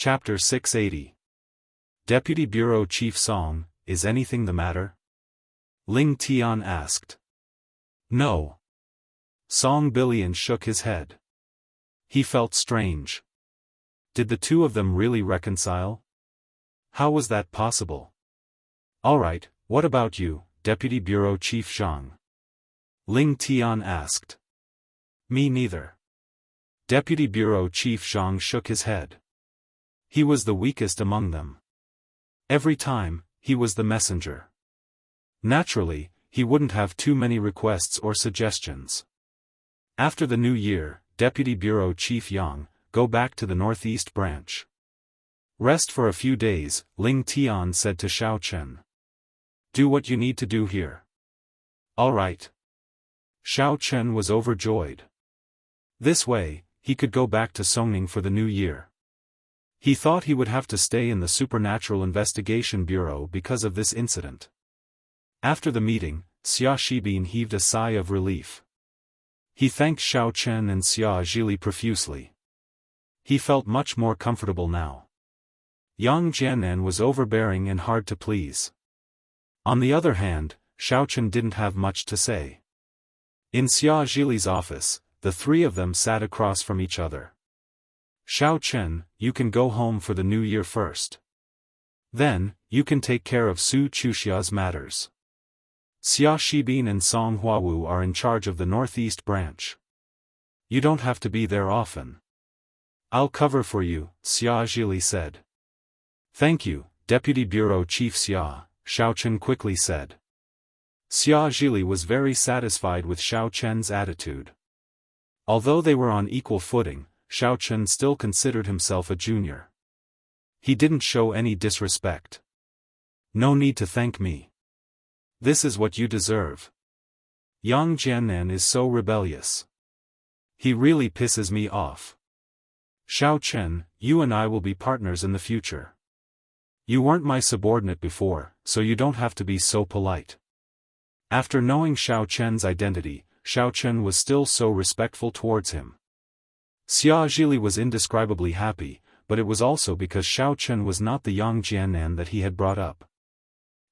Chapter 680. Deputy Bureau Chief Song, is anything the matter? Ling Tian asked. No. Song Billion shook his head. He felt strange. Did the two of them really reconcile? How was that possible? Alright, what about you, Deputy Bureau Chief Zhang? Ling Tian asked. Me neither. Deputy Bureau Chief Zhang shook his head. He was the weakest among them. Every time, he was the messenger. Naturally, he wouldn't have too many requests or suggestions. After the new year, Deputy Bureau Chief Yang, go back to the Northeast Branch. Rest for a few days, Ling Tian said to Xiao Chen. Do what you need to do here. All right. Xiao Chen was overjoyed. This way, he could go back to Songning for the new year. He thought he would have to stay in the Supernatural Investigation Bureau because of this incident. After the meeting, Xia Shibin heaved a sigh of relief. He thanked Xiao Chen and Xia Zhili profusely. He felt much more comfortable now. Yang Jiannan was overbearing and hard to please. On the other hand, Xiao Chen didn't have much to say. In Xia Zhili's office, the three of them sat across from each other. Xiao Chen, you can go home for the new year first. Then, you can take care of Su Chuxia's matters. Xia Shibin and Song Huawu are in charge of the Northeast Branch. You don't have to be there often. I'll cover for you, Xia Zhili said. Thank you, Deputy Bureau Chief Xia, Xiao Chen quickly said. Xia Zhili was very satisfied with Xiao Chen's attitude. Although they were on equal footing, Xiao Chen still considered himself a junior. He didn't show any disrespect. No need to thank me. This is what you deserve. Yang Jiannan is so rebellious. He really pisses me off. Xiao Chen, you and I will be partners in the future. You weren't my subordinate before, so you don't have to be so polite. After knowing Xiao Chen's identity, Xiao Chen was still so respectful towards him. Xia Zhili was indescribably happy, but it was also because Xiao Chen was not the Yang Jiannan that he had brought up.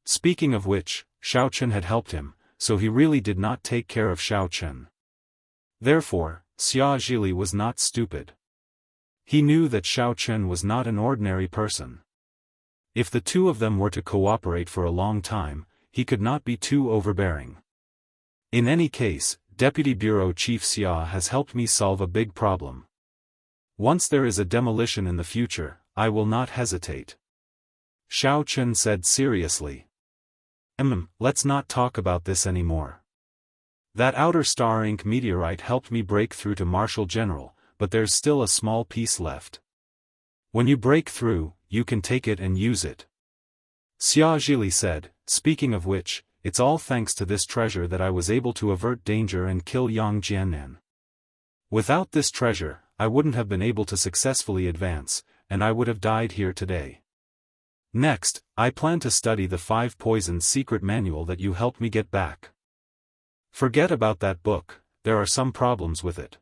Speaking of which, Xiao Chen had helped him, so he really did not take care of Xiao Chen. Therefore, Xia Zhili was not stupid. He knew that Xiao Chen was not an ordinary person. If the two of them were to cooperate for a long time, he could not be too overbearing. In any case, Deputy Bureau Chief Xia has helped me solve a big problem. Once there is a demolition in the future, I will not hesitate. Xiao Chen said seriously. Let's not talk about this anymore. That Outer Star Inc. meteorite helped me break through to Marshal General, but there's still a small piece left. When you break through, you can take it and use it. Xia Zhili said, speaking of which, it's all thanks to this treasure that I was able to avert danger and kill Yang Jiannan. Without this treasure, I wouldn't have been able to successfully advance, and I would have died here today. Next, I plan to study the 5 Poisons secret manual that you helped me get back. Forget about that book, there are some problems with it.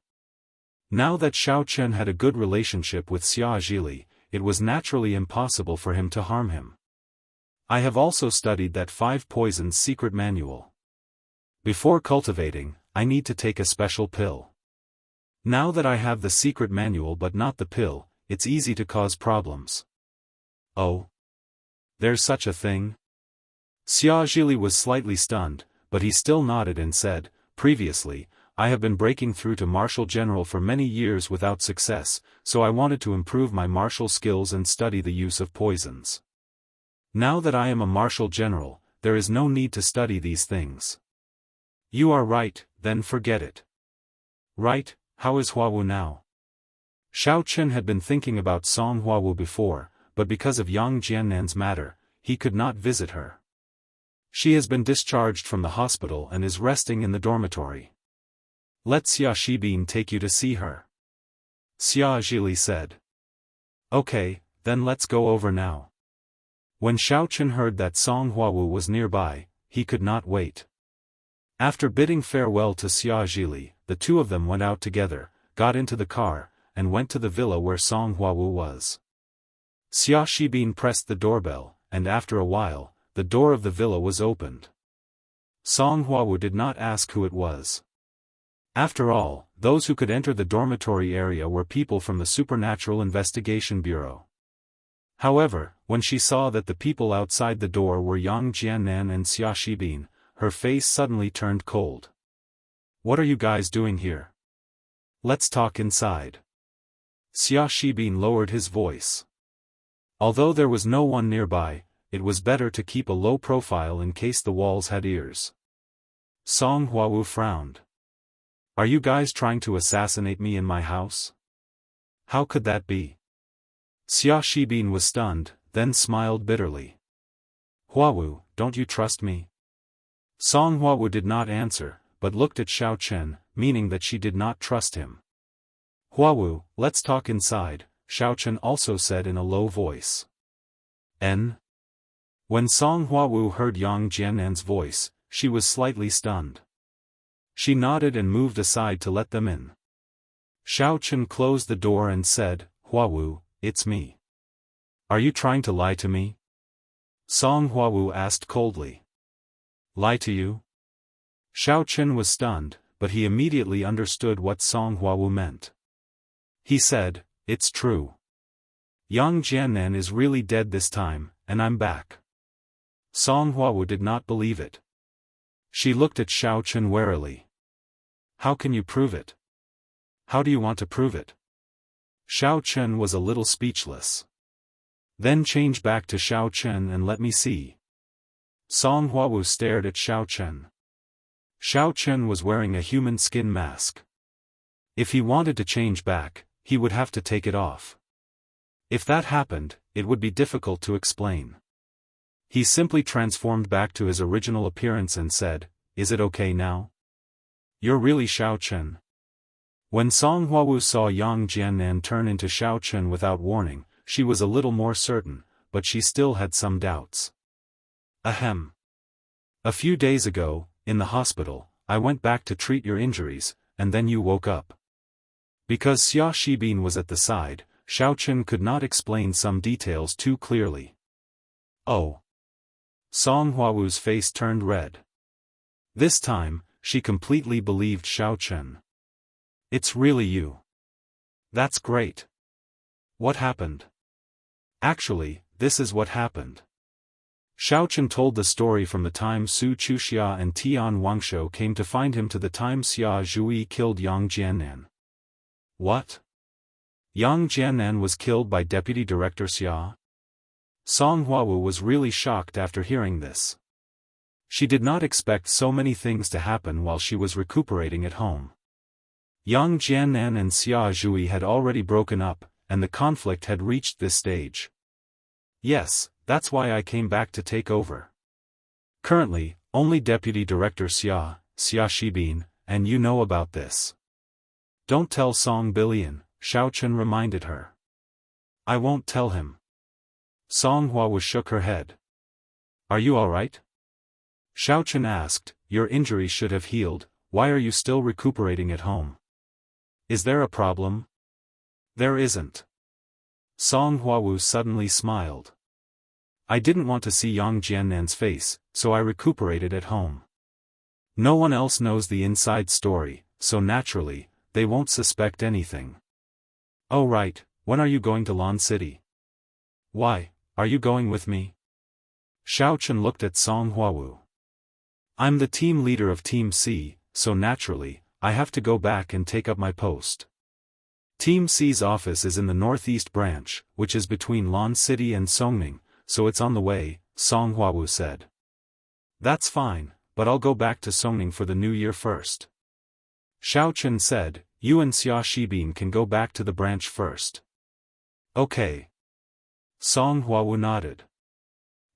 Now that Xiao Chen had a good relationship with Xia Zhili, it was naturally impossible for him to harm him. I have also studied that 5 Poisons secret manual. Before cultivating, I need to take a special pill. Now that I have the secret manual but not the pill, it's easy to cause problems. Oh? There's such a thing? Xia Zhili was slightly stunned, but he still nodded and said, previously, I have been breaking through to Marshal General for many years without success, so I wanted to improve my martial skills and study the use of poisons. Now that I am a Marshal General, there is no need to study these things. You are right, then forget it. Right, how is Huawu now? Xiao Chen had been thinking about Song Huawu before, but because of Yang Jiannan's matter, he could not visit her. She has been discharged from the hospital and is resting in the dormitory. Let Xia Shibin take you to see her. Xia Zhili said. Okay, then let's go over now. When Xiao Chen heard that Song Huawu was nearby, he could not wait. After bidding farewell to Xia Zhili, the two of them went out together, got into the car, and went to the villa where Song Huawu was. Xia Shibin pressed the doorbell, and after a while, the door of the villa was opened. Song Huawu did not ask who it was. After all, those who could enter the dormitory area were people from the Supernatural Investigation Bureau. However, when she saw that the people outside the door were Yang Jiannan and Xia Shibin, her face suddenly turned cold. "What are you guys doing here? Let's talk inside." Xia Shibin lowered his voice. Although there was no one nearby, it was better to keep a low profile in case the walls had ears. Song Huawu frowned. "Are you guys trying to assassinate me in my house? How could that be?" Xia Shibin was stunned, then smiled bitterly. "Huawu, don't you trust me?" Song Huawu did not answer, but looked at Xiao Chen, meaning that she did not trust him. "Huawu, let's talk inside," Xiao Chen also said in a low voice. When Song Huawu heard Yang Jiannan's voice, she was slightly stunned. She nodded and moved aside to let them in. Xiao Chen closed the door and said, "Huawu, it's me. Are you trying to lie to me?" Song Huawu asked coldly. "Lie to you?" Xiao Chen was stunned, but he immediately understood what Song Huawu meant. He said, "It's true. Yang Jiannan is really dead this time, and I'm back." Song Huawu did not believe it. She looked at Xiao Chen warily. "How can you prove it? How do you want to prove it?" Xiao Chen was a little speechless. "Then change back to Xiao Chen and let me see." Song Huawu stared at Xiao Chen. Xiao Chen was wearing a human skin mask. If he wanted to change back, he would have to take it off. If that happened, it would be difficult to explain. He simply transformed back to his original appearance and said, "Is it okay now? You're really Xiao Chen?" When Song Huawu saw Yang Jiannan turn into Xiao Chen without warning, she was a little more certain, but she still had some doubts. "Ahem. A few days ago, in the hospital, I went back to treat your injuries, and then you woke up." Because Xia Shibin was at the side, Xiao Chen could not explain some details too clearly. "Oh." Song Huawu's face turned red. This time, she completely believed Xiao Chen. "It's really you. That's great. What happened?" "Actually, this is what happened." Xiao Chen told the story from the time Su Chuxia and Tian Wangshou came to find him to the time Xia Zhui killed Yang Jiannan. "What? Yang Jiannan was killed by Deputy Director Xia?" Song Huawu was really shocked after hearing this. She did not expect so many things to happen while she was recuperating at home. Yang Jiannan and Xia Zhui had already broken up, and the conflict had reached this stage. "Yes, that's why I came back to take over. Currently, only Deputy Director Xia Shibin, and you know about this." "Don't tell Song Billion," Xiao Chen reminded her. "I won't tell him." Song Huawu shook her head. "Are you alright?" Xiao Chen asked, "Your injury should have healed, why are you still recuperating at home? Is there a problem?" "There isn't." Song Huawu suddenly smiled. "I didn't want to see Yang Jiannan's face, so I recuperated at home. No one else knows the inside story, so naturally, they won't suspect anything." "Oh right, when are you going to Lan City?" "Why, are you going with me?" Xiao Chen looked at Song Huawu. "I'm the team leader of Team C, so naturally, I have to go back and take up my post. Team C's office is in the northeast branch, which is between Lan City and Songning, so it's on the way," Song Huawu said. "That's fine, but I'll go back to Songning for the new year first." Xiao Chen said, "You and Xia Shibin can go back to the branch first." "Okay." Song Huawu nodded.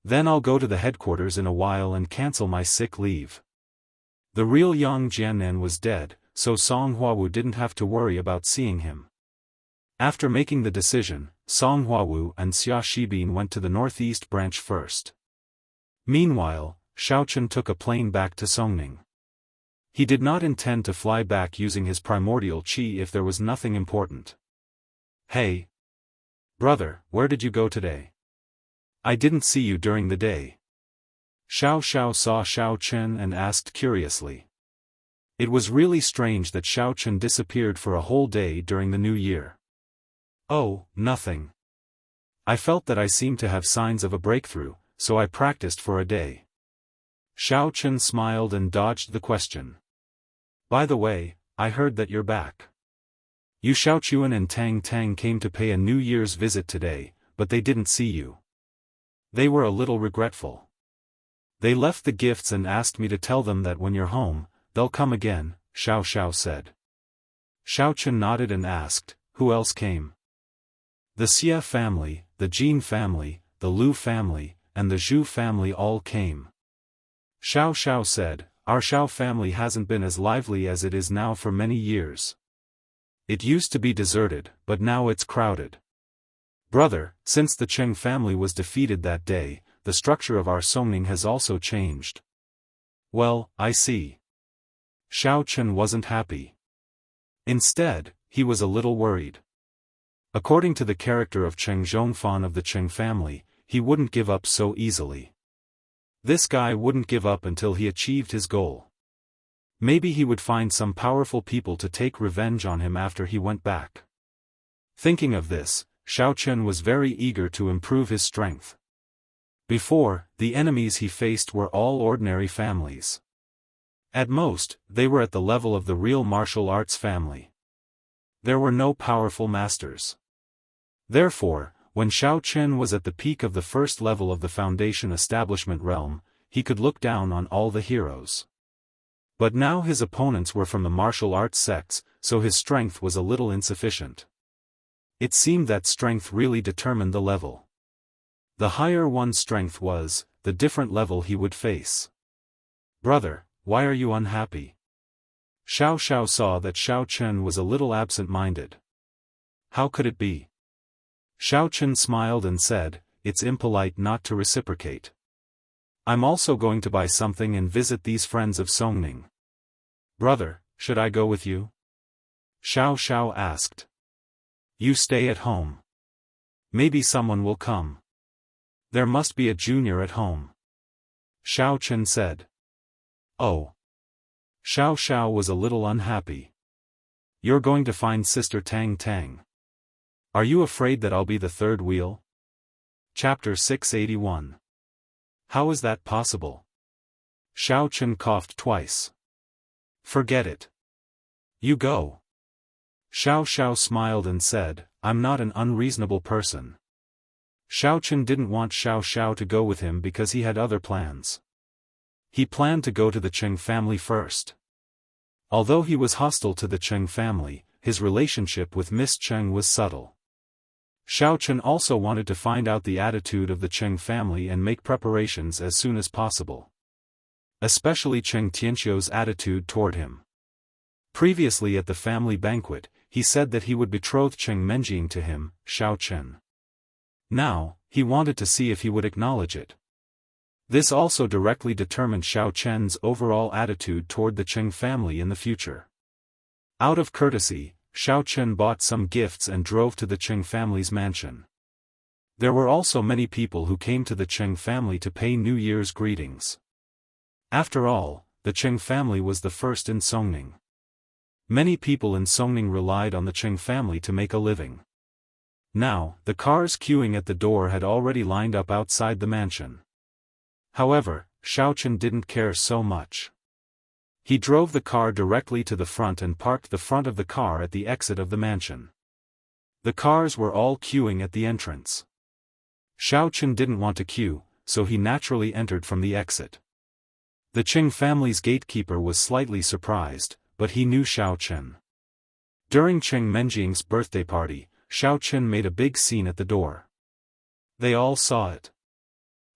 "Then I'll go to the headquarters in a while and cancel my sick leave." The real Yang Jiannan was dead, so Song Huawu didn't have to worry about seeing him. After making the decision, Song Huawu and Xia Shibin went to the northeast branch first. Meanwhile, Xiao Chen took a plane back to Songning. He did not intend to fly back using his primordial qi if there was nothing important. "Hey! Brother, where did you go today? I didn't see you during the day. Xiao Xiao saw Xiao Chen and asked curiously. It was really strange that Xiao Chen disappeared for a whole day during the new year. Oh, nothing. I felt that I seemed to have signs of a breakthrough, so I practiced for a day. Xiao Chen smiled and dodged the question. By the way, I heard that you're back. You Xiaochuan and Tang Tang came to pay a New Year's visit today, but they didn't see you. They were a little regretful. They left the gifts and asked me to tell them that when you're home, they'll come again, Xiao Xiao said. Xiao Chen nodded and asked, who else came? The Xia family, the Jin family, the Lu family, and the Zhu family all came. Xiao Xiao said, our Xiao family hasn't been as lively as it is now for many years. It used to be deserted, but now it's crowded. Brother, since the Cheng family was defeated that day, the structure of our Songning has also changed. Well, I see. Xiao Chen wasn't happy. Instead, he was a little worried. According to the character of Cheng Zhongfan of the Cheng family, he wouldn't give up so easily. This guy wouldn't give up until he achieved his goal. Maybe he would find some powerful people to take revenge on him after he went back. Thinking of this, Xiao Chen was very eager to improve his strength. Before, the enemies he faced were all ordinary families. At most, they were at the level of the real martial arts family. There were no powerful masters. Therefore, when Xiao Chen was at the peak of the first level of the Foundation establishment realm, he could look down on all the heroes. But now his opponents were from the martial arts sects, so his strength was a little insufficient. It seemed that strength really determined the level. The higher one's strength was, the different level he would face. Brother, why are you unhappy? Xiao Xiao saw that Xiao Chen was a little absent-minded. How could it be? Xiao Chen smiled and said, it's impolite not to reciprocate. I'm also going to buy something and visit these friends of Songning. Brother, should I go with you? Xiao Xiao asked. You stay at home. Maybe someone will come. There must be a junior at home. Xiao Chen said. Oh. Xiao Xiao was a little unhappy. You're going to find Sister Tang Tang. Are you afraid that I'll be the third wheel? Chapter 681. How is that possible? Xiao Chen coughed twice. Forget it. You go. Xiao Xiao smiled and said, I'm not an unreasonable person. Xiao Chen didn't want Xiao Xiao to go with him because he had other plans. He planned to go to the Cheng family first. Although he was hostile to the Cheng family, his relationship with Miss Cheng was subtle. Xiao Chen also wanted to find out the attitude of the Cheng family and make preparations as soon as possible. Especially Cheng Tianxiu's attitude toward him. Previously at the family banquet, he said that he would betroth Cheng Menjing to him, Xiao Chen. Now, he wanted to see if he would acknowledge it. This also directly determined Xiao Chen's overall attitude toward the Cheng family in the future. Out of courtesy, Xiao Chen bought some gifts and drove to the Cheng family's mansion. There were also many people who came to the Cheng family to pay New Year's greetings. After all, the Cheng family was the first in Songning. Many people in Songning relied on the Cheng family to make a living. Now, the cars queuing at the door had already lined up outside the mansion. However, Xiao Chen didn't care so much. He drove the car directly to the front and parked the front of the car at the exit of the mansion. The cars were all queuing at the entrance. Xiao Chen didn't want to queue, so he naturally entered from the exit. The Cheng family's gatekeeper was slightly surprised, but he knew Xiao Chen. During Cheng Menjing's birthday party, Xiao Chen made a big scene at the door. They all saw it.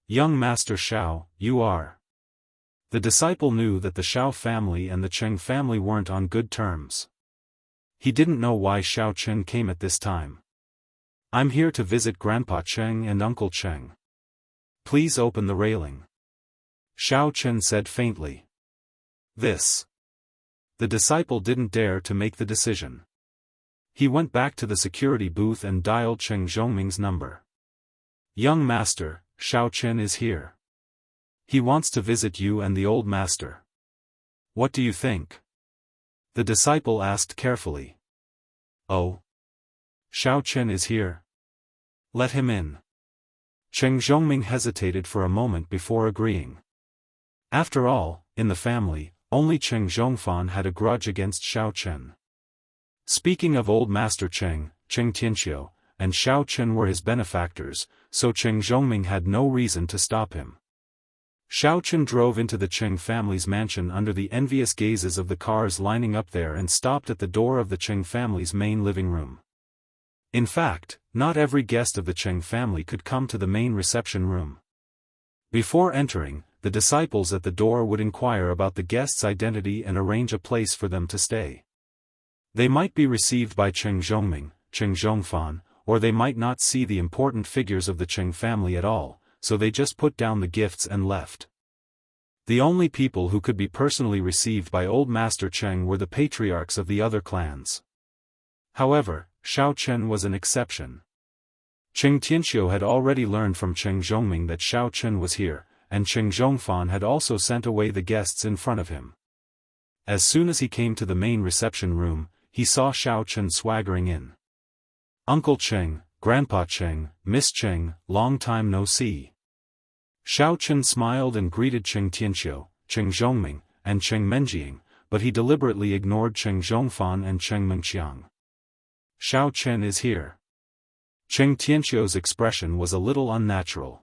Young Master Xiao, you are. The disciple knew that the Xiao family and the Cheng family weren't on good terms. He didn't know why Xiao Chen came at this time. I'm here to visit Grandpa Cheng and Uncle Cheng. Please open the railing. Xiao Chen said faintly. This. The disciple didn't dare to make the decision. He went back to the security booth and dialed Cheng Zhongming's number. "Young master, Xiao Chen is here. He wants to visit you and the old master. What do you think?" The disciple asked carefully. "Oh. Xiao Chen is here? Let him in." Cheng Zhongming hesitated for a moment before agreeing. After all, in the family, only Cheng Zhongfan had a grudge against Xiao Chen. Speaking of old master Cheng, Cheng Tianqiu, and Xiao Chen were his benefactors, so Cheng Zhongming had no reason to stop him. Xiao Chen drove into the Cheng family's mansion under the envious gazes of the cars lining up there and stopped at the door of the Cheng family's main living room. In fact, not every guest of the Cheng family could come to the main reception room. Before entering, the disciples at the door would inquire about the guest's identity and arrange a place for them to stay. They might be received by Cheng Zhongming, Cheng Zhongfan, or they might not see the important figures of the Cheng family at all, so they just put down the gifts and left. The only people who could be personally received by old Master Cheng were the patriarchs of the other clans. However, Xiao Chen was an exception. Cheng Tianqiu had already learned from Cheng Zhongming that Xiao Chen was here, and Cheng Zhongfan had also sent away the guests in front of him. As soon as he came to the main reception room, he saw Xiao Chen swaggering in. "Uncle Cheng, Grandpa Cheng, Miss Cheng, long time no see." Xiao Chen smiled and greeted Cheng Tianqiu, Cheng Zhongming, and Cheng Menjiang, but he deliberately ignored Cheng Zhongfan and Cheng Mengqiang. "Xiao Chen is here." Cheng Tianqiu's expression was a little unnatural.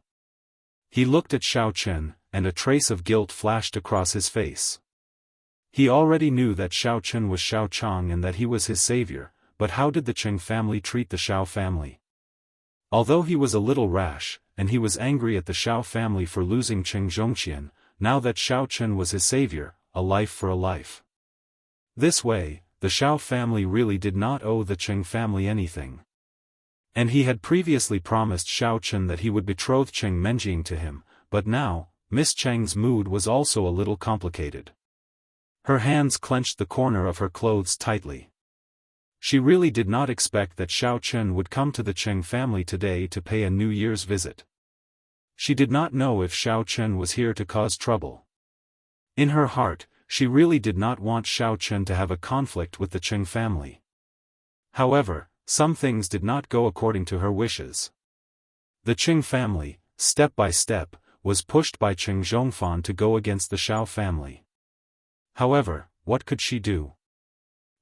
He looked at Xiao Chen, and a trace of guilt flashed across his face. He already knew that Xiao Chen was Xiao Chang and that he was his savior, but how did the Cheng family treat the Xiao family? Although he was a little rash, and he was angry at the Xiao family for losing Cheng Zhongqian, now that Xiao Chen was his savior, a life for a life. This way, the Xiao family really did not owe the Cheng family anything. And he had previously promised Xiao Chen that he would betroth Cheng Menjiang to him, but now, Miss Cheng's mood was also a little complicated. Her hands clenched the corner of her clothes tightly. She really did not expect that Xiao Chen would come to the Cheng family today to pay a New Year's visit. She did not know if Xiao Chen was here to cause trouble. In her heart, she really did not want Xiao Chen to have a conflict with the Cheng family. However, some things did not go according to her wishes. The Cheng family, step by step, was pushed by Cheng Zhongfan to go against the Xiao family. However, what could she do?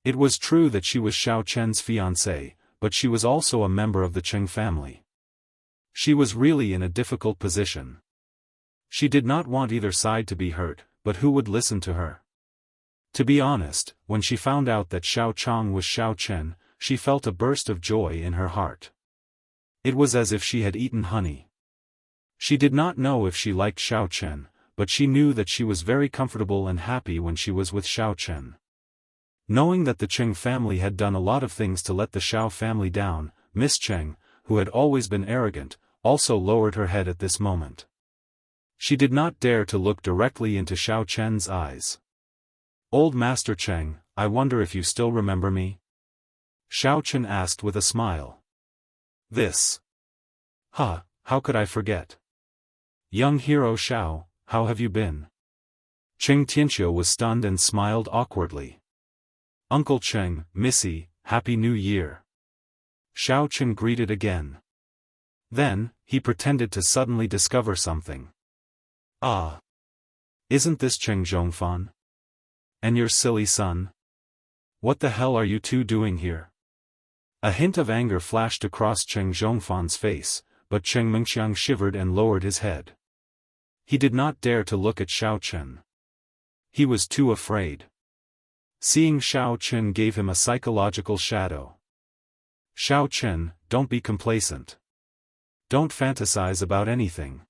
It was true that she was Xiao Chen's fiancée, but she was also a member of the Cheng family. She was really in a difficult position. She did not want either side to be hurt, but who would listen to her? To be honest, when she found out that Xiao Chang was Xiao Chen, she felt a burst of joy in her heart. It was as if she had eaten honey. She did not know if she liked Xiao Chen, but she knew that she was very comfortable and happy when she was with Xiao Chen. Knowing that the Cheng family had done a lot of things to let the Xiao family down, Miss Cheng, who had always been arrogant, also lowered her head at this moment. She did not dare to look directly into Xiao Chen's eyes. "Old Master Cheng, I wonder if you still remember me?" Xiao Chen asked with a smile. "This? How could I forget? Young hero Xiao, how have you been?" Cheng Tianqiu was stunned and smiled awkwardly. "Uncle Cheng, Missy, Happy New Year." Xiao Chen greeted again. Then, he pretended to suddenly discover something. "Ah! Isn't this Cheng Zhongfan? And your silly son? What the hell are you two doing here?" A hint of anger flashed across Cheng Zhongfan's face, but Cheng Mengqiang shivered and lowered his head. He did not dare to look at Xiao Chen. He was too afraid. Seeing Xiao Chen gave him a psychological shadow. "Xiao Chen, don't be complacent. Don't fantasize about anything.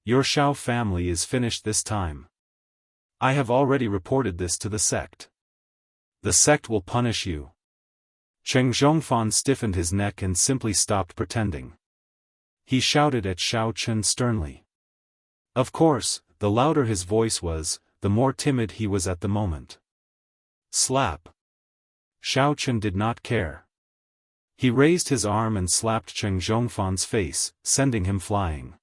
Your Xiao family is finished this time. I have already reported this to the sect. The sect will punish you." Cheng Zhongfan stiffened his neck and simply stopped pretending. He shouted at Xiao Chen sternly. Of course, the louder his voice was, the more timid he was at the moment. Slap. Xiao Chen did not care. He raised his arm and slapped Cheng Zhongfan's face, sending him flying.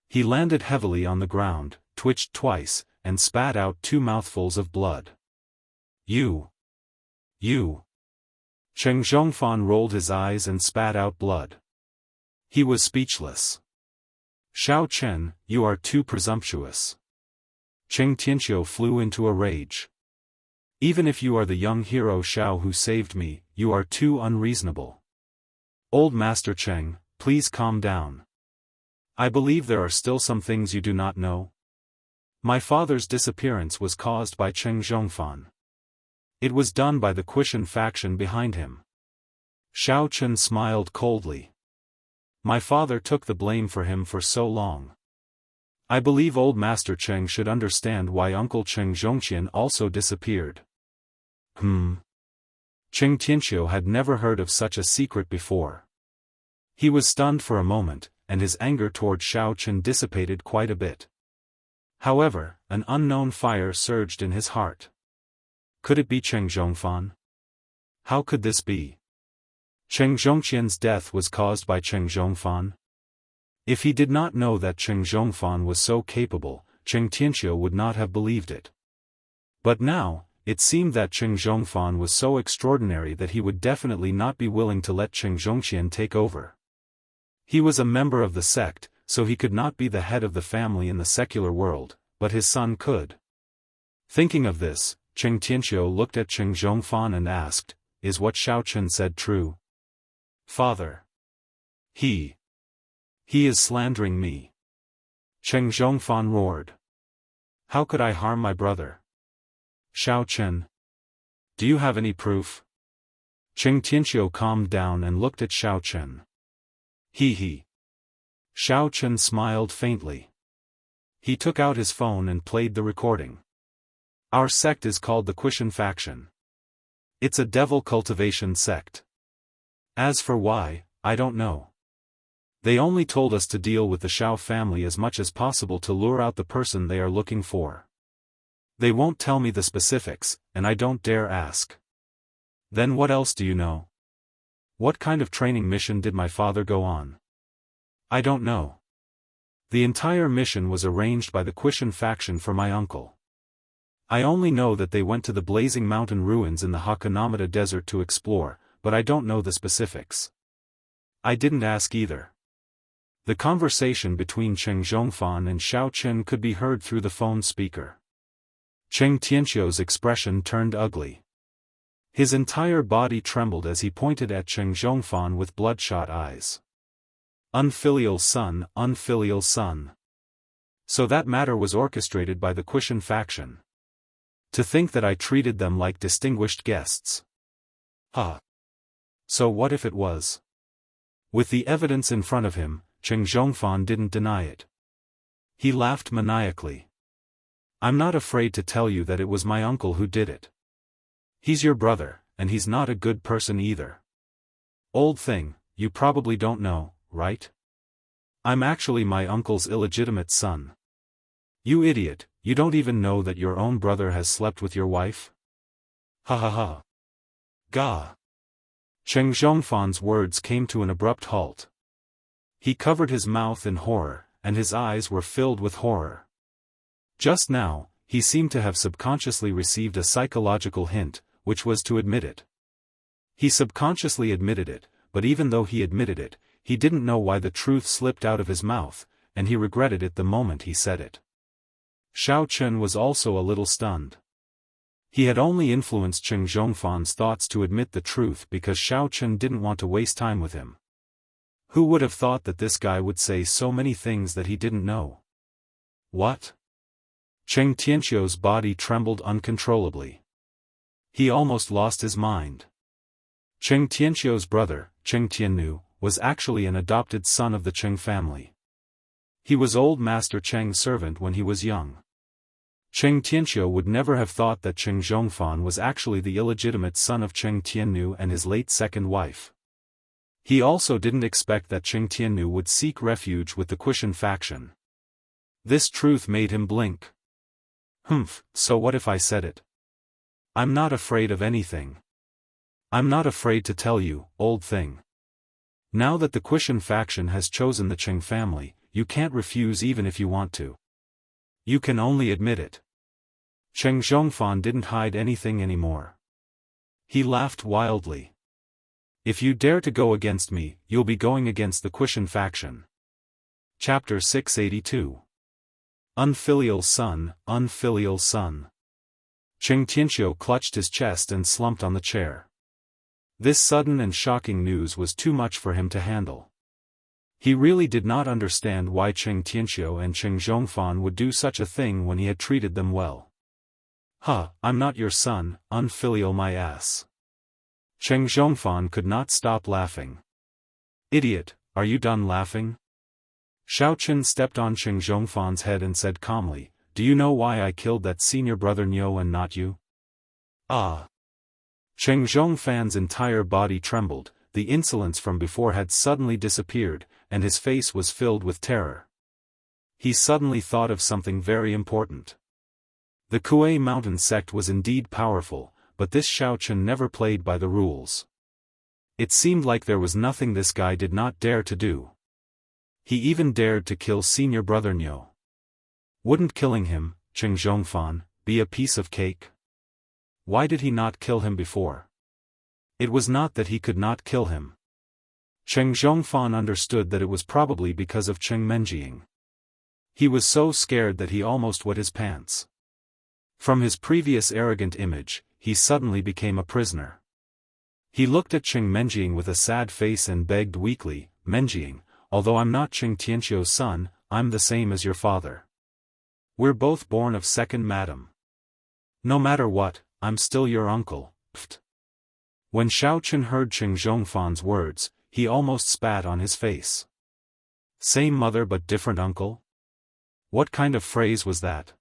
He landed heavily on the ground, twitched twice, and spat out 2 mouthfuls of blood. You! Cheng Zhongfan rolled his eyes and spat out blood. He was speechless. Xiao Chen, you are too presumptuous. Cheng Tianqiu flew into a rage. Even if you are the young hero Xiao who saved me, you are too unreasonable. Old Master Cheng, please calm down. I believe there are still some things you do not know. My father's disappearance was caused by Cheng Zhongfan. It was done by the Qishan faction behind him. Xiao Chen smiled coldly. My father took the blame for him for so long. I believe old Master Cheng should understand why Uncle Cheng Zhongqian also disappeared. Cheng Tianqiu had never heard of such a secret before. He was stunned for a moment, and his anger toward Xiao Chen dissipated quite a bit. However, an unknown fire surged in his heart. Could it be Cheng Zhongfan? How could this be? Cheng Zhongqian's death was caused by Cheng Zhongfan? If he did not know that Cheng Zhongfan was so capable, Cheng Tianqiu would not have believed it. But now, it seemed that Cheng Zhongfan was so extraordinary that he would definitely not be willing to let Cheng Zhongqian take over. He was a member of the sect, so he could not be the head of the family in the secular world, but his son could. Thinking of this, Cheng Tianqiu looked at Cheng Zhongfan and asked, "Is what Xiao Chen said true?" "Father. He is slandering me." Cheng Zhongfan roared. "How could I harm my brother?" "Xiao Chen. Do you have any proof?" Cheng Tianqiu calmed down and looked at Xiao Chen. He. Xiao Chen smiled faintly. He took out his phone and played the recording. Our sect is called the Qishan faction. It's a devil cultivation sect. As for why, I don't know. They only told us to deal with the Xiao family as much as possible to lure out the person they are looking for. They won't tell me the specifics, and I don't dare ask. Then what else do you know? What kind of training mission did my father go on? I don't know. The entire mission was arranged by the Qishan faction for my uncle. I only know that they went to the blazing mountain ruins in the Hakanamata desert to explore, but I don't know the specifics. I didn't ask either. The conversation between Cheng Zhongfan and Xiao Chen could be heard through the phone speaker. Cheng Tianqiu's expression turned ugly. His entire body trembled as he pointed at Cheng Zhongfan with bloodshot eyes. Unfilial son, unfilial son. So that matter was orchestrated by the Qishan faction. To think that I treated them like distinguished guests. So what if it was? With the evidence in front of him, Cheng Zhongfan didn't deny it. He laughed maniacally. I'm not afraid to tell you that it was my uncle who did it. He's your brother, and he's not a good person either. Old thing, you probably don't know, right? I'm actually my uncle's illegitimate son. You idiot, you don't even know that your own brother has slept with your wife? Ha. Gah. Cheng Zhongfan's words came to an abrupt halt. He covered his mouth in horror, and his eyes were filled with horror. Just now, he seemed to have subconsciously received a psychological hint, which was to admit it. He subconsciously admitted it, but even though he admitted it, he didn't know why the truth slipped out of his mouth, and he regretted it the moment he said it. Xiao Chen was also a little stunned. He had only influenced Cheng Zhongfan's thoughts to admit the truth because Xiao Chen didn't want to waste time with him. Who would have thought that this guy would say so many things that he didn't know? What? Cheng Tianqiu's body trembled uncontrollably. He almost lost his mind. Cheng Tianqiu's brother, Cheng Tiannu, was actually an adopted son of the Cheng family. He was old Master Cheng's servant when he was young. Cheng Tianqiu would never have thought that Cheng Zhongfan was actually the illegitimate son of Cheng Tiannu and his late second wife. He also didn't expect that Cheng Tiannu would seek refuge with the Qishan faction. This truth made him blink. So what if I said it? I'm not afraid of anything. I'm not afraid to tell you, old thing. Now that the Qishan faction has chosen the Qing family, you can't refuse even if you want to. You can only admit it. Cheng Zhongfan didn't hide anything anymore. He laughed wildly. If you dare to go against me, you'll be going against the Qishan faction. Chapter 682. Unfilial son, unfilial son. Cheng Tianqiu clutched his chest and slumped on the chair. This sudden and shocking news was too much for him to handle. He really did not understand why Cheng Tianqiu and Cheng Zhongfan would do such a thing when he had treated them well. I'm not your son, unfilial my ass. Cheng Zhongfan could not stop laughing. Idiot, are you done laughing? Xiaoqun stepped on Cheng Zhongfan's head and said calmly, do you know why I killed that senior brother Niu and not you? Ah. Cheng Zhongfan's entire body trembled, the insolence from before had suddenly disappeared, and his face was filled with terror. He suddenly thought of something very important. The Kuei Mountain sect was indeed powerful, but this Xiaoqun never played by the rules. It seemed like there was nothing this guy did not dare to do. He even dared to kill senior brother Niu. Wouldn't killing him, Cheng Zhongfan, be a piece of cake? Why did he not kill him before? It was not that he could not kill him. Cheng Zhongfan understood that it was probably because of Cheng Menjing. He was so scared that he almost wet his pants. From his previous arrogant image, he suddenly became a prisoner. He looked at Cheng Menjing with a sad face and begged weakly, Menjing, although I'm not Cheng Tianqiu's son, I'm the same as your father. We're both born of second madam. No matter what, I'm still your uncle, pft. When Xiaoqun heard Cheng Zhongfan's words, he almost spat on his face. Same mother but different uncle? What kind of phrase was that?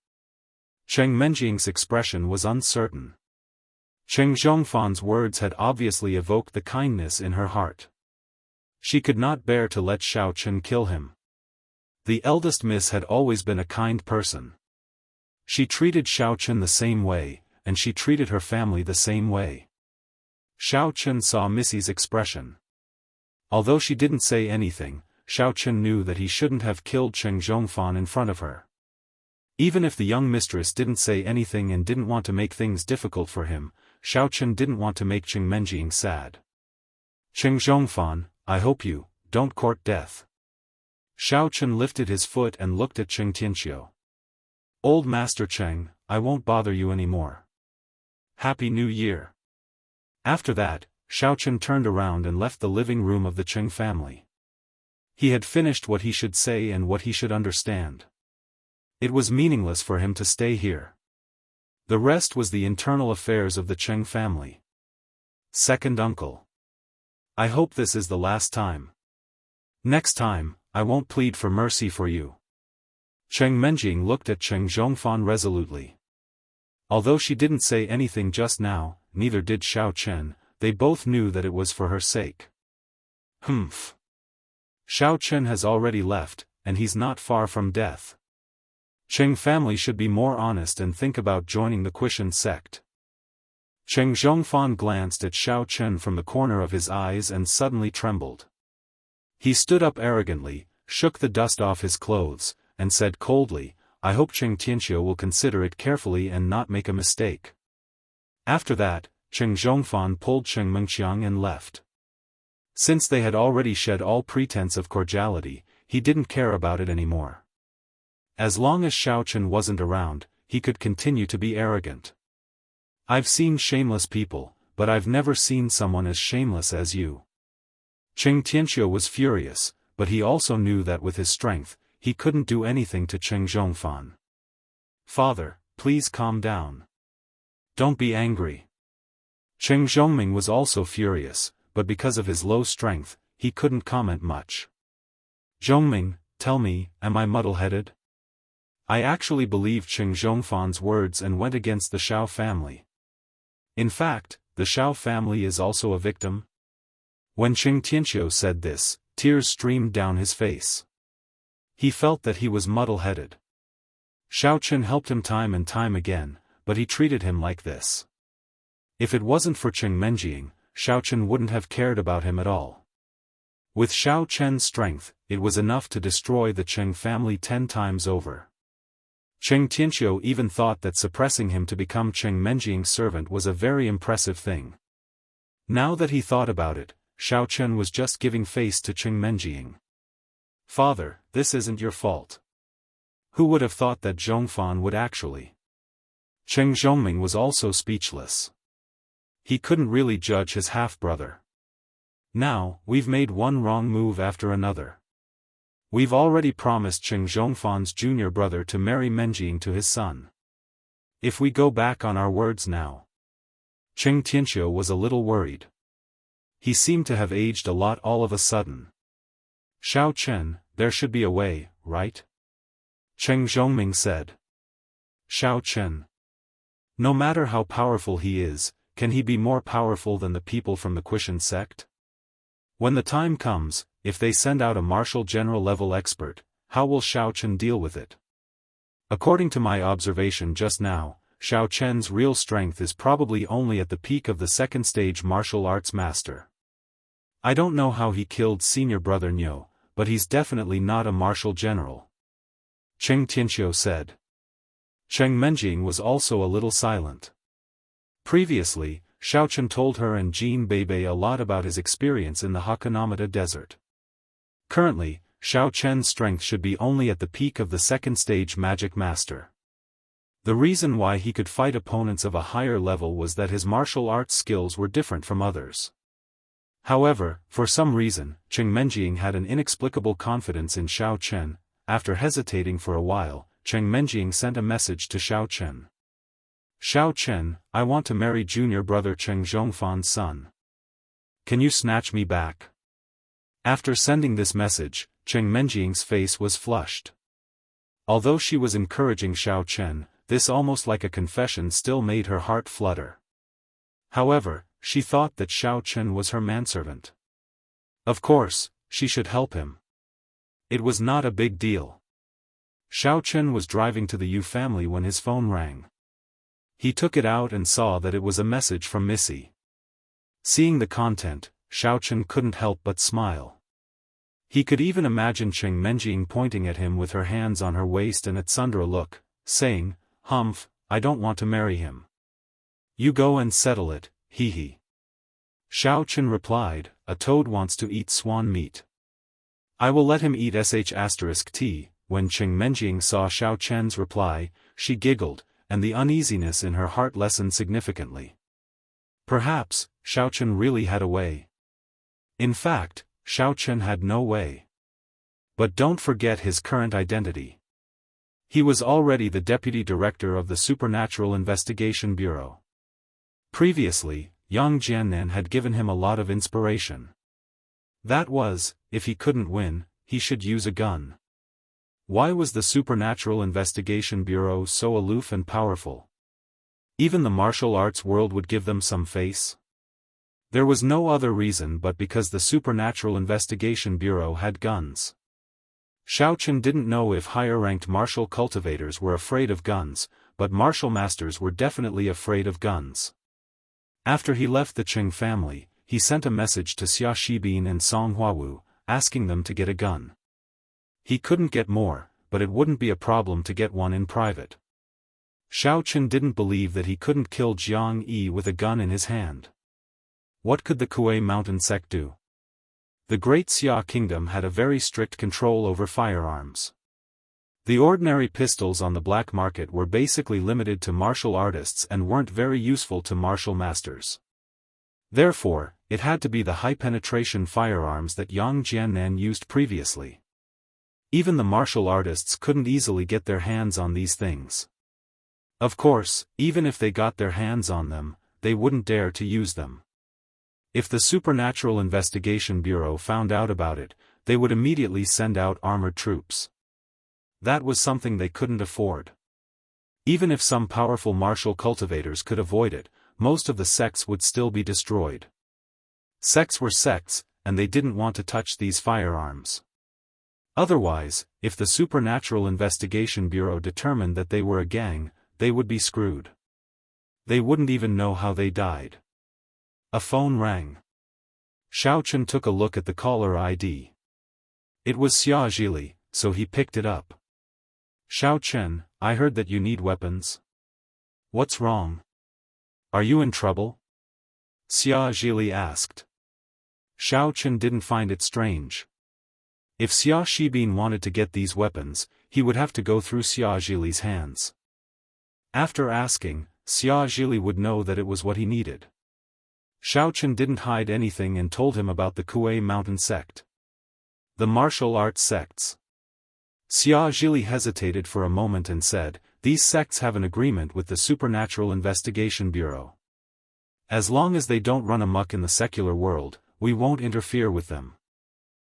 Cheng Menjing's expression was uncertain. Cheng Zhongfan's words had obviously evoked the kindness in her heart. She could not bear to let Xiaoqun kill him. The eldest miss had always been a kind person. She treated Xiaoqun the same way, and she treated her family the same way. Xiaoqun saw Missy's expression. Although she didn't say anything, Xiaoqun knew that he shouldn't have killed Cheng Zhongfan in front of her. Even if the young mistress didn't say anything and didn't want to make things difficult for him, Xiaoqun didn't want to make Cheng Menjing sad. Cheng Zhongfan, I hope you don't court death. Xiaoqun lifted his foot and looked at Cheng Tianqiu. Old Master Cheng, I won't bother you anymore. Happy New Year. After that, Xiaoqun turned around and left the living room of the Cheng family. He had finished what he should say and what he should understand. It was meaningless for him to stay here. The rest was the internal affairs of the Cheng family. Second uncle. I hope this is the last time. Next time, I won't plead for mercy for you. Cheng Menjing looked at Cheng Zhongfan resolutely. Although she didn't say anything just now, neither did Xiaoqun, they both knew that it was for her sake. Humph. Xiaoqun has already left, and he's not far from death. Cheng family should be more honest and think about joining the Qishan sect. Cheng Zhongfan glanced at Xiaoqun from the corner of his eyes and suddenly trembled. He stood up arrogantly, shook the dust off his clothes, and said coldly, I hope Cheng Tianqiu will consider it carefully and not make a mistake. After that, Cheng Zhongfan pulled Cheng Mengqiang and left. Since they had already shed all pretense of cordiality, he didn't care about it anymore. As long as Xiaoqun wasn't around, he could continue to be arrogant. I've seen shameless people, but I've never seen someone as shameless as you. Cheng Tianqiu was furious, but he also knew that with his strength, he couldn't do anything to Cheng Zhongfan. Father, please calm down. Don't be angry. Cheng Zhongming was also furious, but because of his low strength, he couldn't comment much. Zhongming, tell me, am I muddle-headed? I actually believed Cheng Zhongfan's words and went against the Xiao family. In fact, the Xiao family is also a victim. When Cheng Tianqiu said this, tears streamed down his face. He felt that he was muddle-headed. Xiaoqun helped him time and time again, but he treated him like this. If it wasn't for Cheng Menjing, Xiao Chen wouldn't have cared about him at all. With Xiao Chen's strength, it was enough to destroy the Cheng family 10 times over. Cheng Tianqiu even thought that suppressing him to become Cheng Menjing's servant was a very impressive thing. Now that he thought about it, Xiao Chen was just giving face to Cheng Menjing. "Father, this isn't your fault. Who would have thought that Zhongfan would actually?" Cheng Zhongming was also speechless. He couldn't really judge his half-brother. "Now, we've made one wrong move after another. We've already promised Cheng Zhongfan's junior brother to marry Menjing to his son. If we go back on our words now..." Cheng Tianqiu was a little worried. He seemed to have aged a lot all of a sudden. "Xiao Chen, there should be a way, right?" Cheng Zhongming said. "Xiao Chen. No matter how powerful he is, can he be more powerful than the people from the Qishan sect? When the time comes, if they send out a martial general level expert, how will Xiao Chen deal with it? According to my observation just now, Xiao Chen's real strength is probably only at the peak of the second stage martial arts master. I don't know how he killed senior brother Niu, but he's definitely not a martial general," Cheng Tianqiu said. Cheng Menjing was also a little silent. Previously, Xiao Chen told her and Jin Beibei a lot about his experience in the Hakonamata desert. Currently, Xiao Chen's strength should be only at the peak of the second stage magic master. The reason why he could fight opponents of a higher level was that his martial arts skills were different from others. However, for some reason, Cheng Menjing had an inexplicable confidence in Xiao Chen. After hesitating for a while, Cheng Menjing sent a message to Xiao Chen. "Xiao Chen, I want to marry junior brother Cheng Zhongfan's son. Can you snatch me back?" After sending this message, Cheng Menjing's face was flushed. Although she was encouraging Xiao Chen, this almost like a confession still made her heart flutter. However, she thought that Xiao Chen was her manservant. Of course, she should help him. It was not a big deal. Xiao Chen was driving to the Yu family when his phone rang. He took it out and saw that it was a message from Missy. Seeing the content, Xiao Chen couldn't help but smile. He could even imagine Cheng Menjing pointing at him with her hands on her waist and at Sundra look, saying, "Humph, I don't want to marry him. You go and settle it, hee hee." Xiao Chen replied, "A toad wants to eat swan meat. I will let him eat sh*t." When Cheng Menjing saw Xiao Chen's reply, she giggled, and the uneasiness in her heart lessened significantly. Perhaps, Xiao Chen really had a way. In fact, Xiao Chen had no way. But don't forget his current identity. He was already the deputy director of the Supernatural Investigation Bureau. Previously, Yang Jiannan had given him a lot of inspiration. That was, if he couldn't win, he should use a gun. Why was the Supernatural Investigation Bureau so aloof and powerful? Even the martial arts world would give them some face? There was no other reason but because the Supernatural Investigation Bureau had guns. Xiao Chen didn't know if higher-ranked martial cultivators were afraid of guns, but martial masters were definitely afraid of guns. After he left the Cheng family, he sent a message to Xia Shibin and Song Huawu, asking them to get a gun. He couldn't get more, but it wouldn't be a problem to get one in private. Xiao Chen didn't believe that he couldn't kill Jiang Yi with a gun in his hand. What could the Kuei Mountain sect do? The Great Xia Kingdom had a very strict control over firearms. The ordinary pistols on the black market were basically limited to martial artists and weren't very useful to martial masters. Therefore, it had to be the high-penetration firearms that Yang Jiannan used previously. Even the martial artists couldn't easily get their hands on these things. Of course, even if they got their hands on them, they wouldn't dare to use them. If the Supernatural Investigation Bureau found out about it, they would immediately send out armored troops. That was something they couldn't afford. Even if some powerful martial cultivators could avoid it, most of the sects would still be destroyed. Sects were sects, and they didn't want to touch these firearms. Otherwise, if the Supernatural Investigation Bureau determined that they were a gang, they would be screwed. They wouldn't even know how they died. A phone rang. Xiao Chen took a look at the caller ID. It was Xia Zhili, so he picked it up. Xiao Chen, I heard that you need weapons. What's wrong? Are you in trouble? Xia Zhili asked. Xiao Chen didn't find it strange. If Xia Shibin wanted to get these weapons, he would have to go through Xia Zhili's hands. After asking, Xia Zhili would know that it was what he needed. Xiao Chen didn't hide anything and told him about the Kuei Mountain sect. The martial arts sects. Xia Zhili hesitated for a moment and said, these sects have an agreement with the Supernatural Investigation Bureau. As long as they don't run amok in the secular world, we won't interfere with them.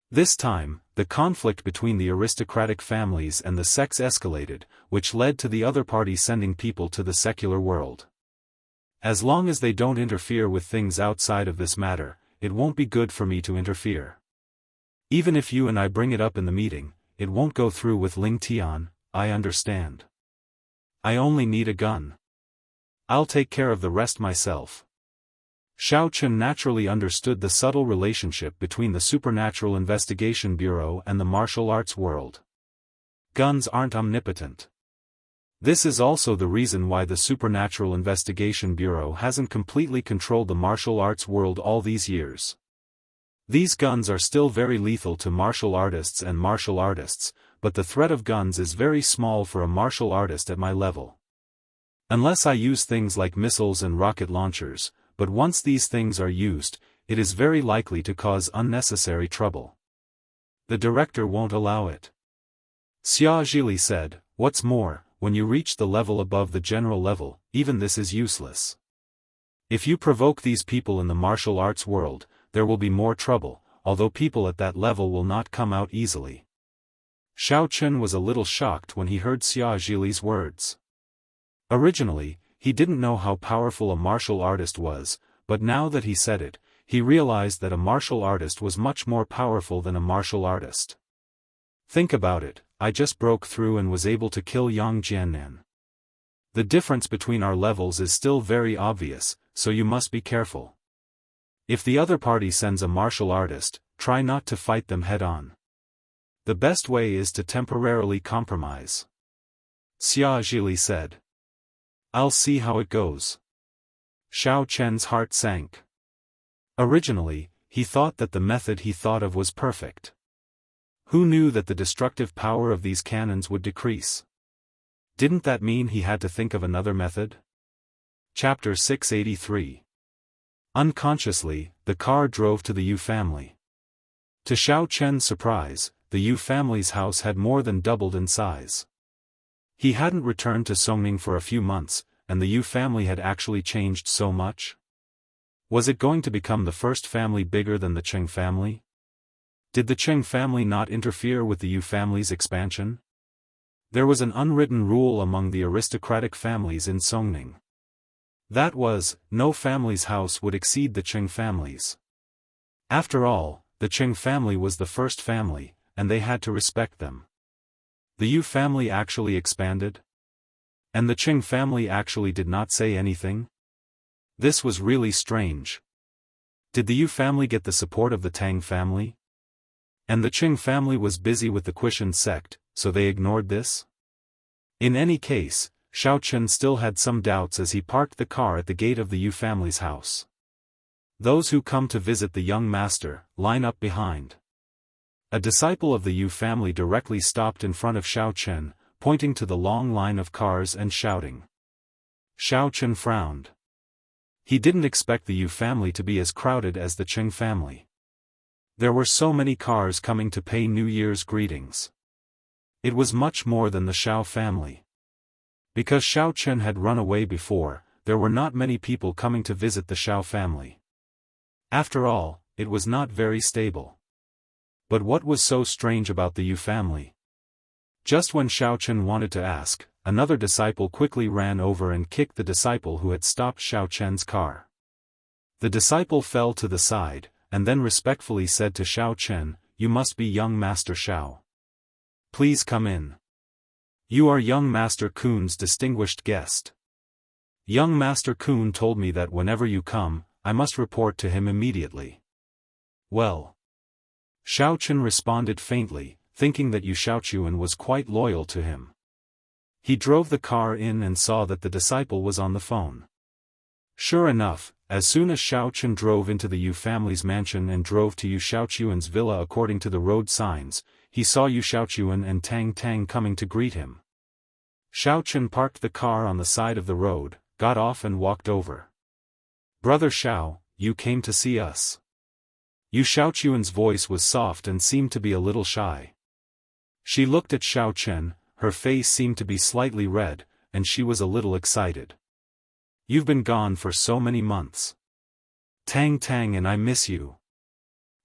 This time, the conflict between the aristocratic families and the sects escalated, which led to the other party sending people to the secular world. As long as they don't interfere with things outside of this matter, it won't be good for me to interfere. Even if you and I bring it up in the meeting, it won't go through with Ling Tian, I understand. I only need a gun. I'll take care of the rest myself. Xiao Chen naturally understood the subtle relationship between the Supernatural Investigation Bureau and the martial arts world. Guns aren't omnipotent. This is also the reason why the Supernatural Investigation Bureau hasn't completely controlled the martial arts world all these years. These guns are still very lethal to martial artists and martial artists, but the threat of guns is very small for a martial artist at my level. Unless I use things like missiles and rocket launchers, but once these things are used, it is very likely to cause unnecessary trouble. The director won't allow it. Xia Zhili said, what's more, when you reach the level above the general level, even this is useless. If you provoke these people in the martial arts world, there will be more trouble, although people at that level will not come out easily. Xiao Chen was a little shocked when he heard Xia Zhili's words. Originally, he didn't know how powerful a martial artist was, but now that he said it, he realized that a martial artist was much more powerful than a martial artist. Think about it, I just broke through and was able to kill Yang Jiannan. The difference between our levels is still very obvious, so you must be careful. If the other party sends a martial artist, try not to fight them head-on. The best way is to temporarily compromise. Xia Zhili said. I'll see how it goes. Xiao Chen's heart sank. Originally, he thought that the method he thought of was perfect. Who knew that the destructive power of these cannons would decrease? Didn't that mean he had to think of another method? Chapter 683. Unconsciously, the car drove to the Yu family. To Xiao Chen's surprise, the Yu family's house had more than doubled in size. He hadn't returned to Songning for a few months, and the Yu family had actually changed so much. Was it going to become the first family bigger than the Cheng family? Did the Cheng family not interfere with the Yu family's expansion? There was an unwritten rule among the aristocratic families in Songning. That was, no family's house would exceed the Cheng family's. After all, the Cheng family was the first family, and they had to respect them. The Yu family actually expanded? And the Cheng family actually did not say anything? This was really strange. Did the Yu family get the support of the Tang family? And the Cheng family was busy with the Qishan sect, so they ignored this? In any case, Xiao Chen still had some doubts as he parked the car at the gate of the Yu family's house. Those who come to visit the young master, line up behind. A disciple of the Yu family directly stopped in front of Xiao Chen, pointing to the long line of cars and shouting. Xiao Chen frowned. He didn't expect the Yu family to be as crowded as the Cheng family. There were so many cars coming to pay New Year's greetings. It was much more than the Xiao family. Because Xiao Chen had run away before, there were not many people coming to visit the Xiao family. After all, it was not very stable. But what was so strange about the Yu family? Just when Xiao Chen wanted to ask, another disciple quickly ran over and kicked the disciple who had stopped Xiao Chen's car. The disciple fell to the side, and then respectfully said to Xiao Chen, "You must be young Master Xiao. Please come in. You are young Master Kun's distinguished guest. Young Master Kun told me that whenever you come, I must report to him immediately. Well. Xiaochen responded faintly, thinking that Yu Xiaochuan was quite loyal to him. He drove the car in and saw that the disciple was on the phone. Sure enough, as soon as Xiaochen drove into the Yu family's mansion and drove to Yu Xiaochuan's villa according to the road signs, he saw Yu Xiaochuan and Tang Tang coming to greet him. Xiaochen parked the car on the side of the road, got off and walked over. "Brother Xiao, you came to see us." Yu Xiaochuan's voice was soft and seemed to be a little shy. She looked at Xiaochen, her face seemed to be slightly red, and she was a little excited. "You've been gone for so many months. Tang Tang and I miss you."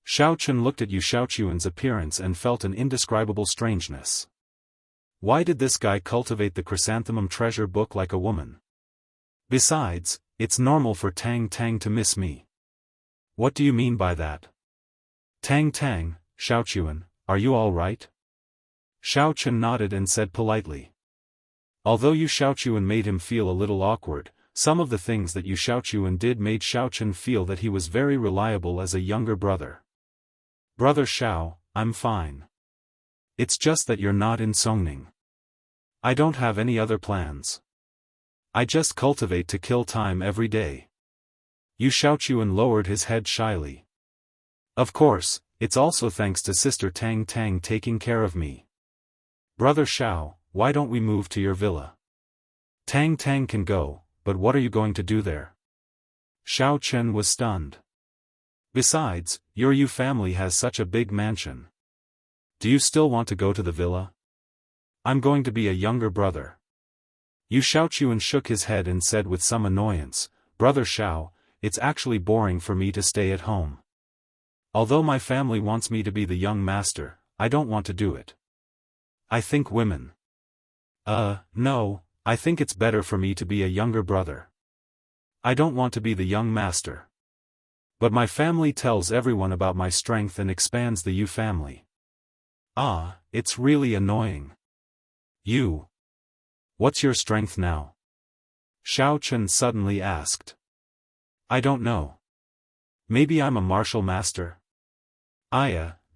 Xiaochen looked at Yu Xiaochuan's appearance and felt an indescribable strangeness. Why did this guy cultivate the chrysanthemum treasure book like a woman? Besides, it's normal for Tang Tang to miss me. What do you mean by that? Tang Tang, Xiaochuan, are you all right? Xiaochen nodded and said politely. Although Yu Xiaochuan made him feel a little awkward, some of the things that Yu Xiaochuan did made Xiaochen feel that he was very reliable as a younger brother. "Brother Xiao, I'm fine. It's just that you're not in Songning. I don't have any other plans. I just cultivate to kill time every day." Yu Xiaochuan lowered his head shyly. "Of course, it's also thanks to Sister Tang Tang taking care of me. Brother Xiao, why don't we move to your villa? Tang Tang can go, but what are you going to do there?" Xiaochen was stunned. "Besides, your Yu family has such a big mansion. Do you still want to go to the villa? I'm going to be a younger brother." Yu Xiaochuan shook his head and said with some annoyance, "Brother Xiao, it's actually boring for me to stay at home. Although my family wants me to be the young master, I don't want to do it. I think women. No, I think it's better for me to be a younger brother. I don't want to be the young master. But my family tells everyone about my strength and expands the Yu family. It's really annoying. You. What's your strength now?" Xiaochen suddenly asked. "I don't know. Maybe I'm a martial master."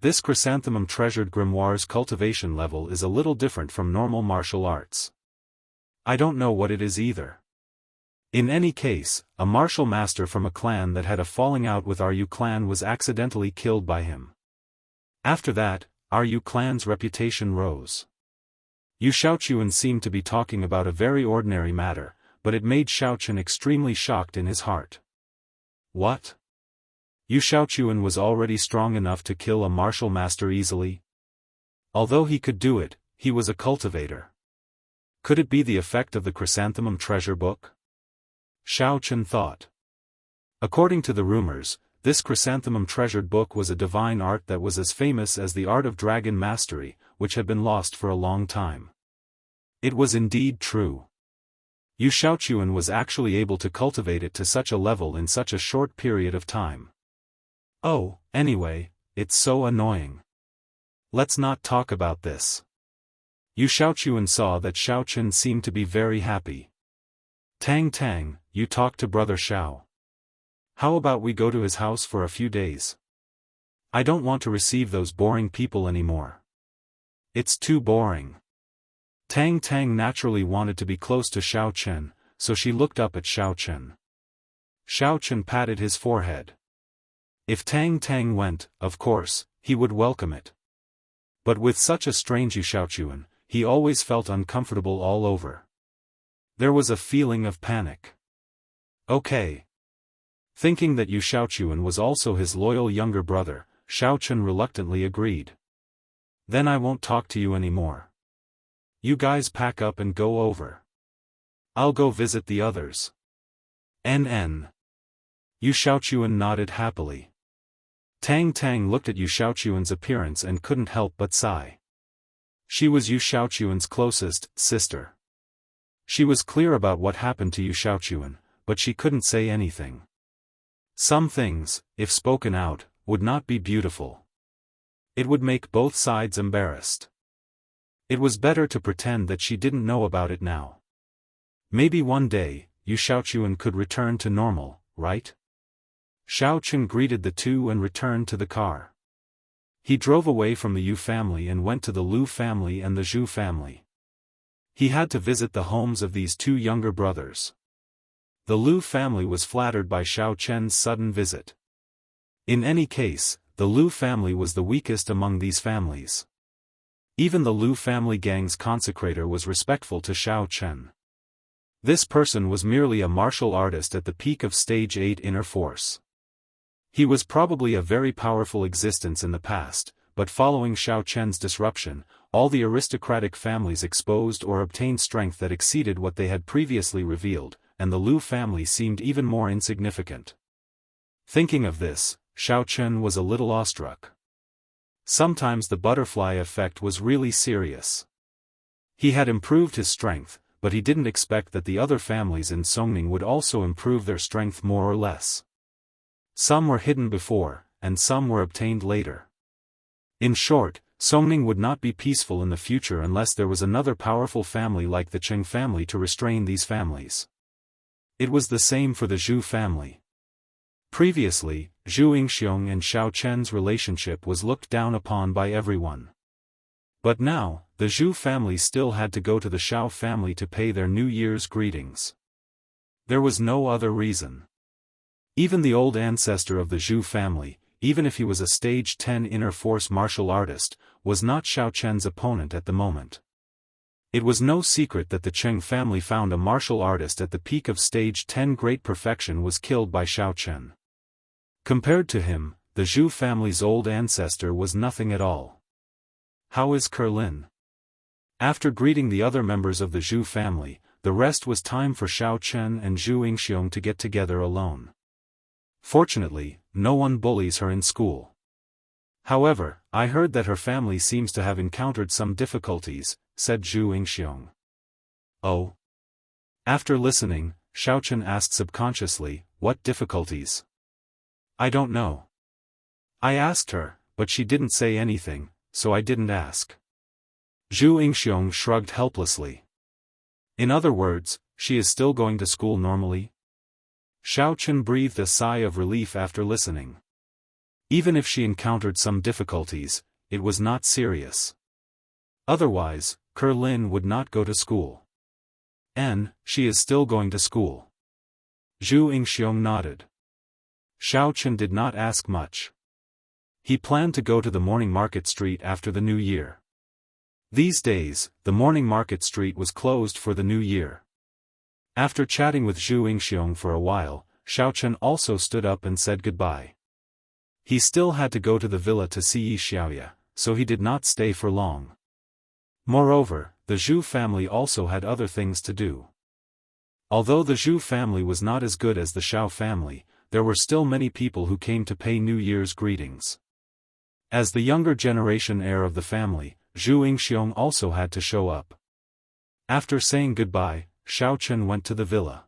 This chrysanthemum treasured grimoire's cultivation level is a little different from normal martial arts. I don't know what it is either. In any case, a martial master from a clan that had a falling out with our Yu clan was accidentally killed by him. After that, our Yu clan's reputation rose. Yu Xiaochuan seemed to be talking about a very ordinary matter, but it made Xiaochen extremely shocked in his heart. What? Yu Xiaochuan was already strong enough to kill a martial master easily? Although he could do it, he was a cultivator. Could it be the effect of the chrysanthemum treasure book? Xiaochen thought. According to the rumors, this chrysanthemum treasured book was a divine art that was as famous as the art of dragon mastery, which had been lost for a long time. It was indeed true. Yu Xiaochuan was actually able to cultivate it to such a level in such a short period of time. Oh, anyway, it's so annoying. Let's not talk about this. Yu Xiaochuan saw that Xiaochen seemed to be very happy. Tang Tang, you talk to Brother Xiao. How about we go to his house for a few days? I don't want to receive those boring people anymore. It's too boring. Tang Tang naturally wanted to be close to Xiaochen, so she looked up at Xiaochen. Xiaochen patted his forehead. If Tang Tang went, of course, he would welcome it. But with such a strange Yu Xiaochuan, he always felt uncomfortable all over. There was a feeling of panic. Okay. Thinking that Yu Xiaochuan was also his loyal younger brother, Xiaochen reluctantly agreed. Then I won't talk to you anymore. You guys pack up and go over. I'll go visit the others. NN. Yu Xiaochuan nodded happily. Tang Tang looked at Yu Xiaochuan's appearance and couldn't help but sigh. She was Yu Xiaochuan's closest sister. She was clear about what happened to Yu Xiaochuan, but she couldn't say anything. Some things, if spoken out, would not be beautiful. It would make both sides embarrassed. It was better to pretend that she didn't know about it now. Maybe one day, Yu Xiaochuan could return to normal, right? Xiao Chen greeted the two and returned to the car. He drove away from the Yu family and went to the Lu family and the Zhu family. He had to visit the homes of these two younger brothers. The Lu family was flattered by Xiao Chen's sudden visit. In any case, the Lu family was the weakest among these families. Even the Lu family gang's consecrator was respectful to Xiao Chen. This person was merely a martial artist at the peak of Stage 8 inner force. He was probably a very powerful existence in the past, but following Xiao Chen's disruption, all the aristocratic families exposed or obtained strength that exceeded what they had previously revealed, and the Lu family seemed even more insignificant. Thinking of this, Xiao Chen was a little awestruck. Sometimes the butterfly effect was really serious. He had improved his strength, but he didn't expect that the other families in Songning would also improve their strength more or less. Some were hidden before, and some were obtained later. In short, Songning would not be peaceful in the future unless there was another powerful family like the Cheng family to restrain these families. It was the same for the Zhu family. Previously, Zhu Yingxiong and Xiao Chen's relationship was looked down upon by everyone. But now, the Zhu family still had to go to the Xiao family to pay their New Year's greetings. There was no other reason. Even the old ancestor of the Zhu family, even if he was a Stage 10 inner force martial artist, was not Xiao Chen's opponent at the moment. It was no secret that the Cheng family found a martial artist at the peak of Stage 10 great perfection was killed by Xiao Chen. Compared to him, the Zhu family's old ancestor was nothing at all. How is Kerlin? After greeting the other members of the Zhu family, the rest was time for Xiao Chen and Zhu Yingxiong to get together alone. Fortunately, no one bullies her in school. However, I heard that her family seems to have encountered some difficulties, said Zhu Yingxiong. Oh? After listening, Xiao Chen asked subconsciously, what difficulties? I don't know. I asked her, but she didn't say anything, so I didn't ask. Zhu Yingxiong shrugged helplessly. In other words, she is still going to school normally? Xiao Chen breathed a sigh of relief after listening. Even if she encountered some difficulties, it was not serious. Otherwise, Kerlin would not go to school. She is still going to school. Zhu Yingxiong nodded. Xiao Chen did not ask much. He planned to go to the morning market street after the New Year. These days, the morning market street was closed for the New Year. After chatting with Zhu Yingxiong for a while, Xiao Chen also stood up and said goodbye. He still had to go to the villa to see Yi Xiaoya, so he did not stay for long. Moreover, the Zhu family also had other things to do. Although the Zhu family was not as good as the Xiao family, there were still many people who came to pay New Year's greetings. As the younger generation heir of the family, Zhu Yingxiong also had to show up. After saying goodbye, Xiao Chen went to the villa.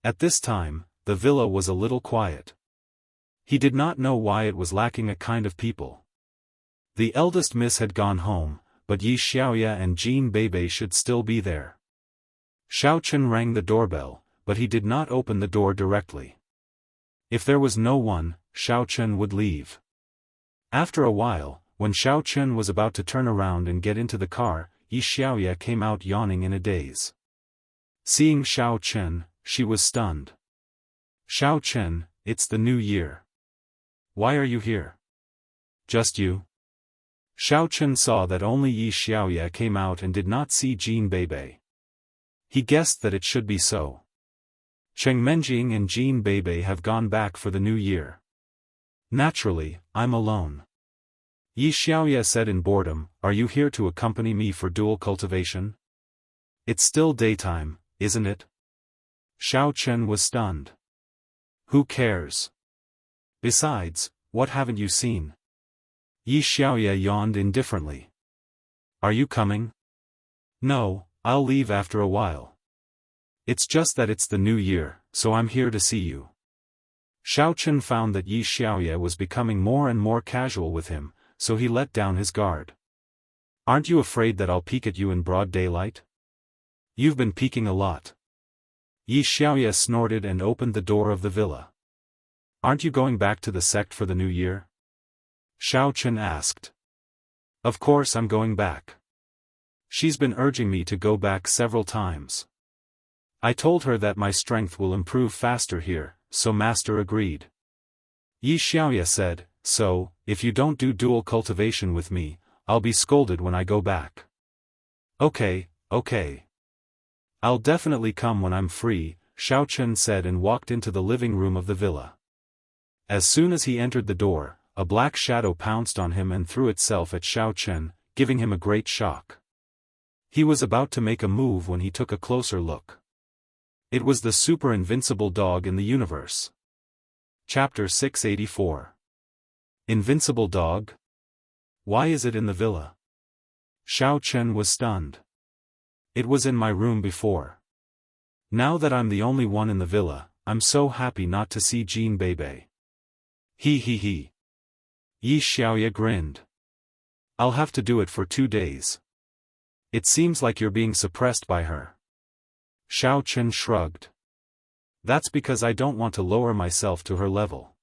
At this time, the villa was a little quiet. He did not know why it was lacking a kind of people. The eldest miss had gone home, but Yi Xiaoya and Jin Beibei should still be there. Xiao Chen rang the doorbell, but he did not open the door directly. If there was no one, Xiao Chen would leave. After a while, when Xiao Chen was about to turn around and get into the car, Yi Xiaoya came out yawning in a daze. Seeing Xiao Chen, she was stunned. Xiao Chen, it's the New Year. Why are you here? Just you? Xiao Chen saw that only Yi Xiaoya came out and did not see Jin Beibei. He guessed that it should be so. Cheng Menjing and Jin Beibei have gone back for the New Year. Naturally, I'm alone. Yi Xiaoya said in boredom, are you here to accompany me for dual cultivation? It's still daytime, isn't it? Xiao Chen was stunned. Who cares? Besides, what haven't you seen? Yi Xiaoya yawned indifferently. Are you coming? No, I'll leave after a while. It's just that it's the New Year, so I'm here to see you. Xiao Chen found that Yi Xiaoya was becoming more and more casual with him, so he let down his guard. Aren't you afraid that I'll peek at you in broad daylight? You've been peeking a lot. Yi Xiaoya snorted and opened the door of the villa. Aren't you going back to the sect for the new year? Xiao Chen asked. Of course I'm going back. She's been urging me to go back several times. I told her that my strength will improve faster here, so Master agreed. Yi Xiaoya said, so, if you don't do dual cultivation with me, I'll be scolded when I go back. Okay. I'll definitely come when I'm free, Xiao Chen said and walked into the living room of the villa. As soon as he entered the door, a black shadow pounced on him and threw itself at Xiao Chen, giving him a great shock. He was about to make a move when he took a closer look. It was the super invincible dog in the universe. Chapter 684. Invincible dog? Why is it in the villa? Xiao Chen was stunned. It was in my room before. Now that I'm the only one in the villa, I'm so happy not to see Jean Bebe. He. Yi Xiaoya grinned. I'll have to do it for 2 days. It seems like you're being suppressed by her. Xiao Chen shrugged. That's because I don't want to lower myself to her level.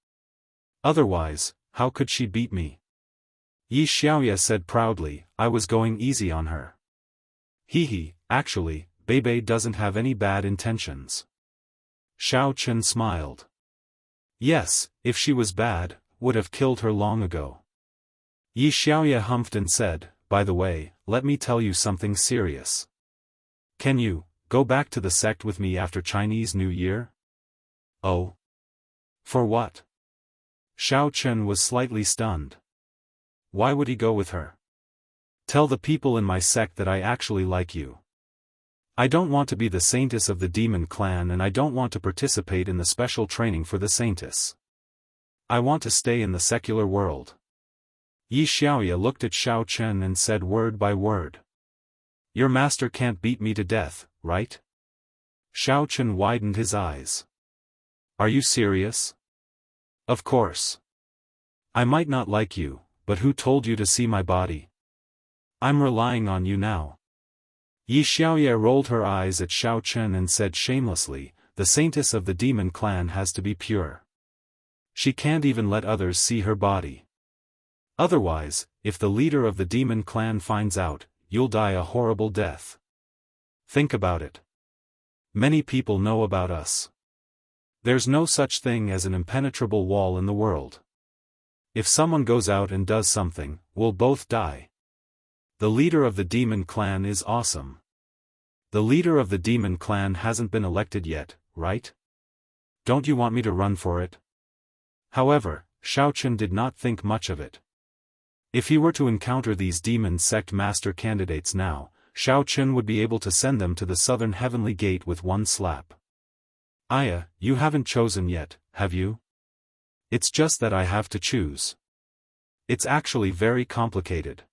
Otherwise, how could she beat me? Yi Xiaoya said proudly, I was going easy on her. Actually, Bebe doesn't have any bad intentions. Xiao Chen smiled. Yes, if she was bad, would have killed her long ago. Yi Xiaoya humphed and said, by the way, let me tell you something serious. Can you go back to the sect with me after Chinese New Year? Oh? For what? Xiao Chen was slightly stunned. Why would he go with her? Tell the people in my sect that I actually like you. I don't want to be the saintess of the demon clan and I don't want to participate in the special training for the saintess. I want to stay in the secular world. Yi Xiaoya looked at Xiao Chen and said word by word. Your master can't beat me to death, right? Xiao Chen widened his eyes. Are you serious? Of course. I might not like you, but who told you to see my body? I'm relying on you now. Yi Xiaoya rolled her eyes at Xiao Chen and said shamelessly, the saintess of the demon clan has to be pure. She can't even let others see her body. Otherwise, if the leader of the demon clan finds out, you'll die a horrible death. Think about it. Many people know about us. There's no such thing as an impenetrable wall in the world. If someone goes out and does something, we'll both die. The leader of the demon clan is awesome. The leader of the demon clan hasn't been elected yet, right? Don't you want me to run for it? However, Xiao Chen did not think much of it. If he were to encounter these demon sect master candidates now, Xiao Chen would be able to send them to the southern heavenly gate with one slap. Aya, you haven't chosen yet, have you? It's just that I have to choose. It's actually very complicated.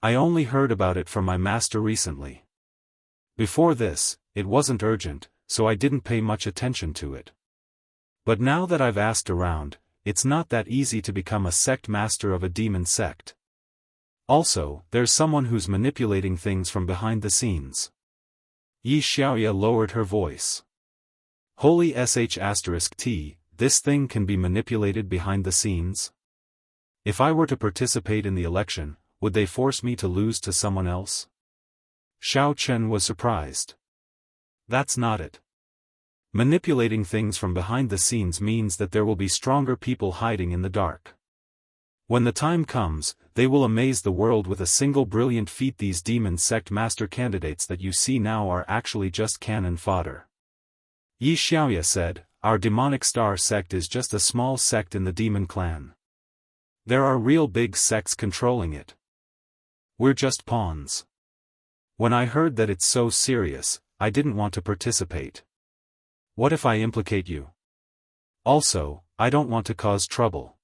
I only heard about it from my master recently. Before this, it wasn't urgent, so I didn't pay much attention to it. But now that I've asked around, it's not that easy to become a sect master of a demon sect. Also, there's someone who's manipulating things from behind the scenes. Yi Xiaoya lowered her voice. Holy sh*t, this thing can be manipulated behind the scenes? If I were to participate in the election, would they force me to lose to someone else? Xiao Chen was surprised. That's not it. Manipulating things from behind the scenes means that there will be stronger people hiding in the dark. When the time comes, they will amaze the world with a single brilliant feat. These demon sect master candidates that you see now are actually just cannon fodder. Yi Xiaoya said, our demonic star sect is just a small sect in the demon clan. There are real big sects controlling it. We're just pawns. When I heard that it's so serious, I didn't want to participate. What if I implicate you? Also, I don't want to cause trouble.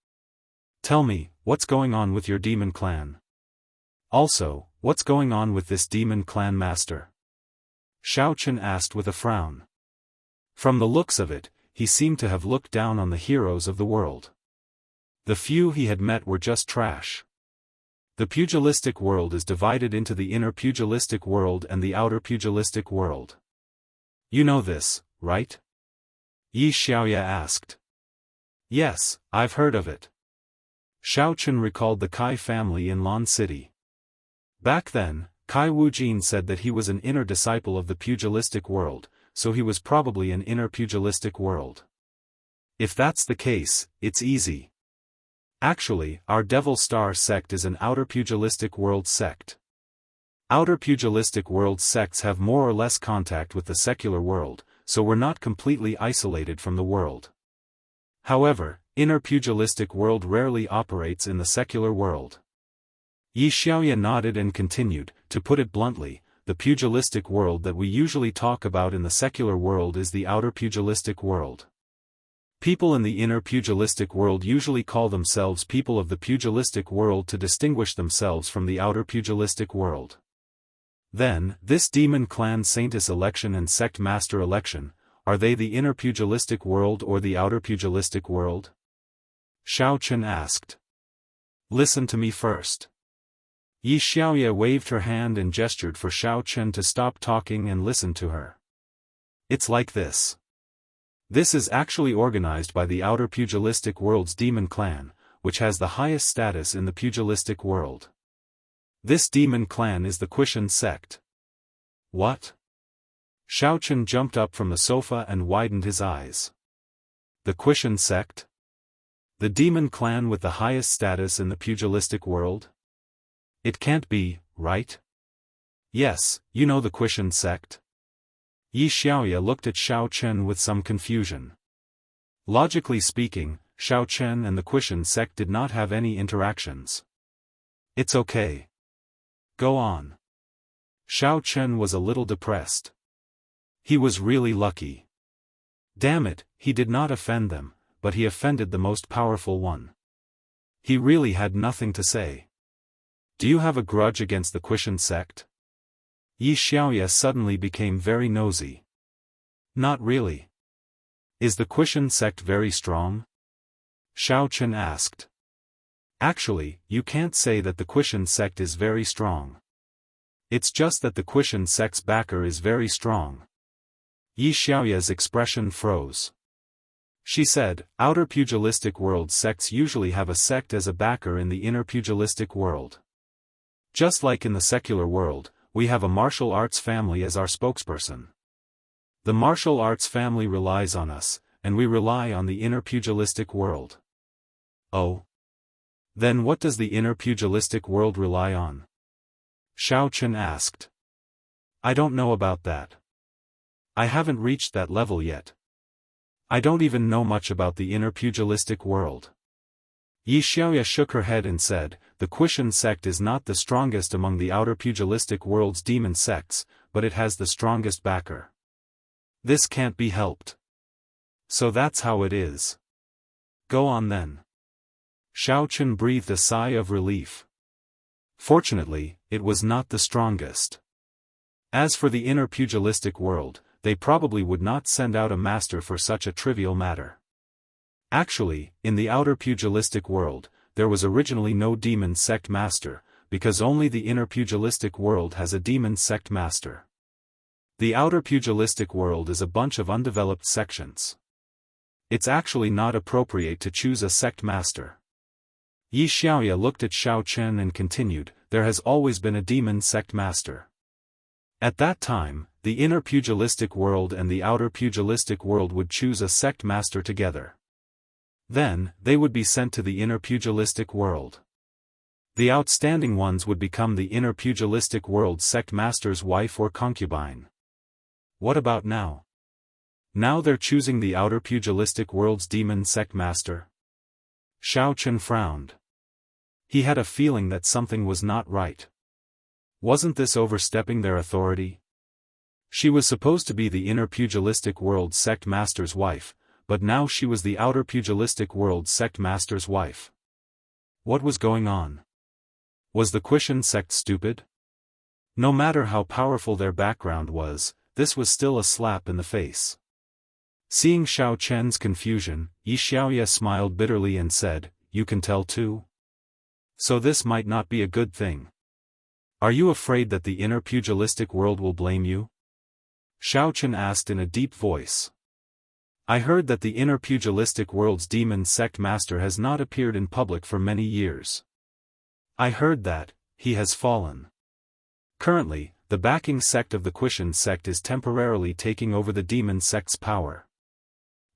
Tell me, what's going on with your demon clan? Also, what's going on with this demon clan master? Xiao Chen asked with a frown. From the looks of it, he seemed to have looked down on the heroes of the world. The few he had met were just trash. The pugilistic world is divided into the inner pugilistic world and the outer pugilistic world. You know this, right? Yi Xiaoya asked. Yes, I've heard of it. Xiao Chen recalled the Kai family in Lan City. Back then, Kai Wujin said that he was an inner disciple of the pugilistic world, so he was probably an inner pugilistic world. If that's the case, it's easy. Actually, our Devil Star sect is an outer pugilistic world sect. Outer pugilistic world sects have more or less contact with the secular world, so we're not completely isolated from the world. However, inner pugilistic world rarely operates in the secular world. Yi Xiaoya nodded and continued, to put it bluntly, the pugilistic world that we usually talk about in the secular world is the outer pugilistic world. People in the inner pugilistic world usually call themselves people of the pugilistic world to distinguish themselves from the outer pugilistic world. Then, this demon clan saintess election and sect master election, are they the inner pugilistic world or the outer pugilistic world? Xiao Chen asked. Listen to me first. Yi Xiaoya waved her hand and gestured for Xiao Chen to stop talking and listen to her. It's like this. This is actually organized by the outer pugilistic world's demon clan, which has the highest status in the pugilistic world. This demon clan is the Qishan sect. What? Xiao Chen jumped up from the sofa and widened his eyes. The Qishan sect? The demon clan with the highest status in the pugilistic world? It can't be, right? Yes, you know the Qishan sect. Yi Xiaoya looked at Xiao Chen with some confusion. Logically speaking, Xiao Chen and the Qishan sect did not have any interactions. It's okay. Go on. Xiao Chen was a little depressed. He was really lucky. Damn it, he did not offend them, but he offended the most powerful one. He really had nothing to say. Do you have a grudge against the Qishan sect? Yi Xiaoya suddenly became very nosy. Not really. Is the Qishan sect very strong? Xiao Chen asked. Actually, you can't say that the Qishan sect is very strong. It's just that the Qishan sect's backer is very strong. Yi Xiaoya's expression froze. She said, outer pugilistic world sects usually have a sect as a backer in the inner pugilistic world. Just like in the secular world, we have a martial arts family as our spokesperson. The martial arts family relies on us, and we rely on the inner pugilistic world. Oh? Then what does the inner pugilistic world rely on? Xiao Chen asked. I don't know about that. I haven't reached that level yet. I don't even know much about the inner pugilistic world. Yi Xiaoya shook her head and said, the Qishan sect is not the strongest among the outer pugilistic world's demon sects, but it has the strongest backer. This can't be helped. So that's how it is. Go on then. Xiao Chen breathed a sigh of relief. Fortunately, it was not the strongest. As for the inner pugilistic world, they probably would not send out a master for such a trivial matter. Actually, in the outer pugilistic world, there was originally no demon sect master, because only the inner pugilistic world has a demon sect master. The outer pugilistic world is a bunch of undeveloped sections. It's actually not appropriate to choose a sect master. Yi Xiaoya looked at Xiao Chen and continued, there has always been a demon sect master. At that time, the inner pugilistic world and the outer pugilistic world would choose a sect master together. Then, they would be sent to the inner pugilistic world. The outstanding ones would become the inner pugilistic world sect master's wife or concubine. What about now? Now they're choosing the outer pugilistic world's demon sect master? Xiao Chen frowned. He had a feeling that something was not right. Wasn't this overstepping their authority? She was supposed to be the inner pugilistic world sect master's wife, but now she was the outer pugilistic world sect master's wife. What was going on? Was the Qishan sect stupid? No matter how powerful their background was, this was still a slap in the face. Seeing Xiao Chen's confusion, Yi Xiaoya smiled bitterly and said, you can tell too? So this might not be a good thing. Are you afraid that the inner pugilistic world will blame you? Xiao Chen asked in a deep voice. I heard that the inner pugilistic world's demon sect master has not appeared in public for many years. I heard that he has fallen. Currently, the backing sect of the Qixian sect is temporarily taking over the demon sect's power.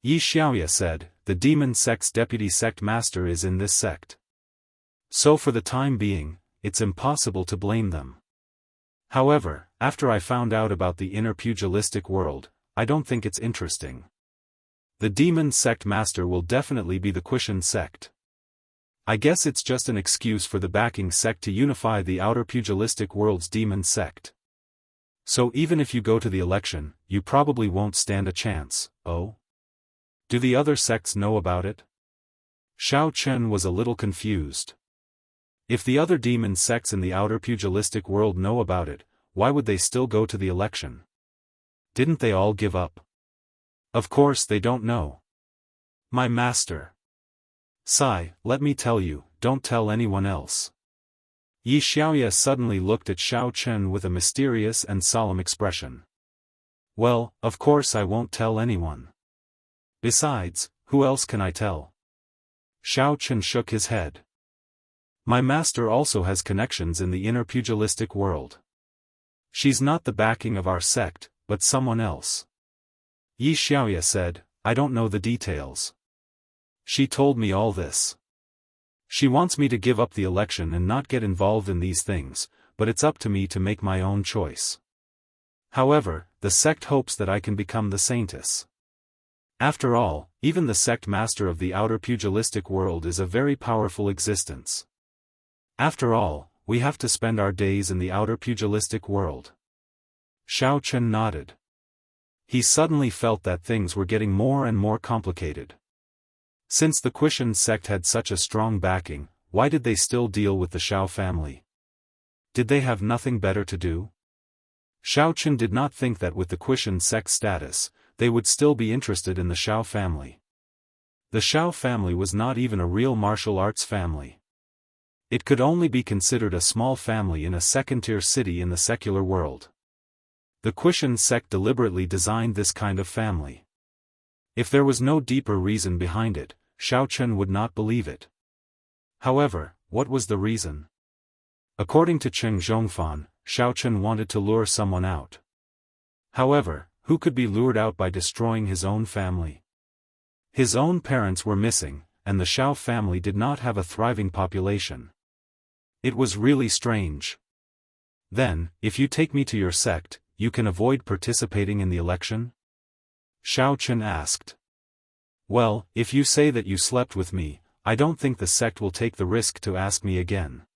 Yi Xiaoya said, the demon sect's deputy sect master is in this sect. So for the time being, it's impossible to blame them. However, after I found out about the inner pugilistic world, I don't think it's interesting. The demon sect master will definitely be the Qixian sect. I guess it's just an excuse for the backing sect to unify the outer pugilistic world's demon sect. So even if you go to the election, you probably won't stand a chance. Oh? Do the other sects know about it? Xiao Chen was a little confused. If the other demon sects in the outer pugilistic world know about it, why would they still go to the election? Didn't they all give up? Of course they don't know. My master. Sai, let me tell you, don't tell anyone else. Yi Xiaoya suddenly looked at Xiao Chen with a mysterious and solemn expression. Well, of course I won't tell anyone. Besides, who else can I tell? Xiao Chen shook his head. My master also has connections in the inner pugilistic world. She's not the backing of our sect, but someone else. Yi Xiaoya said, I don't know the details. She told me all this. She wants me to give up the election and not get involved in these things, but it's up to me to make my own choice. However, the sect hopes that I can become the saintess. After all, even the sect master of the outer pugilistic world is a very powerful existence. After all, we have to spend our days in the outer pugilistic world. Xiao Chen nodded. He suddenly felt that things were getting more and more complicated. Since the Qixian sect had such a strong backing, why did they still deal with the Xiao family? Did they have nothing better to do? Xiao Chen did not think that with the Qixian sect status, they would still be interested in the Xiao family. The Xiao family was not even a real martial arts family. It could only be considered a small family in a second-tier city in the secular world. The Qixian sect deliberately designed this kind of family. If there was no deeper reason behind it, Xiao Chen would not believe it. However, what was the reason? According to Cheng Zhongfan, Xiao Chen wanted to lure someone out. However, who could be lured out by destroying his own family? His own parents were missing, and the Xiao family did not have a thriving population. It was really strange. Then, if you take me to your sect, you can avoid participating in the election? Xiao Chen asked. Well, if you say that you slept with me, I don't think the sect will take the risk to ask me again.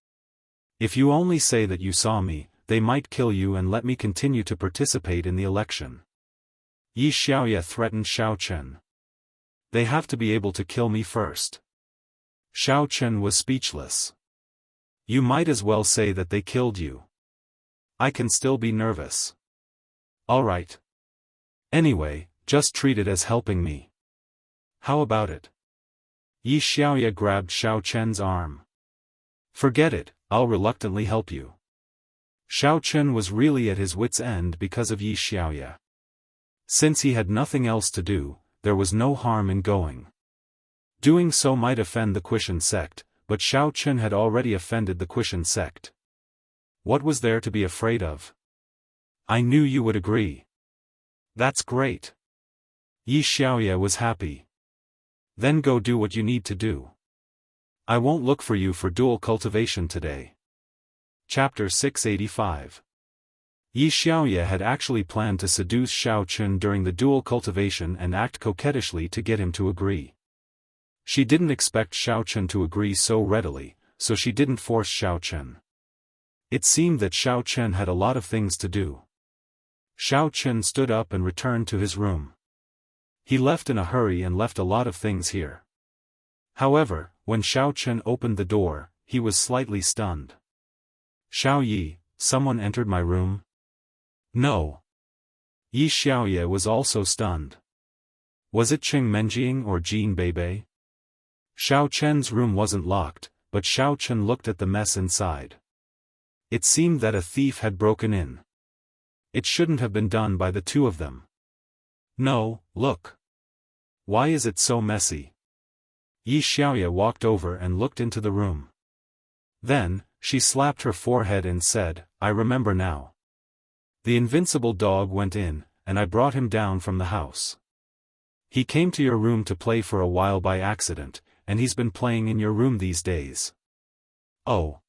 If you only say that you saw me, they might kill you and let me continue to participate in the election. Yi Xiaoya threatened Xiao Chen. They have to be able to kill me first. Xiao Chen was speechless. You might as well say that they killed you. I can still be nervous. Alright. Anyway, just treat it as helping me. How about it? Yi Xiaoya grabbed Xiao Chen's arm. Forget it, I'll reluctantly help you. Xiao Chen was really at his wit's end because of Yi Xiaoya. Since he had nothing else to do, there was no harm in going. Doing so might offend the Qixian sect, but Xiao Chen had already offended the Qixian sect. What was there to be afraid of? I knew you would agree. That's great. Yi Xiaoya was happy. Then go do what you need to do. I won't look for you for dual cultivation today. Chapter 685. Yi Xiaoya had actually planned to seduce Xiao Chen during the dual cultivation and act coquettishly to get him to agree. She didn't expect Xiao Chen to agree so readily, so she didn't force Xiao Chen. It seemed that Xiao Chen had a lot of things to do. Xiao Chen stood up and returned to his room. He left in a hurry and left a lot of things here. However, when Xiao Chen opened the door, he was slightly stunned. Xiao Yi, someone entered my room? No. Yi Xiaoya was also stunned. Was it Cheng Menjing or Jin Beibei? Xiao Chen's room wasn't locked, but Xiao Chen looked at the mess inside. It seemed that a thief had broken in. It shouldn't have been done by the two of them. No, look. Why is it so messy? Xiaoya walked over and looked into the room. Then, she slapped her forehead and said, I remember now. The invincible dog went in, and I brought him down from the house. He came to your room to play for a while by accident, and he's been playing in your room these days. Oh.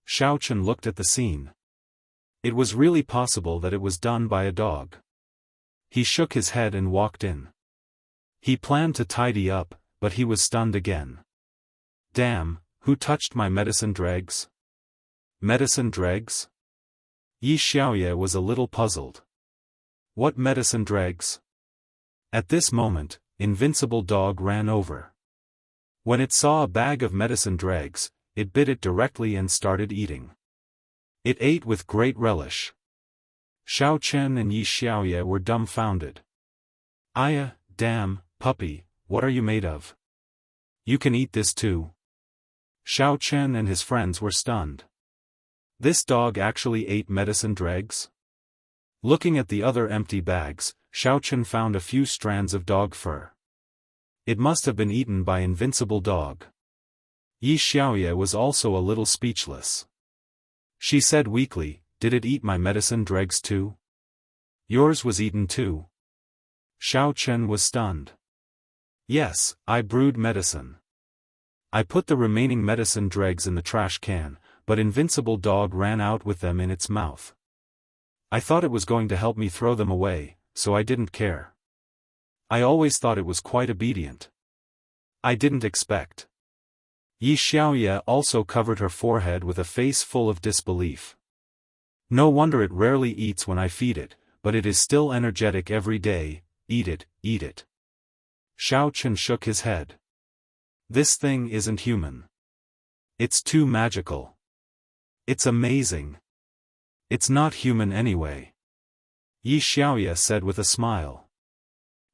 Xiao Chen looked at the scene. It was really possible that it was done by a dog. He shook his head and walked in. He planned to tidy up, but he was stunned again. Damn, who touched my medicine dregs? Medicine dregs? Xiaoya was a little puzzled. What medicine dregs? At this moment, Invincible Dog ran over. When it saw a bag of medicine dregs, it bit it directly and started eating. It ate with great relish. Xiao Chen and Xiaoya were dumbfounded. Aya, damn, puppy, what are you made of? You can eat this too? Xiao Chen and his friends were stunned. This dog actually ate medicine dregs? Looking at the other empty bags, Xiao Chen found a few strands of dog fur. It must have been eaten by Invincible Dog. Xiaoya was also a little speechless. She said weakly, did it eat my medicine dregs too? Yours was eaten too? Xiao Chen was stunned. Yes, I brewed medicine. I put the remaining medicine dregs in the trash can, but Invincible Dog ran out with them in its mouth. I thought it was going to help me throw them away, so I didn't care. I always thought it was quite obedient. I didn't expect. Xiaoya also covered her forehead with a face full of disbelief. No wonder it rarely eats when I feed it, but it is still energetic every day. Eat it, eat it. Xiao Chen shook his head. This thing isn't human. It's too magical. It's amazing. It's not human anyway. Xiaoya said with a smile.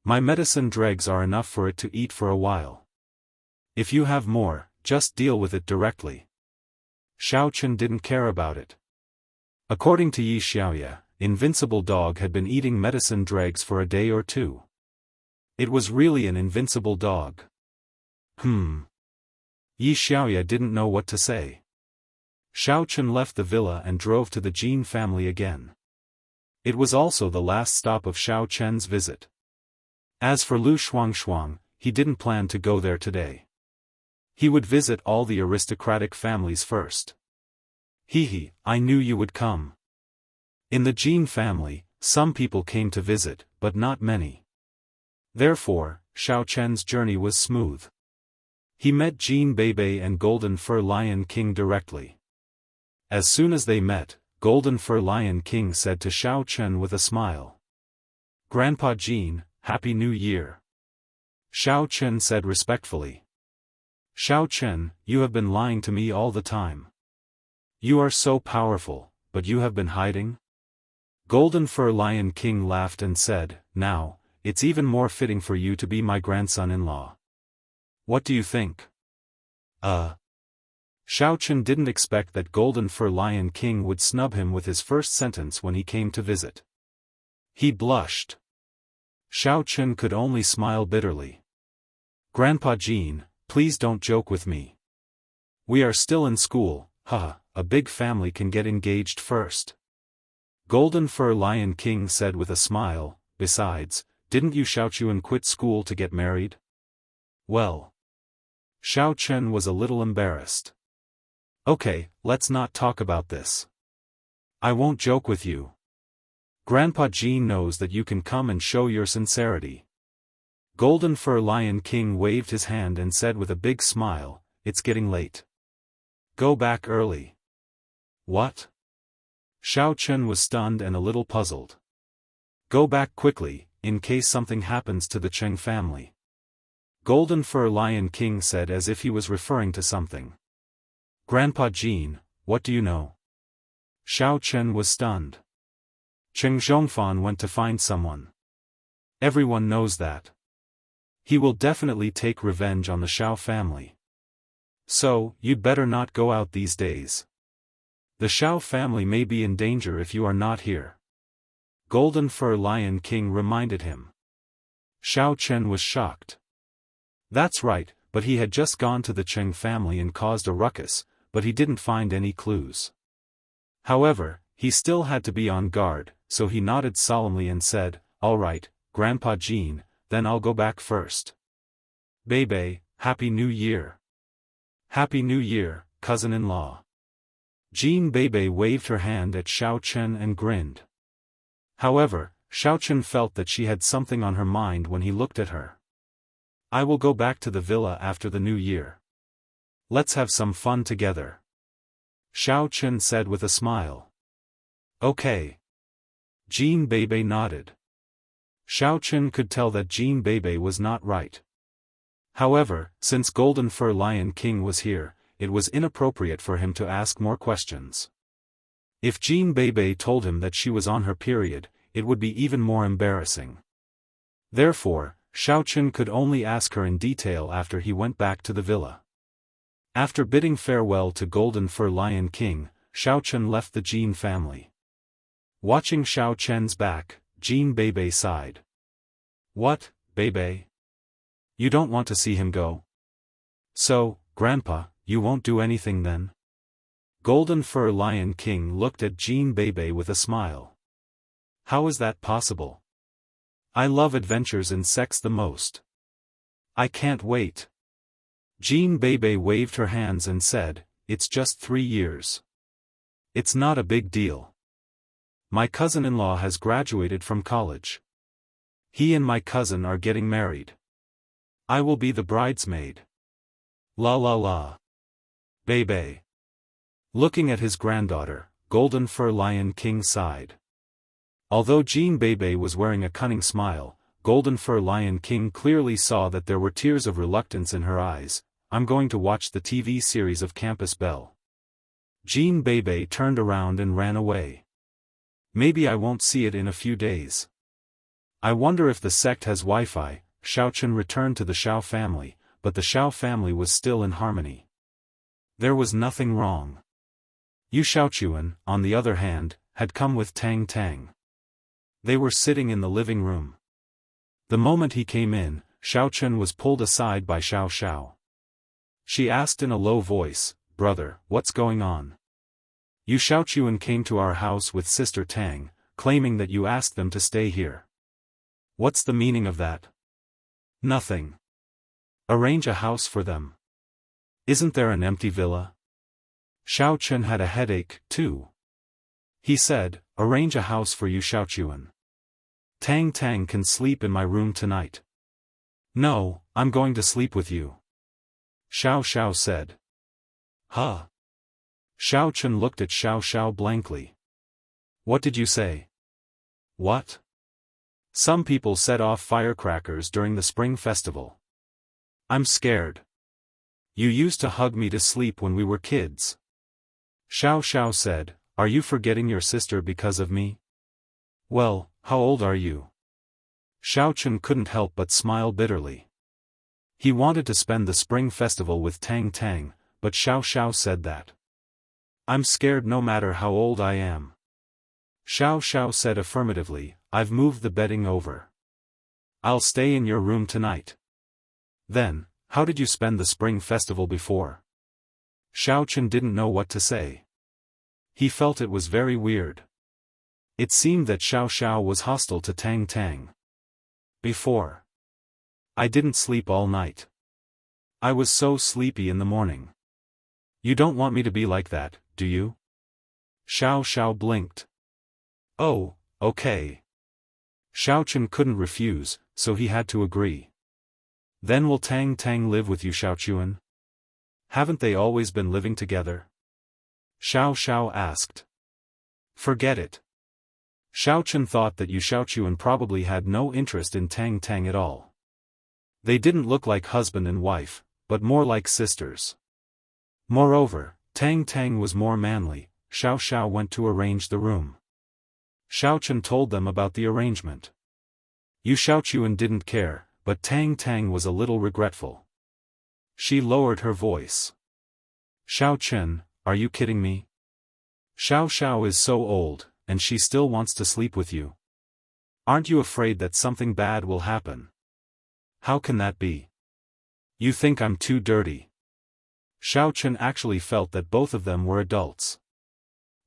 My medicine dregs are enough for it to eat for a while. If you have more, just deal with it directly. Xiao Chen didn't care about it. According to Xiaoya, Invincible Dog had been eating medicine dregs for a day or two. It was really an invincible dog. Xiaoya didn't know what to say. Xiao Chen left the villa and drove to the Jin family again. It was also the last stop of Xiao Chen's visit. As for Lu Shuangshuang, he didn't plan to go there today. He would visit all the aristocratic families first. I knew you would come. In the Jin family, some people came to visit, but not many. Therefore, Xiao Chen's journey was smooth. He met Jin Beibei and Golden Fur Lion King directly. As soon as they met, Golden Fur Lion King said to Xiao Chen with a smile. Grandpa Jin, Happy New Year. Xiao Chen said respectfully. Xiao Chen, you have been lying to me all the time. You are so powerful, but you have been hiding? Golden Fur Lion King laughed and said, now, it's even more fitting for you to be my grandson-in-law. What do you think? Xiao Chen didn't expect that Golden Fur Lion King would snub him with his first sentence when he came to visit. He blushed. Xiao Chen could only smile bitterly. Grandpa Jin, please don't joke with me. We are still in school, a big family can get engaged first. Golden Fur Lion King said with a smile, besides, didn't you Xiaochuan quit school to get married? Well. Xiao Chen was a little embarrassed. Okay, let's not talk about this. I won't joke with you. Grandpa Jin knows that you can come and show your sincerity. Golden Fur Lion King waved his hand and said with a big smile, it's getting late. Go back early. What? Xiao Chen was stunned and a little puzzled. Go back quickly, in case something happens to the Cheng family. Golden Fur Lion King said as if he was referring to something. Grandpa Jin, what do you know? Xiao Chen was stunned. Cheng Zhongfan went to find someone. Everyone knows that. He will definitely take revenge on the Xiao family. So, you'd better not go out these days. The Xiao family may be in danger if you are not here. Golden Fur Lion King reminded him. Xiao Chen was shocked. That's right, but he had just gone to the Cheng family and caused a ruckus, but he didn't find any clues. However, he still had to be on guard, so he nodded solemnly and said, "All right, Grandpa Jean, then I'll go back first. Bebe, Happy New Year." "Happy New Year, cousin-in-law." Jean Bebe waved her hand at Xiao Chen and grinned. However, Xiao Chen felt that she had something on her mind when he looked at her. "I will go back to the villa after the new year. Let's have some fun together," Xiao Chen said with a smile. "Okay." Jean Bebe nodded. Xiao Chen could tell that Jean Bebe was not right. However, since Golden Fur Lion King was here, it was inappropriate for him to ask more questions. If Jean Bebe told him that she was on her period, it would be even more embarrassing. Therefore, Xiao Chen could only ask her in detail after he went back to the villa. After bidding farewell to Golden Fur Lion King, Xiao Chen left the Jean family. Watching Xiao Chen's back, Jean Bebe sighed. "What, Bebe? You don't want to see him go? So, Grandpa, you won't do anything then?" Golden Fur Lion King looked at Jean Bebe with a smile. "How is that possible? I love adventures and sex the most. I can't wait." Jean Bebe waved her hands and said, "It's just 3 years. It's not a big deal. My cousin-in-law has graduated from college. He and my cousin are getting married. I will be the bridesmaid. La la la. Bebe." Looking at his granddaughter, Golden Fur Lion King sighed. Although Jean Bebe was wearing a cunning smile, Golden Fur Lion King clearly saw that there were tears of reluctance in her eyes. "I'm going to watch the TV series of Campus Bell." Jean Bebe turned around and ran away. "Maybe I won't see it in a few days. I wonder if the sect has Wi-Fi." Xiao Chen returned to the Xiao family, but the Xiao family was still in harmony. There was nothing wrong. Yu Xiaochuan, on the other hand, had come with Tang Tang. They were sitting in the living room. The moment he came in, Xiao Chen was pulled aside by Xiao Xiao. She asked in a low voice, "Brother, what's going on? Yu Xiaochuan came to our house with Sister Tang, claiming that you asked them to stay here. What's the meaning of that?" "Nothing. Arrange a house for them. Isn't there an empty villa?" Xiao Chen had a headache, too. He said, "Arrange a house for Yu Xiaochuan. Tang Tang can sleep in my room tonight." "No, I'm going to sleep with you," Xiao Xiao said. "Huh?" Xiao Chen looked at Xiao Xiao blankly. "What did you say?" "What?" "Some people set off firecrackers during the Spring Festival. I'm scared. You used to hug me to sleep when we were kids." Xiao Xiao said, "Are you forgetting your sister because of me?" "Well, how old are you?" Xiao Chen couldn't help but smile bitterly. He wanted to spend the Spring Festival with Tang Tang, but Xiao Xiao said that. "I'm scared no matter how old I am." Xiao Xiao said affirmatively, "I've moved the bedding over. I'll stay in your room tonight." "Then, how did you spend the Spring Festival before?" Xiao Chen didn't know what to say. He felt it was very weird. It seemed that Xiao Xiao was hostile to Tang Tang. "Before. I didn't sleep all night. I was so sleepy in the morning." "You don't want me to be like that, do you?" Xiao Xiao blinked. "Oh, okay." Xiao Chen couldn't refuse, so he had to agree. "Then will Tang Tang live with you, Xiaochuan? Haven't they always been living together?" Xiao Xiao asked. "Forget it." Xiao Chen thought that Yu Xiaochuan probably had no interest in Tang Tang at all. They didn't look like husband and wife, but more like sisters. Moreover, Tang Tang was more manly. Xiao Xiao went to arrange the room. Xiao Chen told them about the arrangement. Yu Xiaochuan didn't care, but Tang Tang was a little regretful. She lowered her voice. "Xiao Chen, are you kidding me? Xiao Xiao is so old, and she still wants to sleep with you. Aren't you afraid that something bad will happen?" How can that be? You think I'm too dirty? Xiao Chen actually felt that both of them were adults.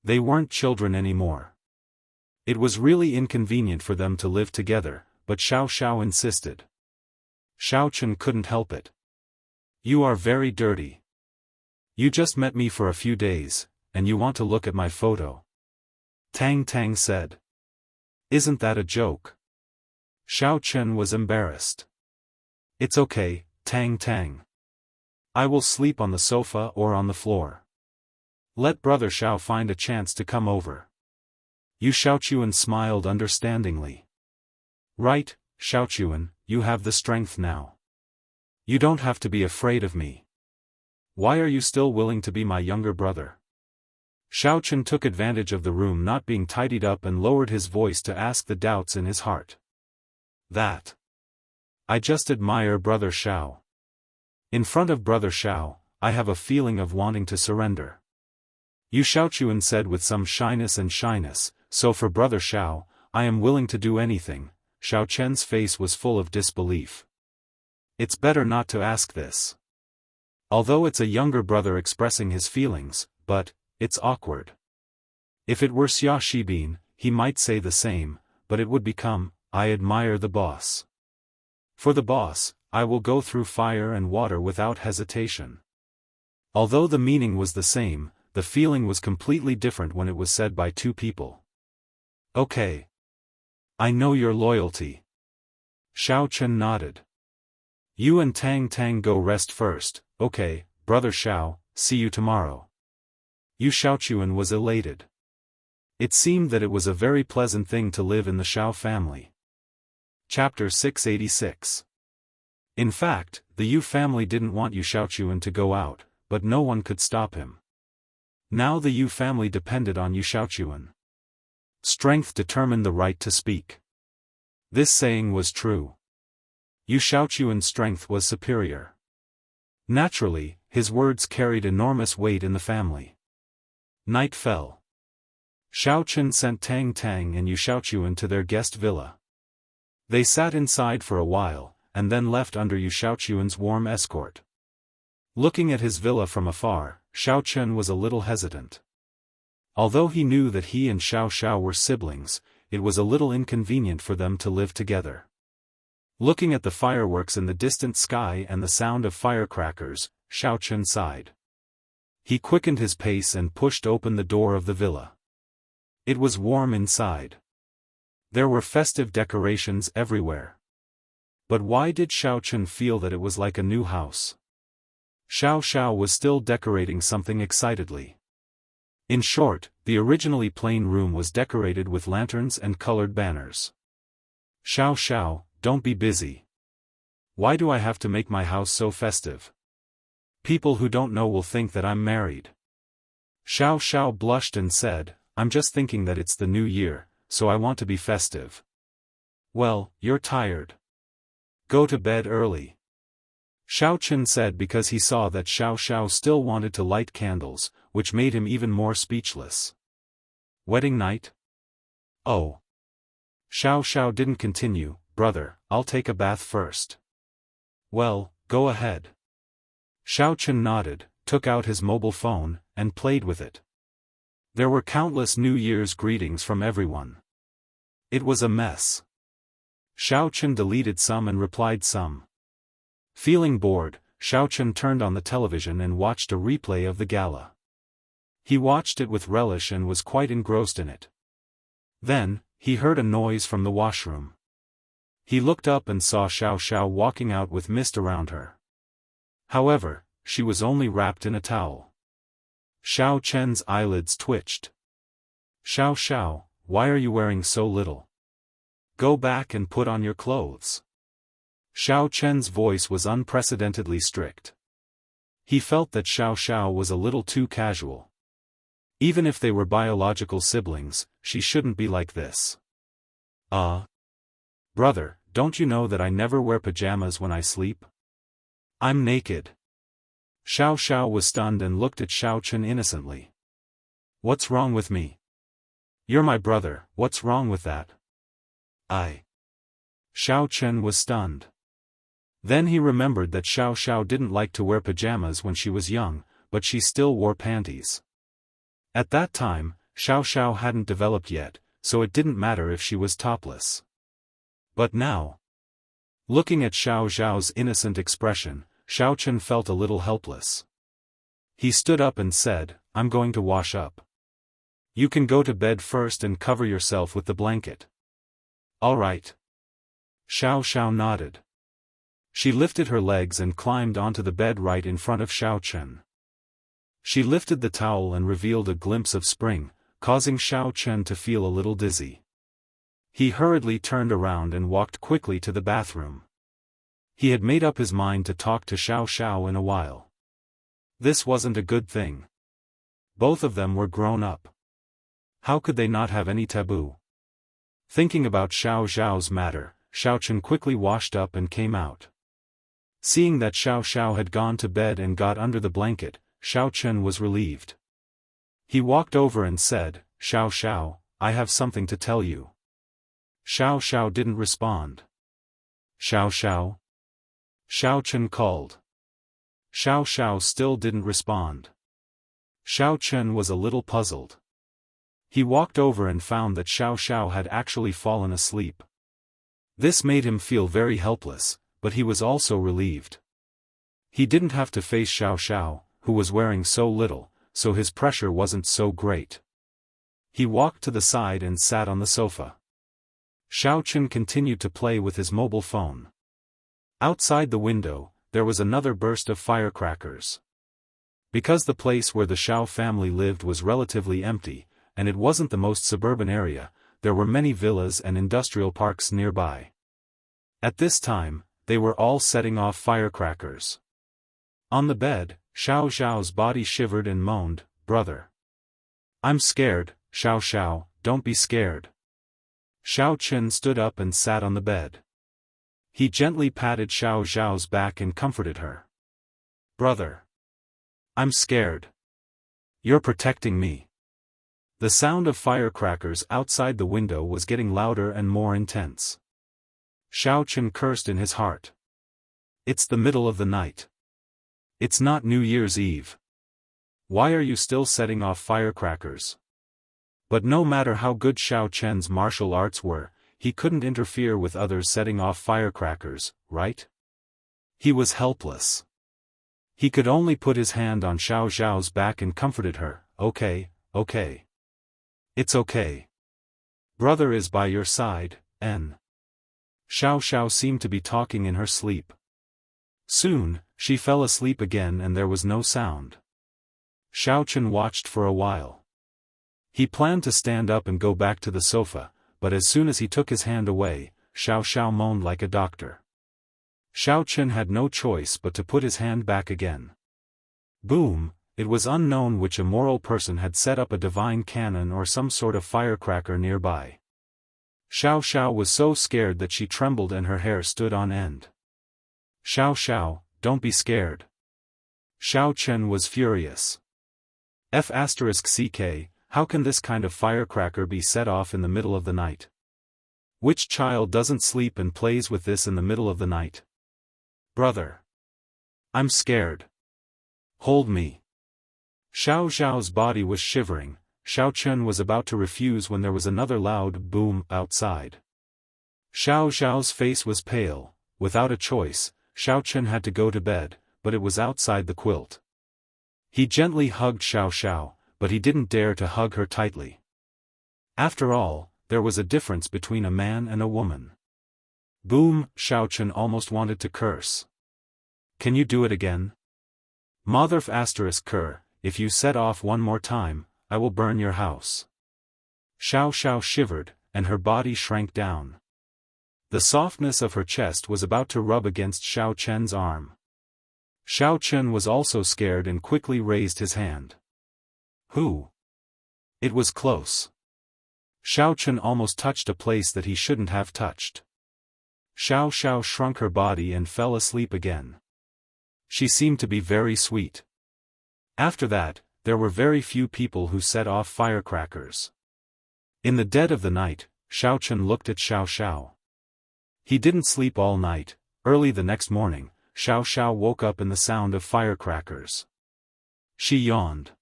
They weren't children anymore. It was really inconvenient for them to live together, but Xiao Xiao insisted. Xiao Chen couldn't help it. You are very dirty. You just met me for a few days, and you want to look at my photo. Tang Tang said. Isn't that a joke? Xiao Chen was embarrassed. It's okay, Tang Tang. I will sleep on the sofa or on the floor. Let Brother Xiao find a chance to come over. Yu Xiaochuan smiled understandingly. Right, Xiaochuan, you have the strength now. You don't have to be afraid of me. Why are you still willing to be my younger brother? Xiao Chen took advantage of the room not being tidied up and lowered his voice to ask the doubts in his heart. That. I just admire Brother Xiao. In front of Brother Xiao, I have a feeling of wanting to surrender. Yu Xiaochuan said with some shyness, so for Brother Xiao, I am willing to do anything. Xiao Chen's face was full of disbelief. It's better not to ask this. Although it's a younger brother expressing his feelings, but, it's awkward. If it were Xia Shibin, he might say the same, but it would become, I admire the boss. For the boss, I will go through fire and water without hesitation. Although the meaning was the same, the feeling was completely different when it was said by two people. Okay. I know your loyalty. Xiao Chen nodded. You and Tang Tang go rest first, okay, Brother Xiao, see you tomorrow. Yu Xiaochuan was elated. It seemed that it was a very pleasant thing to live in the Xiao family. Chapter 686. In fact, the Yu family didn't want Yu Xiaochuan to go out, but no one could stop him. Now the Yu family depended on Yu Xiaochuan. Strength determined the right to speak. This saying was true. Yu Xiaochuan's strength was superior. Naturally, his words carried enormous weight in the family. Night fell. Xiao Chen sent Tang Tang and Yu Xiaochuan to their guest villa. They sat inside for a while, and then left under Yu Xiaochuan's warm escort. Looking at his villa from afar, Xiao Chen was a little hesitant. Although he knew that he and Xiao Xiao were siblings, it was a little inconvenient for them to live together. Looking at the fireworks in the distant sky and the sound of firecrackers, Xiao Chen sighed. He quickened his pace and pushed open the door of the villa. It was warm inside. There were festive decorations everywhere. But why did Xiao Chen feel that it was like a new house? Xiao Xiao was still decorating something excitedly. In short, the originally plain room was decorated with lanterns and colored banners. Xiao Xiao, don't be busy. Why do I have to make my house so festive? People who don't know will think that I'm married. Xiao Xiao blushed and said, I'm just thinking that it's the new year, so I want to be festive. Well, you're tired. Go to bed early. Xiao Chen said because he saw that Xiao Xiao still wanted to light candles, which made him even more speechless. Wedding night? Oh. Xiao Xiao didn't continue, brother, I'll take a bath first. Well, go ahead. Xiao Chen nodded, took out his mobile phone, and played with it. There were countless New Year's greetings from everyone. It was a mess. Xiao Chen deleted some and replied some. Feeling bored, Xiao Chen turned on the television and watched a replay of the gala. He watched it with relish and was quite engrossed in it. Then, he heard a noise from the washroom. He looked up and saw Xiao Xiao walking out with mist around her. However, she was only wrapped in a towel. Xiao Chen's eyelids twitched. Xiao Xiao, why are you wearing so little? Go back and put on your clothes. Xiao Chen's voice was unprecedentedly strict. He felt that Xiao Xiao was a little too casual. Even if they were biological siblings, she shouldn't be like this. Brother, don't you know that I never wear pajamas when I sleep? I'm naked. Xiao Xiao was stunned and looked at Xiao Chen innocently. What's wrong with me? You're my brother, what's wrong with that? Xiao Chen was stunned. Then he remembered that Xiao Xiao didn't like to wear pajamas when she was young, but she still wore panties. At that time, Xiao Xiao hadn't developed yet, so it didn't matter if she was topless. But now, looking at Xiao Xiao's innocent expression, Xiao Chen felt a little helpless. He stood up and said, "I'm going to wash up. You can go to bed first and cover yourself with the blanket." "All right." Xiao Xiao nodded. She lifted her legs and climbed onto the bed right in front of Xiao Chen. She lifted the towel and revealed a glimpse of spring, causing Xiao Chen to feel a little dizzy. He hurriedly turned around and walked quickly to the bathroom. He had made up his mind to talk to Xiao Xiao in a while. This wasn't a good thing. Both of them were grown up. How could they not have any taboo? Thinking about Xiao Xiao's matter, Xiao Chen quickly washed up and came out. Seeing that Xiao Xiao had gone to bed and got under the blanket, Xiao Chen was relieved. He walked over and said, "Xiao Xiao, I have something to tell you." Xiao Xiao didn't respond. "Xiao Xiao?" Xiao Chen called. Xiao Xiao still didn't respond. Xiao Chen was a little puzzled. He walked over and found that Xiao Xiao had actually fallen asleep. This made him feel very helpless, but he was also relieved. He didn't have to face Xiao Xiao, who was wearing so little, so his pressure wasn't so great. He walked to the side and sat on the sofa. Xiao Chen continued to play with his mobile phone. Outside the window, there was another burst of firecrackers. Because the place where the Xiao family lived was relatively empty, and it wasn't the most suburban area, there were many villas and industrial parks nearby. At this time, they were all setting off firecrackers. On the bed, Xiao Xiao's body shivered and moaned, "Brother. I'm scared, Xiao Xiao, don't be scared." Xiao Chen stood up and sat on the bed. He gently patted Xiao Xiao's back and comforted her. "Brother. I'm scared. You're protecting me." The sound of firecrackers outside the window was getting louder and more intense. Xiao Chen cursed in his heart. It's the middle of the night. It's not New Year's Eve. Why are you still setting off firecrackers? But no matter how good Xiao Chen's martial arts were, he couldn't interfere with others setting off firecrackers, right? He was helpless. He could only put his hand on Xiao Xiao's back and comforted her. "Okay, okay. It's okay. Brother is by your side, N." Xiao Xiao seemed to be talking in her sleep. Soon, she fell asleep again and there was no sound. Xiao Chen watched for a while. He planned to stand up and go back to the sofa, but as soon as he took his hand away, Xiao Xiao moaned like a doctor. Xiao Chen had no choice but to put his hand back again. Boom! It was unknown which immoral person had set up a divine cannon or some sort of firecracker nearby. Xiao Xiao was so scared that she trembled and her hair stood on end. "Xiao Xiao, don't be scared." Xiao Chen was furious. *CK, how can this kind of firecracker be set off in the middle of the night? Which child doesn't sleep and plays with this in the middle of the night? Brother. I'm scared. Hold me. Xiao Xiao's body was shivering. Xiao Chen was about to refuse when there was another loud boom outside. Xiao Xiao's face was pale. Without a choice, Xiao Chen had to go to bed, but it was outside the quilt. He gently hugged Xiao Xiao, but he didn't dare to hug her tightly. After all, there was a difference between a man and a woman. Boom! Xiao Chen almost wanted to curse. Can you do it again? Motherf *Cur, if you set off one more time, I will burn your house. Xiao Xiao shivered, and her body shrank down. The softness of her chest was about to rub against Xiao Chen's arm. Xiao Chen was also scared and quickly raised his hand. Who? It was close. Xiao Chen almost touched a place that he shouldn't have touched. Xiao Xiao shrunk her body and fell asleep again. She seemed to be very sweet. After that, there were very few people who set off firecrackers. In the dead of the night, Xiao Chen looked at Xiao Xiao. He didn't sleep all night, Early the next morning, Xiao Xiao woke up in the sound of firecrackers. She yawned.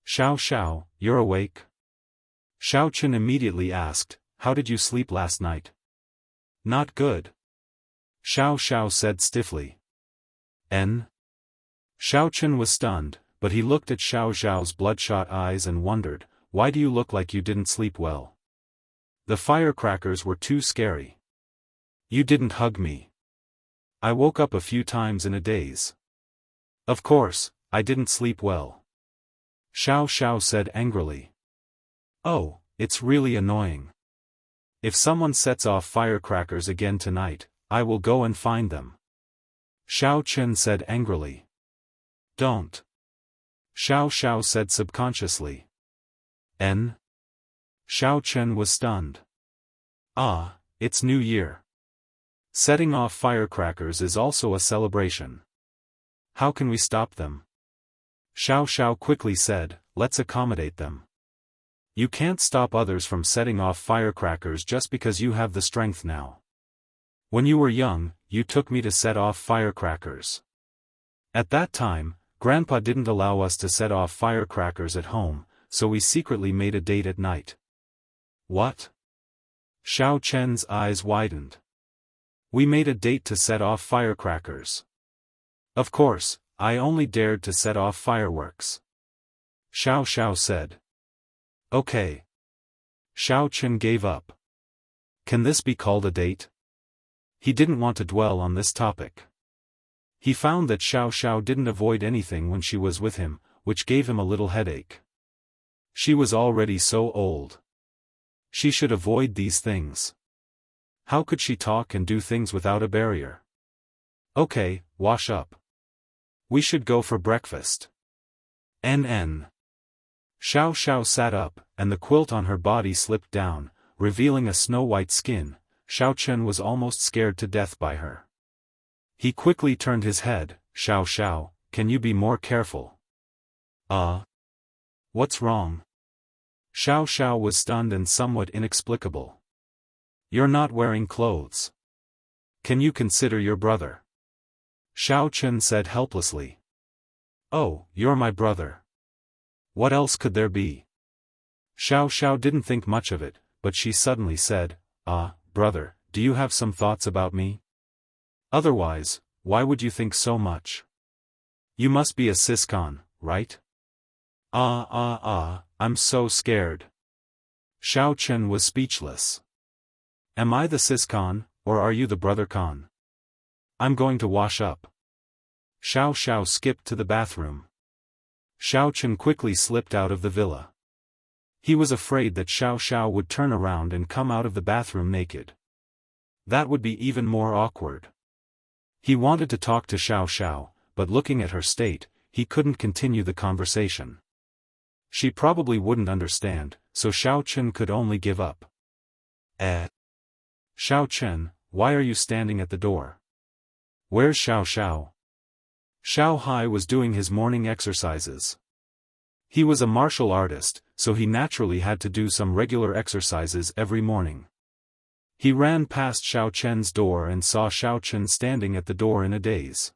Xiao Xiao, you're awake? Xiao Chen immediately asked, how did you sleep last night? Not good. Xiao Xiao said stiffly. N? Xiao Chen was stunned, but he looked at Xiao Xiao's bloodshot eyes and wondered, why do you look like you didn't sleep well? The firecrackers were too scary. You didn't hug me. I woke up a few times in a daze. Of course, I didn't sleep well. Xiao Xiao said angrily. Oh, it's really annoying. If someone sets off firecrackers again tonight, I will go and find them. Xiao Chen said angrily. Don't. Xiao Xiao said subconsciously. N? Xiao Chen was stunned. Ah, it's New Year. Setting off firecrackers is also a celebration. How can we stop them? Xiao Xiao quickly said, let's accommodate them. You can't stop others from setting off firecrackers just because you have the strength now. When you were young, you took me to set off firecrackers. At that time, Grandpa didn't allow us to set off firecrackers at home, so we secretly made a date at night. What? Xiao Chen's eyes widened. We made a date to set off firecrackers. Of course, I only dared to set off fireworks. Xiao Xiao said. Okay. Xiao Chen gave up. Can this be called a date? He didn't want to dwell on this topic. He found that Xiao Xiao didn't avoid anything when she was with him, which gave him a little headache. She was already so old. She should avoid these things. How could she talk and do things without a barrier? Okay, wash up. We should go for breakfast. NN. Xiao Xiao sat up, and the quilt on her body slipped down, revealing a snow-white skin. Xiao Chen was almost scared to death by her. He quickly turned his head. Xiao Xiao, can you be more careful? What's wrong? Xiao Xiao was stunned and somewhat inexplicable. You're not wearing clothes. Can you consider your brother? Xiao Chen said helplessly. Oh, you're my brother. What else could there be? Xiao Xiao didn't think much of it, but she suddenly said, brother, do you have some thoughts about me? Otherwise, why would you think so much? You must be a siscon, right? I'm so scared. Xiao Chen was speechless. Am I the siscon, or are you the brother con? I'm going to wash up. Xiao Xiao skipped to the bathroom. Xiao Chen quickly slipped out of the villa. He was afraid that Xiao Xiao would turn around and come out of the bathroom naked. That would be even more awkward. He wanted to talk to Xiao Xiao, but looking at her state, he couldn't continue the conversation. She probably wouldn't understand, so Xiao Chen could only give up. Xiao Chen, why are you standing at the door? Where's Xiao Xiao? Xiao Hai was doing his morning exercises. He was a martial artist, so he naturally had to do some regular exercises every morning. He ran past Xiao Chen's door and saw Xiao Chen standing at the door in a daze.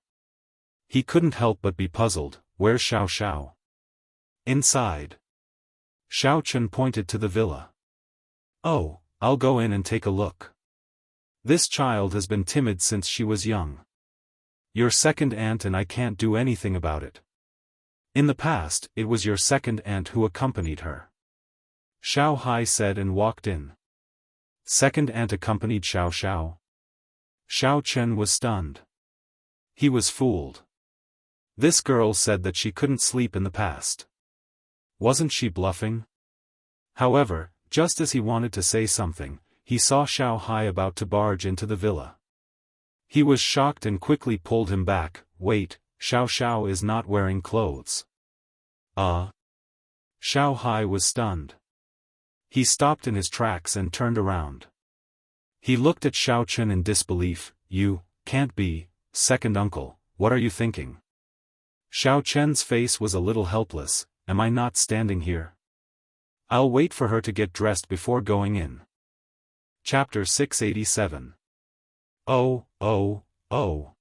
He couldn't help but be puzzled. Where's Xiao Xiao? Inside. Xiao Chen pointed to the villa. Oh, I'll go in and take a look. This child has been timid since she was young. Your second aunt and I can't do anything about it. In the past, it was your second aunt who accompanied her. Xiao Hai said and walked in. Second aunt accompanied Xiao Xiao? Xiao Chen was stunned. He was fooled. This girl said that she couldn't sleep in the past. Wasn't she bluffing? However, just as he wanted to say something, he saw Xiao Hai about to barge into the villa. He was shocked and quickly pulled him back. Wait, Xiao Xiao is not wearing clothes. Xiao Hai was stunned. He stopped in his tracks and turned around. He looked at Xiao Chen in disbelief. You can't be, second uncle, what are you thinking? Xiao Chen's face was a little helpless. Am I not standing here? I'll wait for her to get dressed before going in. Chapter 687. Oh.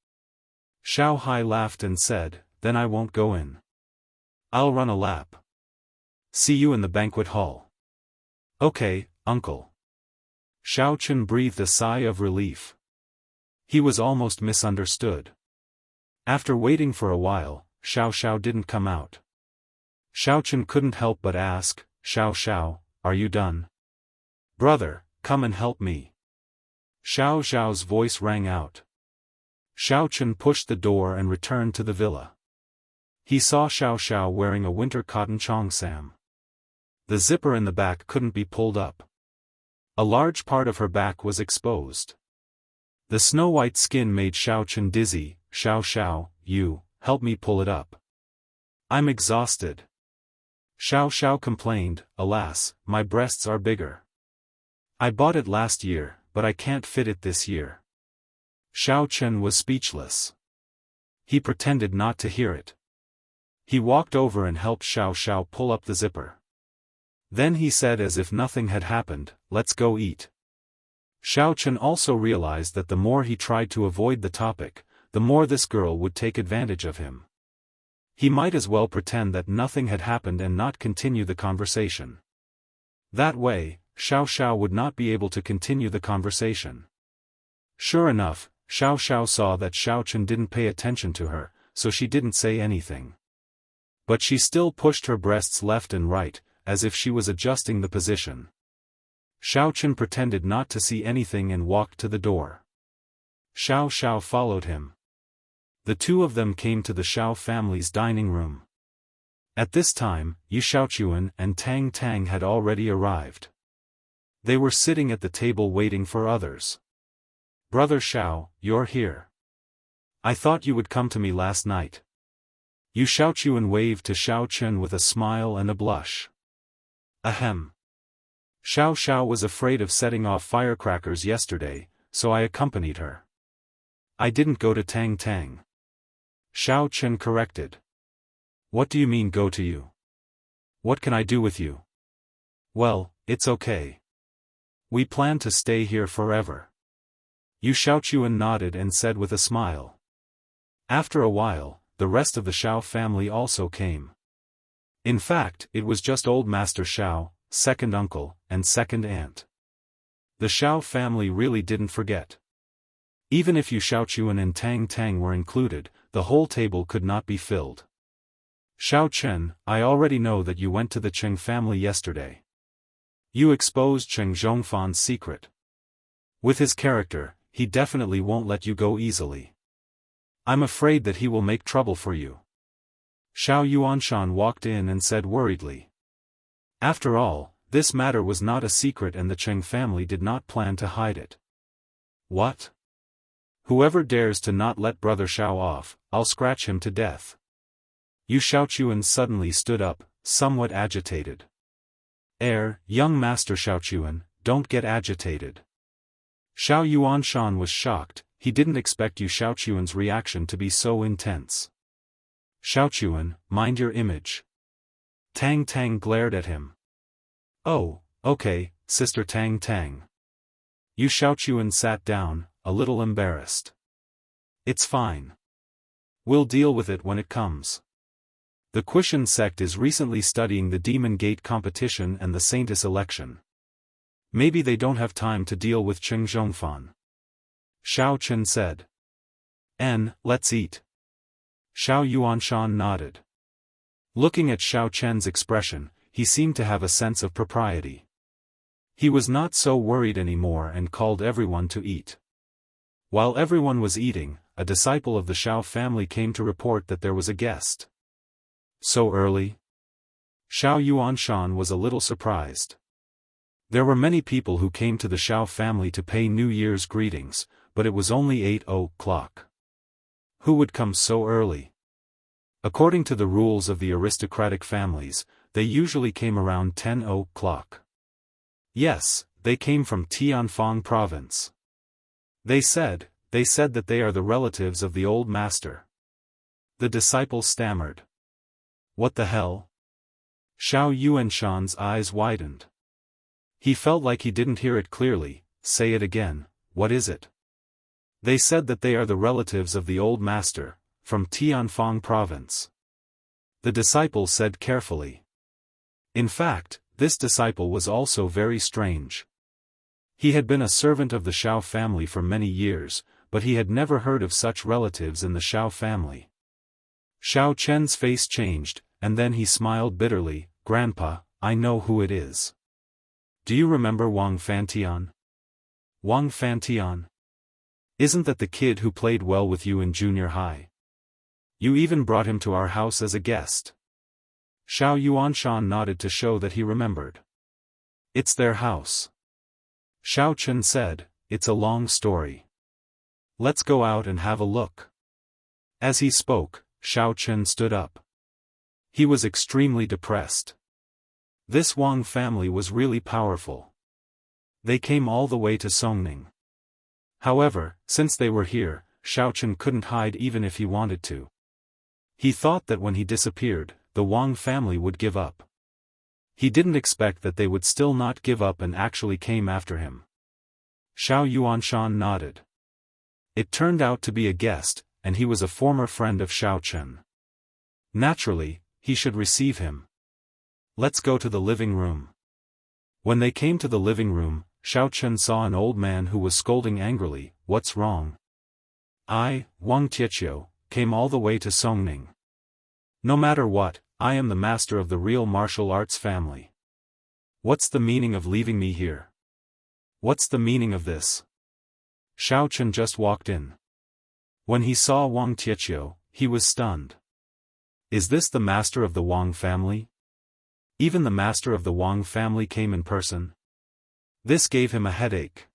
Xiao Hai laughed and said, then I won't go in. I'll run a lap. See you in the banquet hall. Okay, uncle. Xiao Chun breathed a sigh of relief. He was almost misunderstood. After waiting for a while, Xiao Xiao didn't come out. Xiao Chun couldn't help but ask, Xiao Xiao, are you done? Brother, come and help me. Xiao Xiao's voice rang out. Xiao Chun pushed the door and returned to the villa. He saw Xiao Xiao wearing a winter cotton cheongsam. The zipper in the back couldn't be pulled up. A large part of her back was exposed. The snow-white skin made Xiao Chun dizzy. Xiao Xiao, you, help me pull it up. I'm exhausted. Xiao Xiao complained, alas, my breasts are bigger. I bought it last year, but I can't fit it this year. Xiao Chun was speechless. He pretended not to hear it. He walked over and helped Xiao Xiao pull up the zipper. Then he said as if nothing had happened, let's go eat. Xiao Chun also realized that the more he tried to avoid the topic, the more this girl would take advantage of him. He might as well pretend that nothing had happened and not continue the conversation. That way, Xiao Xiao would not be able to continue the conversation. Sure enough, Xiao Xiao saw that Xiao Chun didn't pay attention to her, so she didn't say anything. But she still pushed her breasts left and right, as if she was adjusting the position. Xiao Chun pretended not to see anything and walked to the door. Xiao Xiao followed him. The two of them came to the Xiao family's dining room. At this time, Yu Xiaochuan and Tang Tang had already arrived. They were sitting at the table waiting for others. Brother Xiao, you're here. I thought you would come to me last night. Yu Xiaochuan waved to Xiao Chun with a smile and a blush. Ahem. Xiao Xiao was afraid of setting off firecrackers yesterday, so I accompanied her. I didn't go to Tang Tang. Xiao Chun corrected. What do you mean go to you? What can I do with you? Well, it's okay. We plan to stay here forever. Yu Xiaochuan nodded and said with a smile. After a while, the rest of the Xiao family also came. In fact, it was just old Master Xiao, second uncle, and second aunt. The Xiao family really didn't forget. Even if Yu Xiaochuan and Tang Tang were included, the whole table could not be filled. Xiao Chen, I already know that you went to the Cheng family yesterday. You exposed Cheng Zhongfan's secret. With his character, he definitely won't let you go easily. I'm afraid that he will make trouble for you. Xiao Yuanshan walked in and said worriedly. After all, this matter was not a secret and the Cheng family did not plan to hide it. What? Whoever dares to not let Brother Xiao off, I'll scratch him to death. Yu Xiaochuan suddenly stood up, somewhat agitated. Young Master Xiaochuan, don't get agitated. Xiao Yuanshan was shocked, he didn't expect Yu Xiaochuan's reaction to be so intense. Xiaochuan, mind your image. Tang Tang glared at him. Oh, okay, Sister Tang Tang. Yu Xiaochuan sat down, a little embarrassed. It's fine. We'll deal with it when it comes. The Quishan sect is recently studying the Demon Gate competition and the Saintess election. Maybe they don't have time to deal with Cheng Zhongfan. Xiao Chen said. Let's eat. Xiao Yuanshan nodded. Looking at Xiao Chen's expression, he seemed to have a sense of propriety. He was not so worried anymore and called everyone to eat. While everyone was eating, a disciple of the Xiao family came to report that there was a guest. So early? Xiao Yuanshan was a little surprised. There were many people who came to the Xiao family to pay New Year's greetings, but it was only 8:00. Who would come so early? According to the rules of the aristocratic families, they usually came around 10:00. Yes, they came from Tianfang province. They said that they are the relatives of the old master. The disciple stammered. What the hell? Xiao Yuanshan's eyes widened. He felt like he didn't hear it clearly. Say it again, what is it? They said that they are the relatives of the old master, from Tianfang province. The disciple said carefully. In fact, this disciple was also very strange. He had been a servant of the Shao family for many years, but he had never heard of such relatives in the Shao family. Shao Chen's face changed, and then he smiled bitterly. Grandpa, I know who it is. Do you remember Wang Fantian? Wang Fantian? Isn't that the kid who played well with you in junior high? You even brought him to our house as a guest. Shao Yuanshan nodded to show that he remembered. It's their house. Shao Chen said, it's a long story. Let's go out and have a look. As he spoke, Shao Chen stood up. He was extremely depressed. This Wang family was really powerful. They came all the way to Songning. However, since they were here, Shao Chen couldn't hide even if he wanted to. He thought that when he disappeared, the Wang family would give up. He didn't expect that they would still not give up and actually came after him. Shao Yuanshan nodded. It turned out to be a guest, and he was a former friend of Shao Chen. Naturally, he should receive him. Let's go to the living room. When they came to the living room, Shao Chen saw an old man who was scolding angrily. What's wrong? I, Wang Tietio, came all the way to Songning. No matter what, I am the master of the real martial arts family. What's the meaning of leaving me here? What's the meaning of this? Shao Chen just walked in. When he saw Wang Tietio, he was stunned. Is this the master of the Wang family? Even the master of the Wang family came in person. This gave him a headache.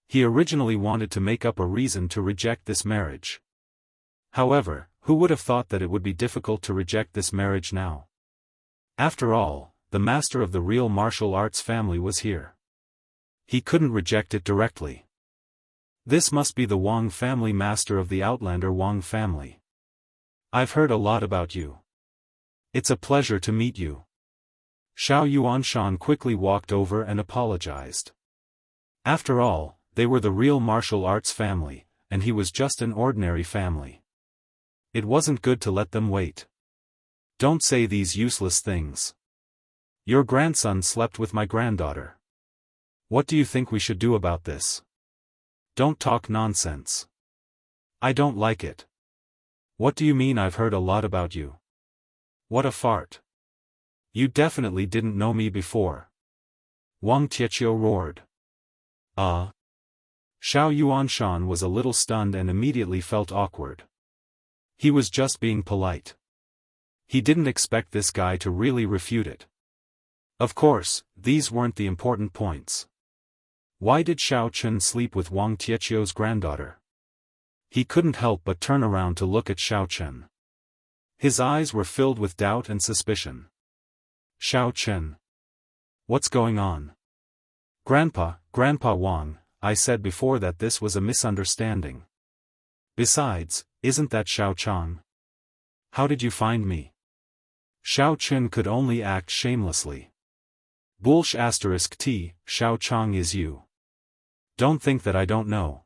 He originally wanted to make up a reason to reject this marriage. However, who would have thought that it would be difficult to reject this marriage now? After all, the master of the real martial arts family was here. He couldn't reject it directly. This must be the Wang family, master of the Outlander Wang family. I've heard a lot about you. It's a pleasure to meet you. Shao Yuanshan quickly walked over and apologized. After all, they were the real martial arts family, and he was just an ordinary family. It wasn't good to let them wait. Don't say these useless things. Your grandson slept with my granddaughter. What do you think we should do about this? Don't talk nonsense. I don't like it. What do you mean I've heard a lot about you? What a fart. You definitely didn't know me before. Wang Tietio roared. Shao Yuanshan was a little stunned and immediately felt awkward. He was just being polite. He didn't expect this guy to really refute it. Of course, these weren't the important points. Why did Shao Chen sleep with Wang Tietio's granddaughter? He couldn't help but turn around to look at Shao Chen. His eyes were filled with doubt and suspicion. Shao Chen. What's going on? Grandpa Wang, I said before that this was a misunderstanding. Besides, isn't that Shao Chang? How did you find me? Shao Chen could only act shamelessly. Bullsh *T, Shao Chang is you. Don't think that I don't know.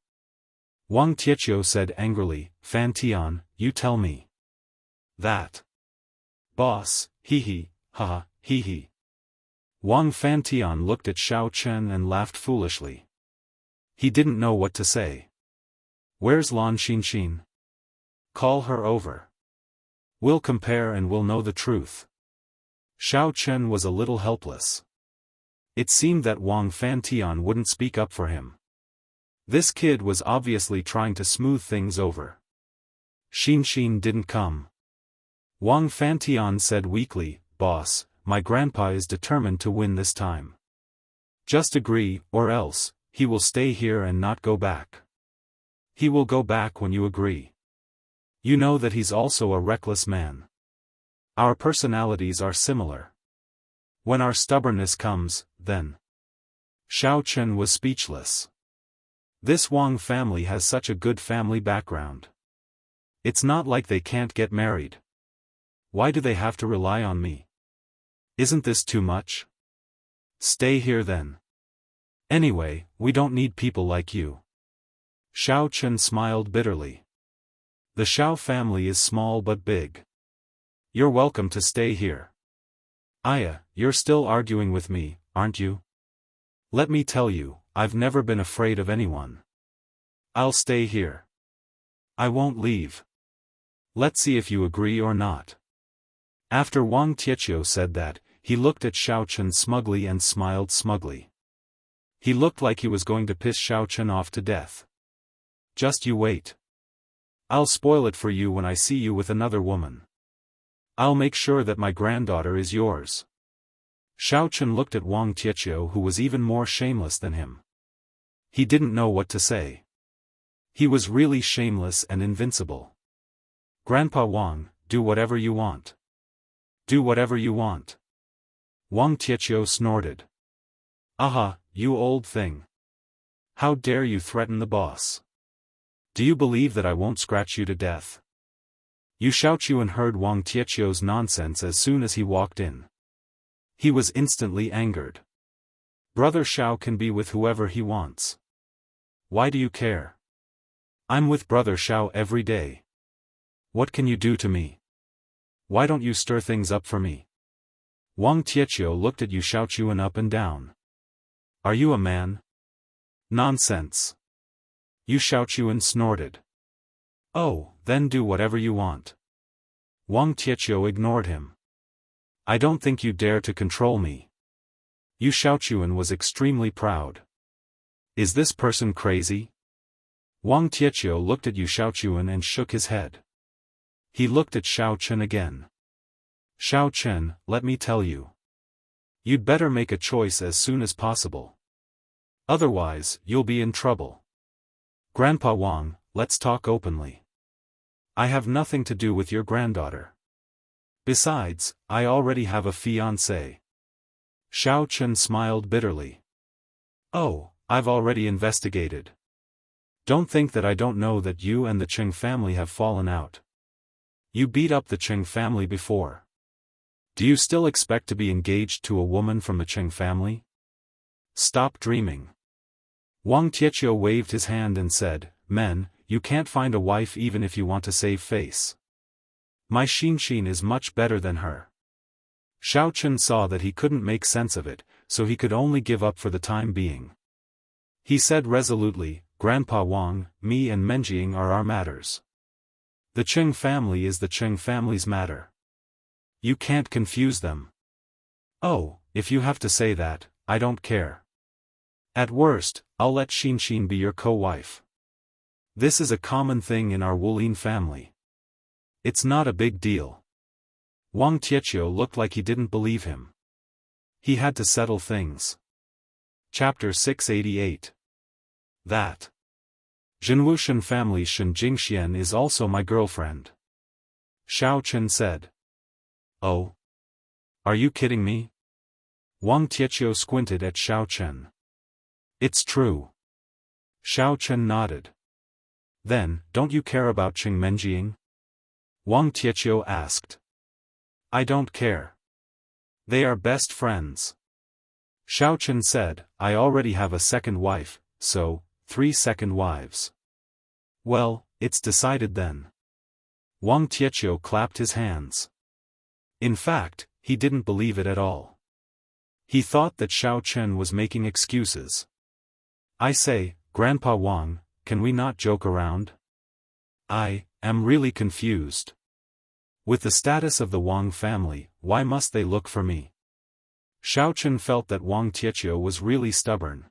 Wang Tietio said angrily. Fan Tian, you tell me. That. Boss, hee, haha, hee. Wang Fantian looked at Shao Chen and laughed foolishly. He didn't know what to say. Where's Lan Xinxin? Call her over. We'll compare and we'll know the truth. Shao Chen was a little helpless. It seemed that Wang Fantian wouldn't speak up for him. This kid was obviously trying to smooth things over. Xinxin didn't come. Wang Fantian said weakly, Boss, my grandpa is determined to win this time. Just agree, or else, he will stay here and not go back. He will go back when you agree. You know that he's also a reckless man. Our personalities are similar. When our stubbornness comes, then. Shao Chen was speechless. This Wang family has such a good family background. It's not like they can't get married. Why do they have to rely on me? Isn't this too much? Stay here then. Anyway, we don't need people like you. Xiao Chen smiled bitterly. The Xiao family is small but big. You're welcome to stay here. Aya, you're still arguing with me, aren't you? Let me tell you, I've never been afraid of anyone. I'll stay here. I won't leave. Let's see if you agree or not. After Wang Tietio said that, he looked at Xiao Chen smugly and smiled smugly. He looked like he was going to piss Xiao Chen off to death. Just you wait. I'll spoil it for you when I see you with another woman. I'll make sure that my granddaughter is yours. Xiao Chen looked at Wang Tietio, who was even more shameless than him. He didn't know what to say. He was really shameless and invincible. Grandpa Wang, do whatever you want. Do whatever you want. Wang Tietio snorted. Aha, you old thing. How dare you threaten the boss? Do you believe that I won't scratch you to death? Yu Xiaochuan heard Wang Tietio's nonsense as soon as he walked in. He was instantly angered. Brother Xiao can be with whoever he wants. Why do you care? I'm with Brother Xiao every day. What can you do to me? Why don't you stir things up for me? Wang Tietio looked at Yu Xiaochuan up and down. Are you a man? Nonsense. Yu Xiaochuan snorted. Oh, then do whatever you want. Wang Tietio ignored him. I don't think you dare to control me. Yu Xiaochuan was extremely proud. Is this person crazy? Wang Tietio looked at Yu Xiaochuan and shook his head. He looked at Xiao Chen again. Xiao Chen, let me tell you. You'd better make a choice as soon as possible. Otherwise, you'll be in trouble. Grandpa Wang, let's talk openly. I have nothing to do with your granddaughter. Besides, I already have a fiancé. Xiao Chen smiled bitterly. Oh, I've already investigated. Don't think that I don't know that you and the Cheng family have fallen out. You beat up the Cheng family before. Do you still expect to be engaged to a woman from the Cheng family? Stop dreaming. Wang Tietio waved his hand and said, Men, you can't find a wife even if you want to save face. My Xinxin is much better than her. Xiao Chen saw that he couldn't make sense of it, so he could only give up for the time being. He said resolutely, Grandpa Wang, me and Menjiang are our matters. The Cheng family is the Cheng family's matter. You can't confuse them. Oh, if you have to say that, I don't care. At worst, I'll let Xinxin be your co-wife. This is a common thing in our Wulin family. It's not a big deal. Wang Tietio looked like he didn't believe him. He had to settle things. Chapter 688. That. Zhenwushan family Shen Jingxian is also my girlfriend. Xiao Chen said. Oh? Are you kidding me? Wang Tietio squinted at Xiao Chen. It's true. Xiao Chen nodded. Then, don't you care about Cheng Menjiang? Wang Tietio asked. I don't care. They are best friends. Xiao Chen said, I already have a second wife, so, 3 second wives. Well, it's decided then. Wang Tietio clapped his hands. In fact, he didn't believe it at all. He thought that Xiao Chen was making excuses. I say, Grandpa Wang, can we not joke around? I am really confused. With the status of the Wang family, why must they look for me? Xiao Chen felt that Wang Tietio was really stubborn.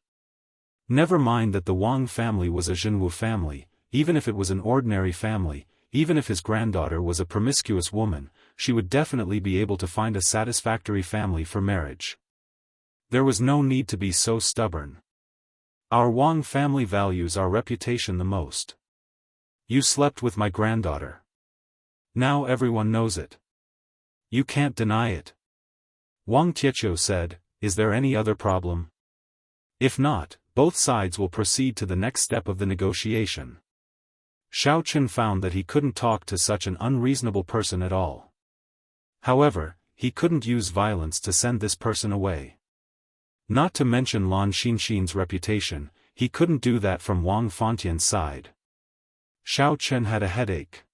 Never mind that the Wang family was a Zhenwu family, even if it was an ordinary family, even if his granddaughter was a promiscuous woman, she would definitely be able to find a satisfactory family for marriage. There was no need to be so stubborn. Our Wang family values our reputation the most. You slept with my granddaughter. Now everyone knows it. You can't deny it. Wang Tietio said, is there any other problem? If not, both sides will proceed to the next step of the negotiation. Xiao Chen found that he couldn't talk to such an unreasonable person at all. However, he couldn't use violence to send this person away. Not to mention Lan Xinxin's reputation, he couldn't do that from Wang Fontian's side. Xiao Chen had a headache.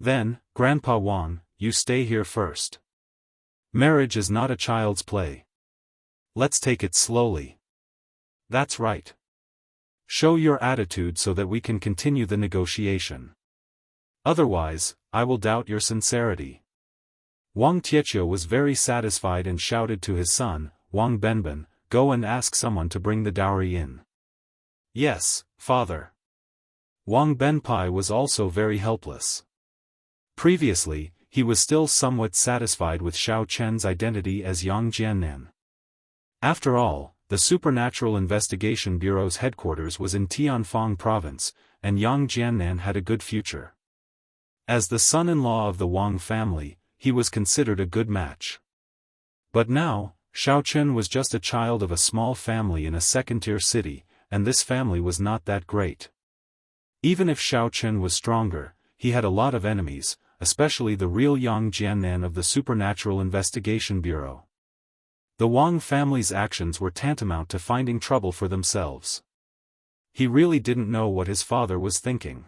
Then, Grandpa Wang, you stay here first. Marriage is not a child's play. Let's take it slowly. That's right. Show your attitude so that we can continue the negotiation. Otherwise, I will doubt your sincerity. Wang Tietio was very satisfied and shouted to his son, Wang Benben, go and ask someone to bring the dowry in. Yes, father. Wang Benpai was also very helpless. Previously, he was still somewhat satisfied with Xiao Chen's identity as Yang Jiannan. After all, the Supernatural Investigation Bureau's headquarters was in Tianfang Province, and Yang Jiannan had a good future. As the son-in-law of the Wang family, he was considered a good match. But now, Xiao Chen was just a child of a small family in a second-tier city, and this family was not that great. Even if Xiao Chen was stronger, he had a lot of enemies, especially the real Yang Jiannan of the Supernatural Investigation Bureau. The Wang family's actions were tantamount to finding trouble for themselves. He really didn't know what his father was thinking.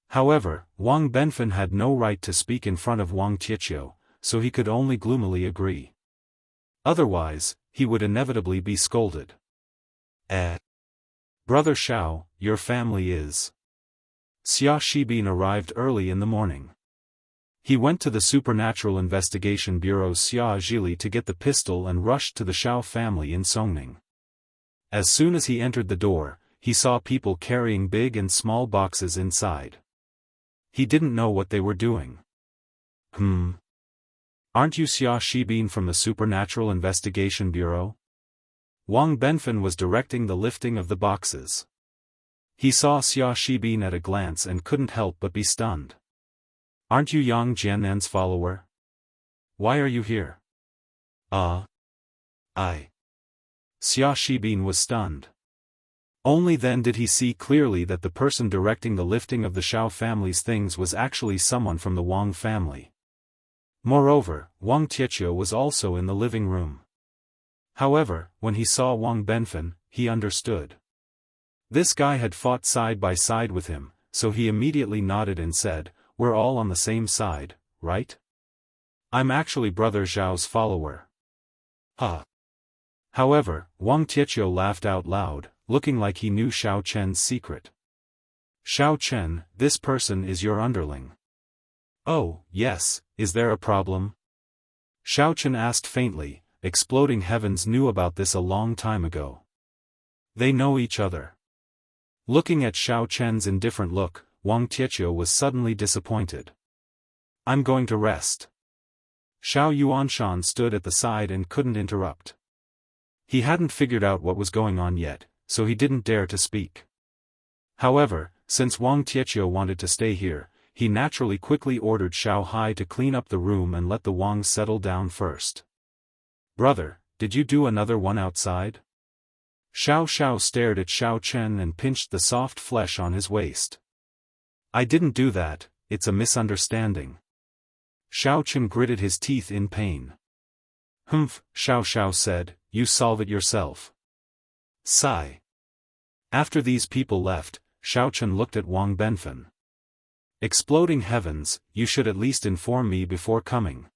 However, Wang Benfen had no right to speak in front of Wang Tietio, so he could only gloomily agree. Otherwise, he would inevitably be scolded. Brother Xiao, your family is. Xia Shibin arrived early in the morning. He went to the Supernatural Investigation Bureau's Xia Zhili to get the pistol and rushed to the Xiao family in Songning. As soon as he entered the door, he saw people carrying big and small boxes inside. He didn't know what they were doing. Aren't you Xia Shibin from the Supernatural Investigation Bureau? Wang Benfen was directing the lifting of the boxes. He saw Xia Shibin at a glance and couldn't help but be stunned. Aren't you Yang Jiannan's follower? Why are you here? Xia Shibin was stunned. Only then did he see clearly that the person directing the lifting of the Xiao family's things was actually someone from the Wang family. Moreover, Wang Tietio was also in the living room. However, when he saw Wang Benfen, he understood. This guy had fought side by side with him, so he immediately nodded and said, we're all on the same side, right? I'm actually Brother Zhao's follower. However, Wang Tietio laughed out loud, looking like he knew Xiao Chen's secret. Xiao Chen, this person is your underling. Oh, yes, is there a problem? Xiao Chen asked faintly, exploding heavens knew about this a long time ago. They know each other. Looking at Xiao Chen's indifferent look, Wang Tietio was suddenly disappointed. I'm going to rest. Xiao Yuanshan stood at the side and couldn't interrupt. He hadn't figured out what was going on yet, so he didn't dare to speak. However, since Wang Tietio wanted to stay here, he naturally quickly ordered Xiao Hai to clean up the room and let the Wangs settle down first. Brother, did you do another one outside? Xiao stared at Xiao Chen and pinched the soft flesh on his waist. I didn't do that, it's a misunderstanding. Xiao Chen gritted his teeth in pain. Xiao said, you solve it yourself. Sigh. After these people left, Xiao Chen looked at Wang Benfen. Exploding heavens, you should at least inform me before coming.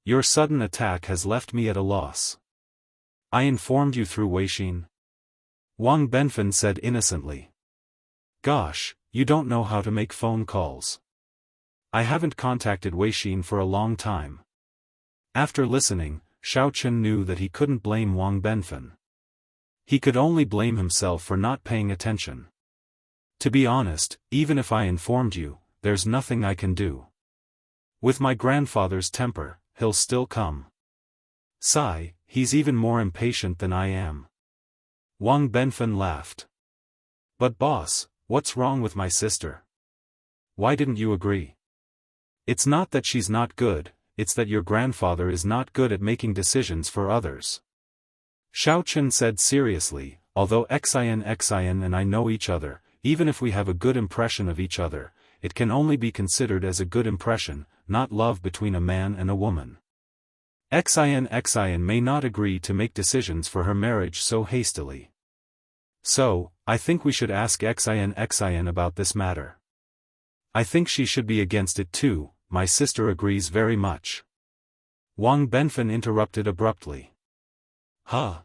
Your sudden attack has left me at a loss. I informed you through Weixin. Wang Benfen said innocently. Gosh, you don't know how to make phone calls. I haven't contacted Weixin for a long time. After listening, Xiao Chen knew that he couldn't blame Wang Benfen. He could only blame himself for not paying attention. To be honest, even if I informed you, there's nothing I can do. With my grandfather's temper, he'll still come. Sigh, he's even more impatient than I am. Wang Benfen laughed. But boss, what's wrong with my sister? Why didn't you agree? It's not that she's not good, it's that your grandfather is not good at making decisions for others. Xiao Chen said seriously, although Xin and I know each other, even if we have a good impression of each other, it can only be considered as a good impression, not love between a man and a woman. Xin may not agree to make decisions for her marriage so hastily. So, I think we should ask Xin about this matter. I think she should be against it too, my sister agrees very much. Wang Benfen interrupted abruptly. Huh?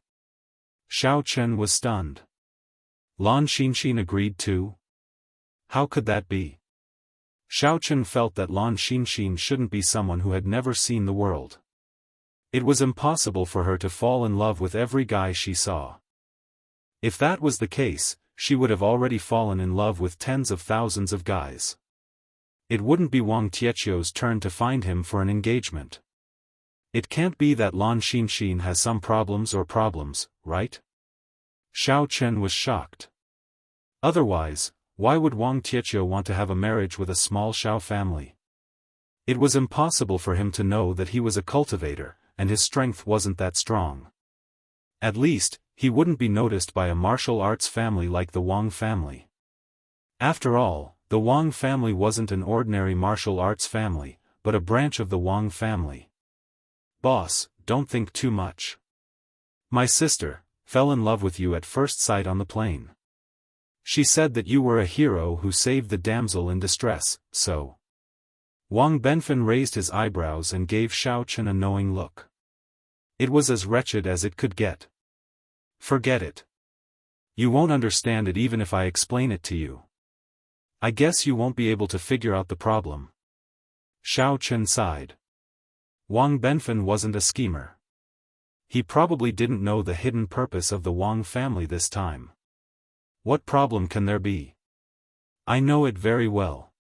Xiao Chen was stunned. Lan Xinxin agreed too? How could that be? Xiao Chen felt that Lan Xinxin shouldn't be someone who had never seen the world. It was impossible for her to fall in love with every guy she saw. If that was the case, she would have already fallen in love with tens of thousands of guys. It wouldn't be Wang Tietio's turn to find him for an engagement. It can't be that Lan Xinxin has some problems, right? Xiao Chen was shocked. Otherwise, why would Wang Tietio want to have a marriage with a small Xiao family? It was impossible for him to know that he was a cultivator, and his strength wasn't that strong. At least, he wouldn't be noticed by a martial arts family like the Wang family. After all, the Wang family wasn't an ordinary martial arts family, but a branch of the Wang family. Boss, don't think too much. My sister fell in love with you at first sight on the plane. She said that you were a hero who saved the damsel in distress, so. Wang Benfen raised his eyebrows and gave Xiao Chen a knowing look. It was as wretched as it could get. Forget it. You won't understand it even if I explain it to you. I guess you won't be able to figure out the problem. Xiao Chen sighed. Wang Benfen wasn't a schemer. He probably didn't know the hidden purpose of the Wang family this time. What problem can there be? I know it very well.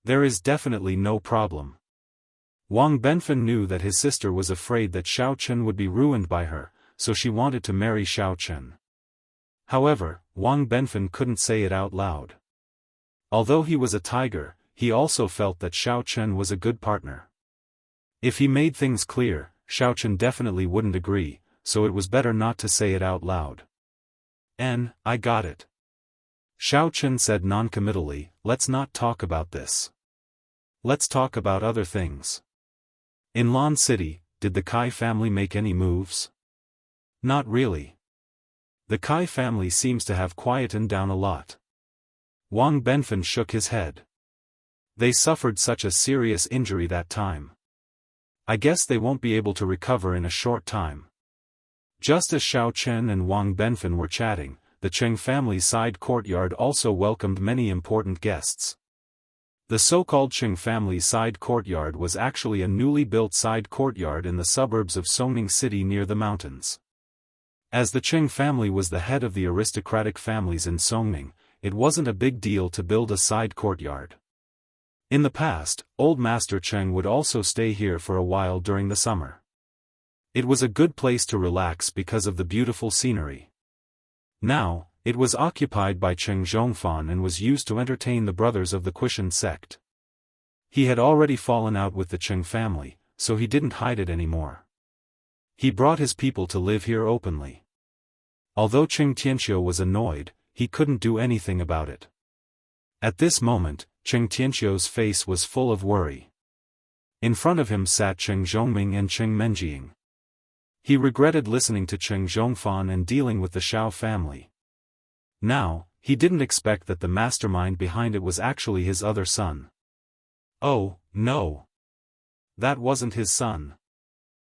There is definitely no problem. Wang Benfen knew that his sister was afraid that Xiao Chen would be ruined by her, so she wanted to marry Xiao Chen. However, Wang Benfen couldn't say it out loud. Although he was a tiger, he also felt that Xiao Chen was a good partner. If he made things clear, Xiao Chen definitely wouldn't agree, so it was better not to say it out loud. I got it. Xiao Chen said noncommittally, let's not talk about this. Let's talk about other things. In Lan City, did the Kai family make any moves? Not really. The Kai family seems to have quietened down a lot. Wang Benfen shook his head. They suffered such a serious injury that time. I guess they won't be able to recover in a short time. Just as Xiao Chen and Wang Benfen were chatting, the Cheng family's side courtyard also welcomed many important guests. The so-called Cheng family's side courtyard was actually a newly built side courtyard in the suburbs of Songning City near the mountains. As the Cheng family was the head of the aristocratic families in Songning, it wasn't a big deal to build a side courtyard. In the past, Old Master Cheng would also stay here for a while during the summer. It was a good place to relax because of the beautiful scenery. Now, it was occupied by Cheng Zhongfan and was used to entertain the brothers of the Quishan sect. He had already fallen out with the Cheng family, so he didn't hide it anymore. He brought his people to live here openly. Although Cheng Tianxiu was annoyed, he couldn't do anything about it. At this moment, Cheng Tianxiu's face was full of worry. In front of him sat Cheng Zhongming and Cheng Menjing. He regretted listening to Cheng Zhongfan and dealing with the Xiao family. Now, he didn't expect that the mastermind behind it was actually his other son. Oh, no. That wasn't his son.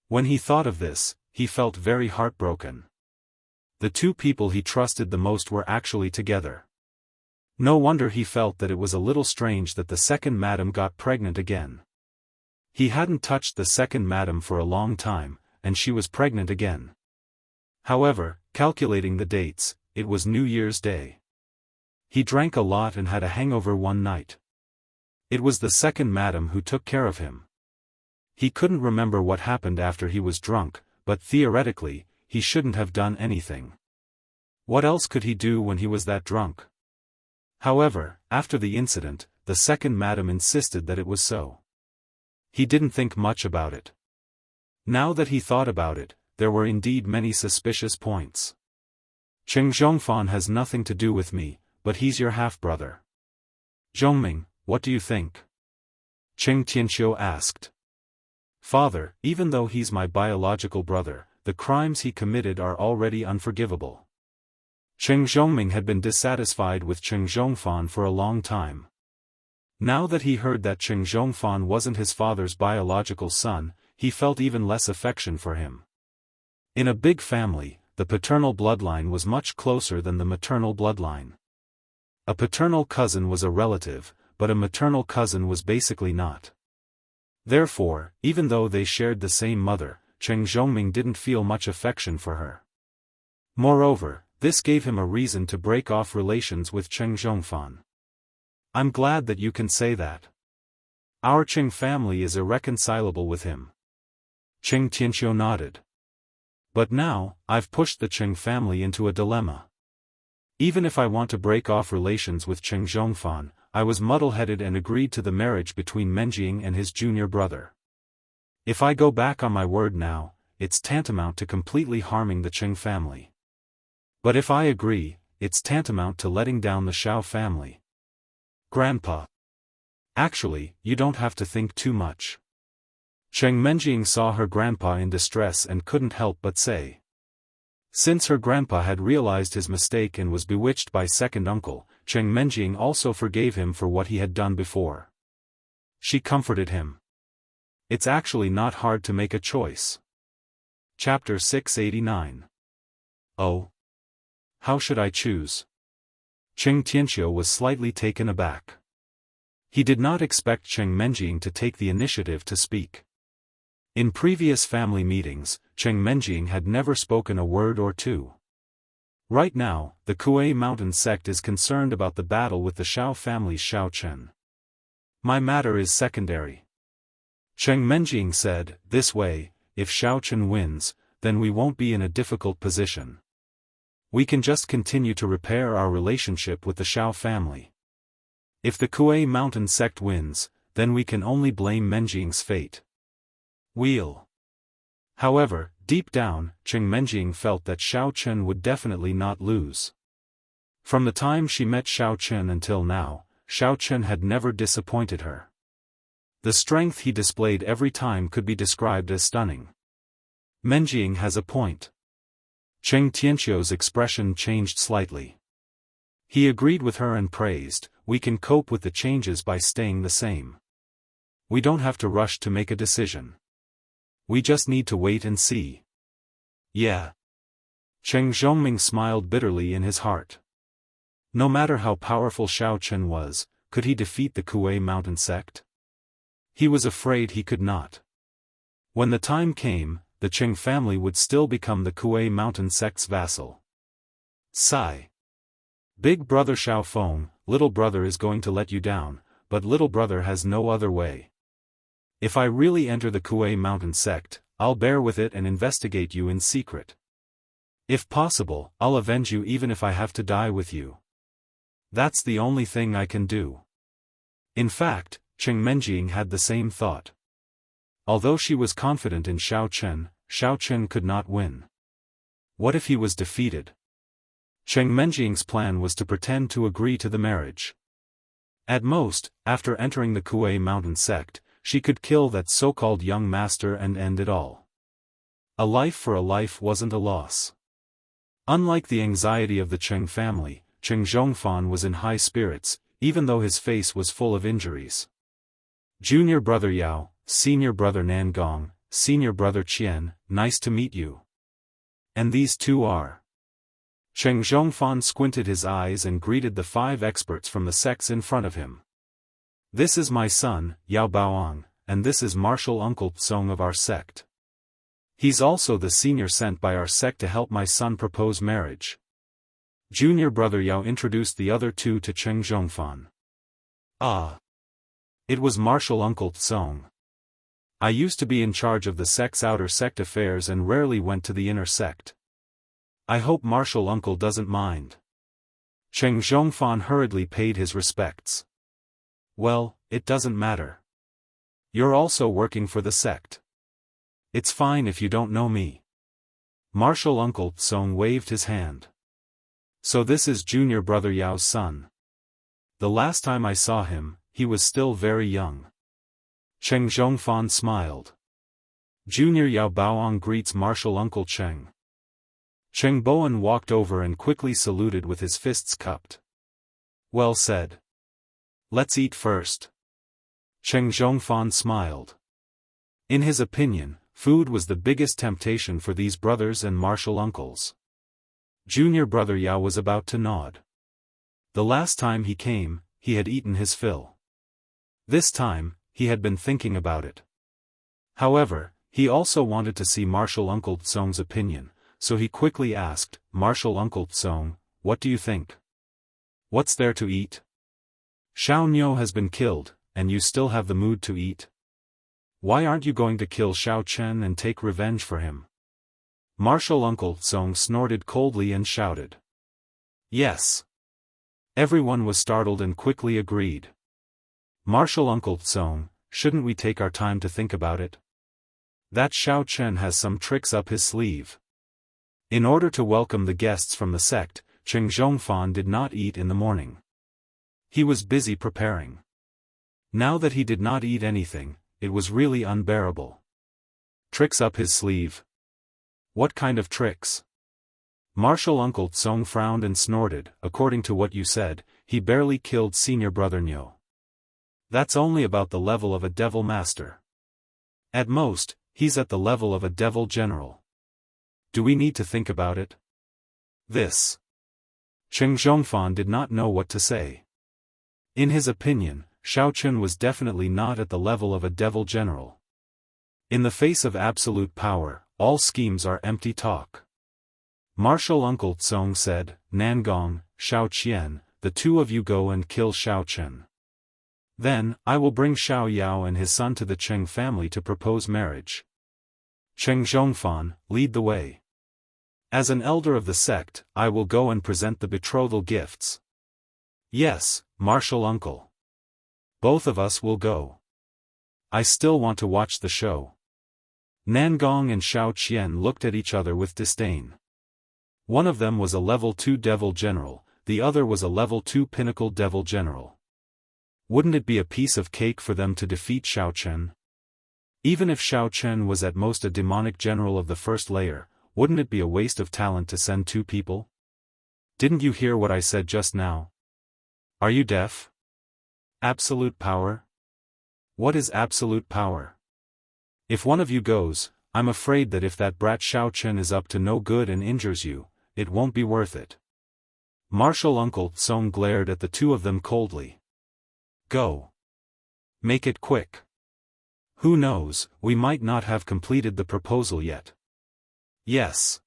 When he thought of this, he felt very heartbroken. The two people he trusted the most were actually together. No wonder he felt that it was a little strange that the second madam got pregnant again. He hadn't touched the second madam for a long time, and she was pregnant again. However, calculating the dates, it was New Year's Day. He drank a lot and had a hangover one night. It was the second madam who took care of him. He couldn't remember what happened after he was drunk, but theoretically, he shouldn't have done anything. What else could he do when he was that drunk? However, after the incident, the second madam insisted that it was so. He didn't think much about it. Now that he thought about it, there were indeed many suspicious points. Cheng Zhongfan has nothing to do with me, but he's your half-brother. Zhongming, what do you think? Cheng Tianxiu asked. Father, even though he's my biological brother, the crimes he committed are already unforgivable. Cheng Zhongming had been dissatisfied with Cheng Zhongfan for a long time. Now that he heard that Cheng Zhongfan wasn't his father's biological son, he felt even less affection for him. In a big family, the paternal bloodline was much closer than the maternal bloodline. A paternal cousin was a relative, but a maternal cousin was basically not. Therefore, even though they shared the same mother, Cheng Zhongming didn't feel much affection for her. Moreover, this gave him a reason to break off relations with Cheng Zhongfan. I'm glad that you can say that. Our Cheng family is irreconcilable with him. Cheng Tianqiu nodded. But now, I've pushed the Cheng family into a dilemma. Even if I want to break off relations with Cheng Zhongfan, I was muddle-headed and agreed to the marriage between Menjing and his junior brother. If I go back on my word now, it's tantamount to completely harming the Cheng family. But if I agree, it's tantamount to letting down the Shao family. Grandpa. Actually, you don't have to think too much. Cheng Menjing saw her grandpa in distress and couldn't help but say. Since her grandpa had realized his mistake and was bewitched by second uncle, Cheng Menjing also forgave him for what he had done before. She comforted him. It's actually not hard to make a choice. Chapter 689. Oh. How should I choose? Cheng Tianqiu was slightly taken aback. He did not expect Cheng Menjing to take the initiative to speak. In previous family meetings, Cheng Menjing had never spoken a word or two. Right now, the Kuei Mountain sect is concerned about the battle with the Shao family's Shao Chen. My matter is secondary. Cheng Menjing said, this way, if Shao Chen wins, then we won't be in a difficult position. We can just continue to repair our relationship with the Shao family. If the Kuei Mountain sect wins, then we can only blame Menjing's fate. However, deep down, Cheng Menjing felt that Shao Chen would definitely not lose. From the time she met Shao Chen until now, Shao Chen had never disappointed her. The strength he displayed every time could be described as stunning. Menjing has a point. Cheng Tianqiu's expression changed slightly. He agreed with her and praised, we can cope with the changes by staying the same. We don't have to rush to make a decision. We just need to wait and see. Yeah. Cheng Zhongming smiled bitterly in his heart. No matter how powerful Shao Chen was, could he defeat the Kuei Mountain sect? He was afraid he could not. When the time came, the Cheng family would still become the Kuei Mountain sect's vassal. Sigh. Big brother Shao Feng, little brother is going to let you down, but little brother has no other way. If I really enter the Kuei Mountain sect, I'll bear with it and investigate you in secret. If possible, I'll avenge you even if I have to die with you. That's the only thing I can do. In fact, Cheng Menjing had the same thought. Although she was confident in Shao Chen could not win. What if he was defeated? Cheng Menjing's plan was to pretend to agree to the marriage. At most, after entering the Kuei Mountain sect, she could kill that so-called young master and end it all. A life for a life wasn't a loss. Unlike the anxiety of the Cheng family, Cheng Zhongfan was in high spirits, even though his face was full of injuries. Junior brother Yao, senior brother Nangong, senior brother Qian, nice to meet you. And these two are. Cheng Zhongfan squinted his eyes and greeted the 5 experts from the sects in front of him. This is my son, Yao Baoang, and this is martial uncle Song of our sect. He's also the senior sent by our sect to help my son propose marriage. Junior brother Yao introduced the other 2 to Cheng Zhongfan. Ah. It was martial uncle Song. I used to be in charge of the sect's outer sect affairs and rarely went to the inner sect. I hope martial uncle doesn't mind. Cheng Zhongfan hurriedly paid his respects. Well, it doesn't matter. You're also working for the sect. It's fine if you don't know me. Martial uncle Song waved his hand. So this is junior brother Yao's son. The last time I saw him, he was still very young. Cheng Zhongfan smiled. Junior Yao Baoang greets martial uncle Cheng. Cheng Bowen walked over and quickly saluted with his fists cupped. Well said. Let's eat first. Cheng Zhongfan smiled. In his opinion, food was the biggest temptation for these brothers and martial uncles. Junior brother Yao was about to nod. The last time he came, he had eaten his fill. This time, he had been thinking about it. However, he also wanted to see Martial Uncle Tsong's opinion, so he quickly asked, Martial Uncle Tsong, what do you think? What's there to eat? Xiao Niu has been killed, and you still have the mood to eat? Why aren't you going to kill Xiao Chen and take revenge for him? Martial Uncle Tsong snorted coldly and shouted. Yes. Everyone was startled and quickly agreed. Martial Uncle Tsong, shouldn't we take our time to think about it? That Xiao Chen has some tricks up his sleeve. In order to welcome the guests from the sect, Cheng Zhongfan did not eat in the morning. He was busy preparing. Now that he did not eat anything, it was really unbearable. Tricks up his sleeve. What kind of tricks? Martial Uncle Tsong frowned and snorted. According to what you said, he barely killed senior brother Niu. That's only about the level of a devil master. At most, he's at the level of a devil general. Do we need to think about it? This. Cheng Zhongfan did not know what to say. In his opinion, Xiao Chen was definitely not at the level of a devil general. In the face of absolute power, all schemes are empty talk. Martial Uncle Tsong said, Nangong, Xiao Qian, the two of you go and kill Xiao Chen. Then, I will bring Xiao Yao and his son to the Cheng family to propose marriage. Cheng Zhongfan, lead the way. As an elder of the sect, I will go and present the betrothal gifts. Yes, Martial Uncle. Both of us will go. I still want to watch the show. Nangong and Xiao Qian looked at each other with disdain. One of them was a level 2 devil general, the other was a level 2 pinnacle devil general. Wouldn't it be a piece of cake for them to defeat Xiao Chen? Even if Xiao Chen was at most a demonic general of the first layer, wouldn't it be a waste of talent to send two people? Didn't you hear what I said just now? Are you deaf? Absolute power? What is absolute power? If one of you goes, I'm afraid that if that brat Xiao Chen is up to no good and injures you, it won't be worth it. Martial Uncle Tsong glared at the two of them coldly. Go. Make it quick. Who knows, we might not have completed the proposal yet. Yes.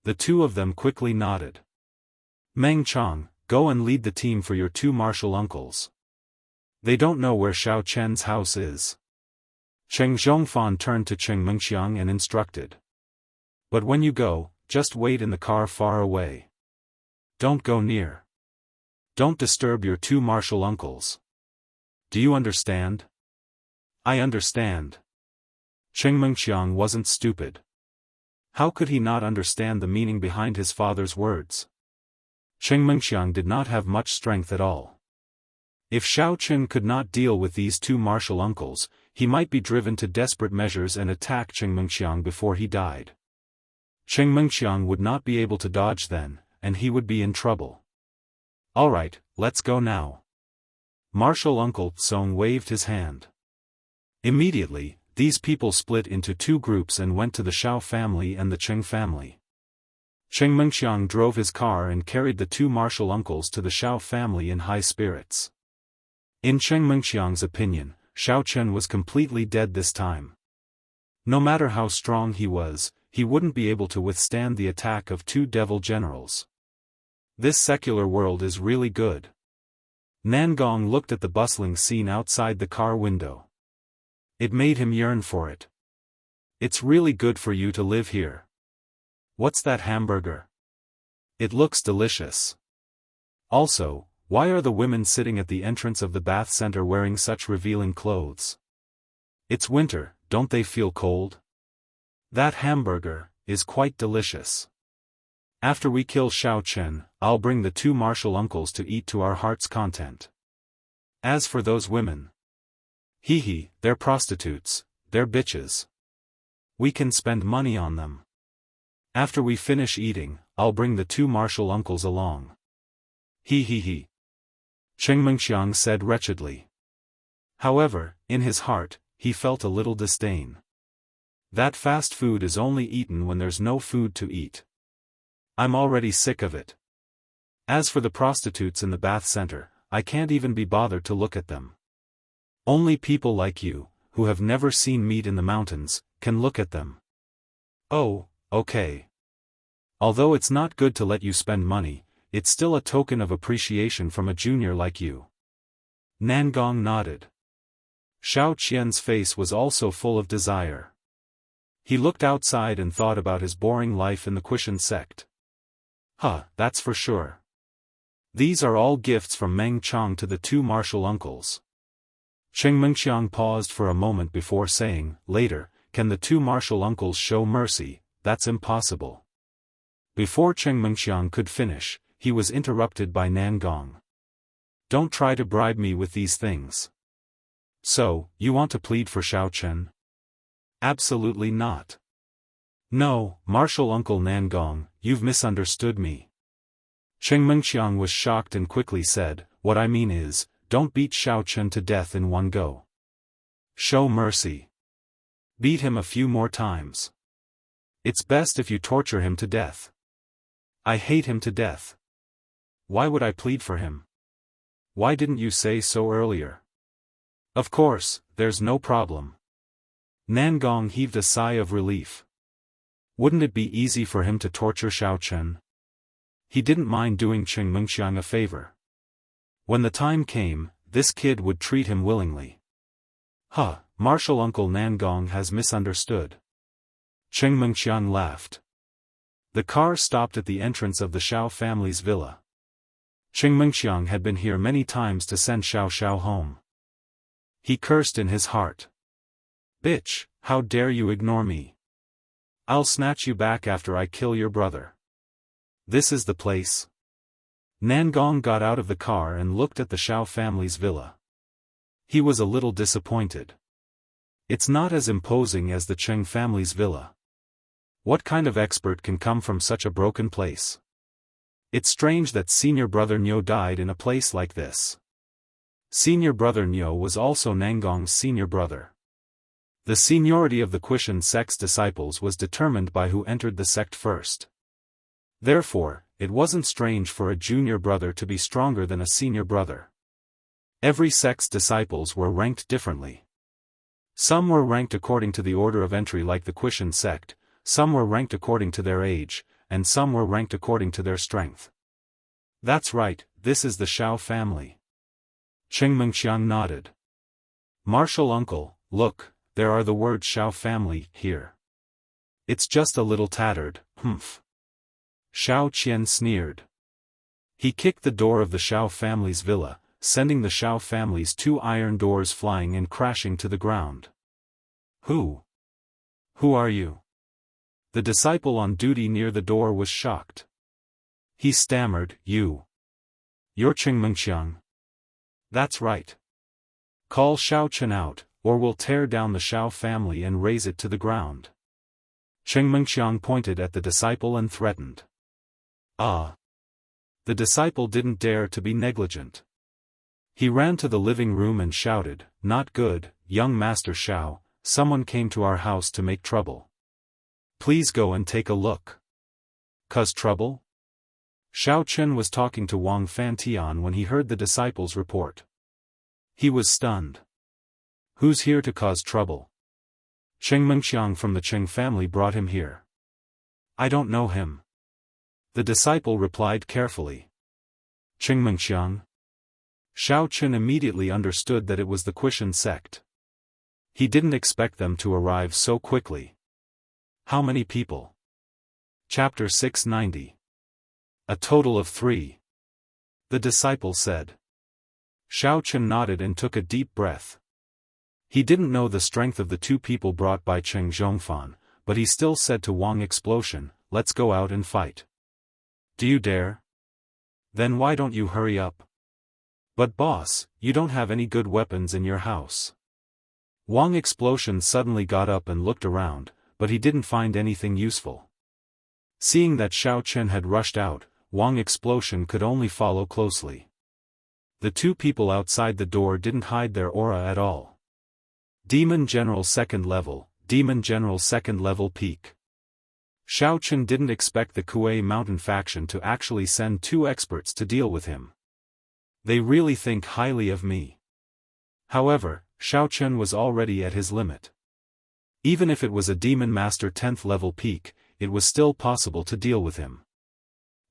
The two of them quickly nodded. Meng Chang, go and lead the team for your two martial uncles. They don't know where Xiao Chen's house is. Cheng Zhongfan turned to Cheng Mengxiang and instructed. But when you go, just wait in the car far away. Don't go near. Don't disturb your two martial uncles. Do you understand? I understand. Cheng Mengxiang wasn't stupid. How could he not understand the meaning behind his father's words? Cheng Mengxiang did not have much strength at all. If Xiao Chen could not deal with these two martial uncles, he might be driven to desperate measures and attack Cheng Mengxiang before he died. Cheng Mengxiang would not be able to dodge then, and he would be in trouble. Alright, let's go now. Martial Uncle Tsong waved his hand. Immediately, these people split into two groups and went to the Xiao family and the Cheng family. Cheng Mengxiang drove his car and carried the two martial uncles to the Xiao family in high spirits. In Cheng Mengxiang's opinion, Xiao Chen was completely dead this time. No matter how strong he was, he wouldn't be able to withstand the attack of two devil generals. This secular world is really good. Nangong looked at the bustling scene outside the car window. It made him yearn for it. It's really good for you to live here. What's that hamburger? It looks delicious. Also, why are the women sitting at the entrance of the bath center wearing such revealing clothes? It's winter, don't they feel cold? That hamburger is quite delicious. After we kill Xiao Chen, I'll bring the two martial uncles to eat to our heart's content. As for those women, hee, they're prostitutes, they're bitches. We can spend money on them. After we finish eating, I'll bring the two martial uncles along. He. Cheng Mengxiang said wretchedly. However, in his heart, he felt a little disdain. That fast food is only eaten when there's no food to eat. I'm already sick of it. As for the prostitutes in the bath center, I can't even be bothered to look at them. Only people like you, who have never seen meat in the mountains, can look at them. Oh, okay. Although it's not good to let you spend money, it's still a token of appreciation from a junior like you. Nangong nodded. Xiao Qian's face was also full of desire. He looked outside and thought about his boring life in the Quishan sect. That's for sure. These are all gifts from Meng Chang to the two martial uncles. Cheng Mengxiang paused for a moment before saying, later, can the two martial uncles show mercy? That's impossible. Before Cheng Mengxiang could finish, he was interrupted by Nangong. Don't try to bribe me with these things. So, you want to plead for Xiao Chen? Absolutely not. No, martial uncle Nangong, you've misunderstood me. Cheng Mengxiang was shocked and quickly said, what I mean is, don't beat Xiao Chen to death in one go. Show mercy. Beat him a few more times. It's best if you torture him to death. I hate him to death. Why would I plead for him? Why didn't you say so earlier? Of course, there's no problem. Nangong heaved a sigh of relief. Wouldn't it be easy for him to torture Xiao Chen? He didn't mind doing Cheng Mengxiang a favor. When the time came, this kid would treat him willingly. Martial uncle Nangong has misunderstood. Cheng Mengxiang laughed. The car stopped at the entrance of the Xiao family's villa. Cheng Mengxiang had been here many times to send Xiao Xiao home. He cursed in his heart. Bitch, how dare you ignore me? I'll snatch you back after I kill your brother. This is the place. Nangong got out of the car and looked at the Xiao family's villa. He was a little disappointed. It's not as imposing as the Cheng family's villa. What kind of expert can come from such a broken place? It's strange that senior brother Niu died in a place like this. Senior brother Niu was also Nangong's senior brother. The seniority of the Quishan sect's disciples was determined by who entered the sect first. Therefore, it wasn't strange for a junior brother to be stronger than a senior brother. Every sect's disciples were ranked differently. Some were ranked according to the order of entry like the Quishan sect, some were ranked according to their age, and some were ranked according to their strength. That's right, this is the Xiao family. Cheng Mengxiang nodded. Martial uncle, look, there are the words Xiao family here. It's just a little tattered, humph. Xiao Qian sneered. He kicked the door of the Xiao family's villa, sending the Xiao family's two iron doors flying and crashing to the ground. Who are you? The disciple on duty near the door was shocked. He stammered, You're Cheng Mengxiang. That's right. Call Xiao Chen out, or we'll tear down the Xiao family and raze it to the ground. Cheng Mengxiang pointed at the disciple and threatened. The disciple didn't dare to be negligent. He ran to the living room and shouted, Not good, young Master Xiao, someone came to our house to make trouble. Please go and take a look. 'Cause trouble? Xiao Chen was talking to Wang Fantian when he heard the disciple's report. He was stunned. Who's here to cause trouble? Cheng Mengxiang from the Cheng family brought him here. I don't know him. The disciple replied carefully. Cheng Mengxiang? Xiao Chen immediately understood that it was the Quishan sect. He didn't expect them to arrive so quickly. How many people? Chapter 690. A total of 3. The disciple said. Xiao Chen nodded and took a deep breath. He didn't know the strength of the 2 people brought by Cheng Zhongfan, but he still said to Wang Explosion, Let's go out and fight. Do you dare? Then why don't you hurry up? But boss, you don't have any good weapons in your house. Wang Explosion suddenly got up and looked around, but he didn't find anything useful. Seeing that Xiao Chen had rushed out, Wang Explosion could only follow closely. The two people outside the door didn't hide their aura at all. Demon General 2nd level, Demon General 2nd level peak. Xiao Chen didn't expect the Kuei Mountain faction to actually send 2 experts to deal with him. They really think highly of me. However, Xiao Chen was already at his limit. Even if it was a Demon Master 10th level peak, it was still possible to deal with him.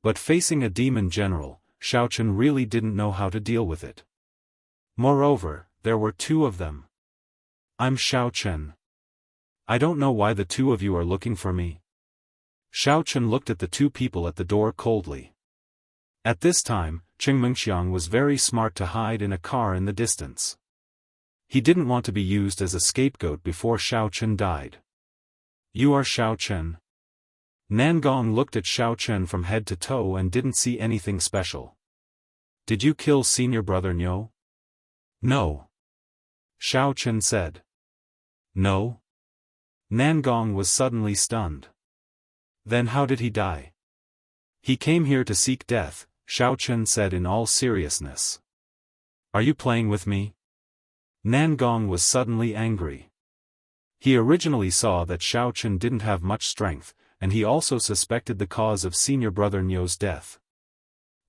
But facing a Demon General, Xiao Chen really didn't know how to deal with it. Moreover, there were 2 of them. I'm Xiao Chen. I don't know why the 2 of you are looking for me. Xiao Chen looked at the 2 people at the door coldly. At this time, Cheng Mengxiang was very smart to hide in a car in the distance. He didn't want to be used as a scapegoat before Xiao Chen died. You are Xiao Chen. Nangong looked at Xiao Chen from head to toe and didn't see anything special. Did you kill senior brother Niu? No. Xiao Chen said. No? Nangong was suddenly stunned. Then how did he die? He came here to seek death, Xiao Chen said in all seriousness. Are you playing with me? Nangong was suddenly angry. He originally saw that Xiao Chen didn't have much strength, and he also suspected the cause of senior brother Niu's death.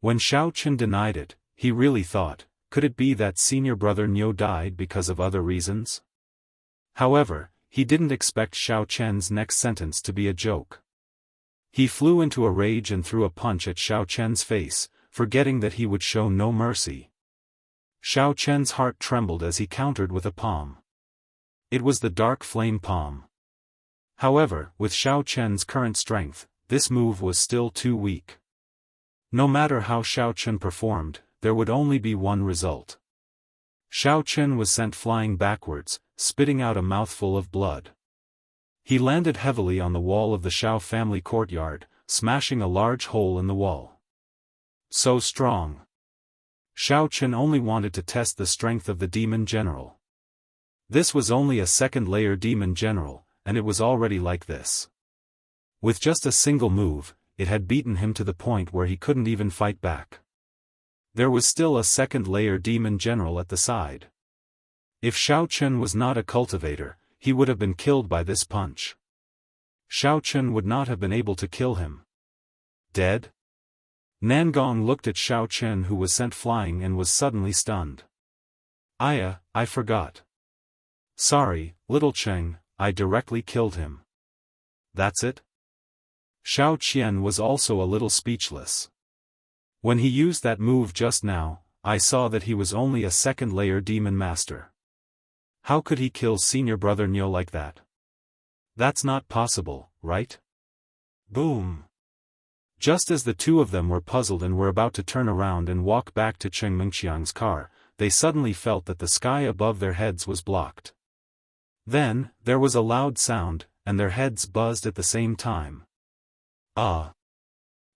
When Xiao Chen denied it, he really thought, could it be that senior brother Niu died because of other reasons? However, he didn't expect Xiao Chen's next sentence to be a joke. He flew into a rage and threw a punch at Xiao Chen's face, forgetting that he would show no mercy. Xiao Chen's heart trembled as he countered with a palm. It was the dark flame palm. However, with Xiao Chen's current strength, this move was still too weak. No matter how Xiao Chen performed, there would only be one result. Xiao Chen was sent flying backwards, spitting out a mouthful of blood. He landed heavily on the wall of the Xiao family courtyard, smashing a large hole in the wall. So strong. Xiao Chen only wanted to test the strength of the Demon General. This was only a 2nd layer Demon General, and it was already like this. With just a single move, it had beaten him to the point where he couldn't even fight back. There was still a 2nd layer Demon General at the side. If Xiao Chen was not a cultivator, he would have been killed by this punch. Xiao Chen would not have been able to kill him. Dead? Nangong looked at Xiao Chen, who was sent flying and was suddenly stunned. I forgot. Sorry, little Cheng, I directly killed him. That's it? Xiao Qian was also a little speechless. When he used that move just now, I saw that he was only a 2nd layer Demon Master. How could he kill senior brother Niu like that? That's not possible, right? Boom! Just as the 2 of them were puzzled and were about to turn around and walk back to Cheng Mengxiang's car, they suddenly felt that the sky above their heads was blocked. Then, there was a loud sound, and their heads buzzed at the same time. Ah!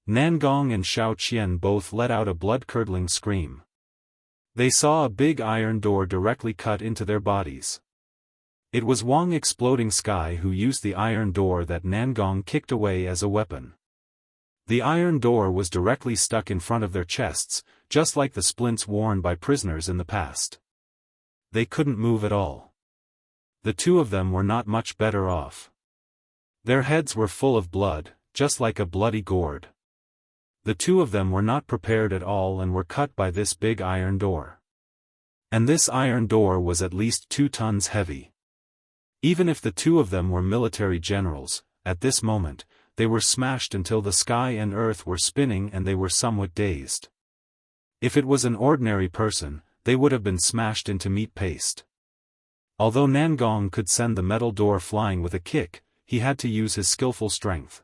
Nangong and Xiao Qian both let out a blood-curdling scream. They saw a big iron door directly cut into their bodies. It was Wang Exploding Sky who used the iron door that Nangong kicked away as a weapon. The iron door was directly stuck in front of their chests, just like the splints worn by prisoners in the past. They couldn't move at all. The 2 of them were not much better off. Their heads were full of blood, just like a bloody gourd. The 2 of them were not prepared at all and were cut by this big iron door. And this iron door was at least 2 tons heavy. Even if the 2 of them were military generals, at this moment, they were smashed until the sky and earth were spinning and they were somewhat dazed. If it was an ordinary person, they would have been smashed into meat paste. Although Nangong could send the metal door flying with a kick, he had to use his skillful strength.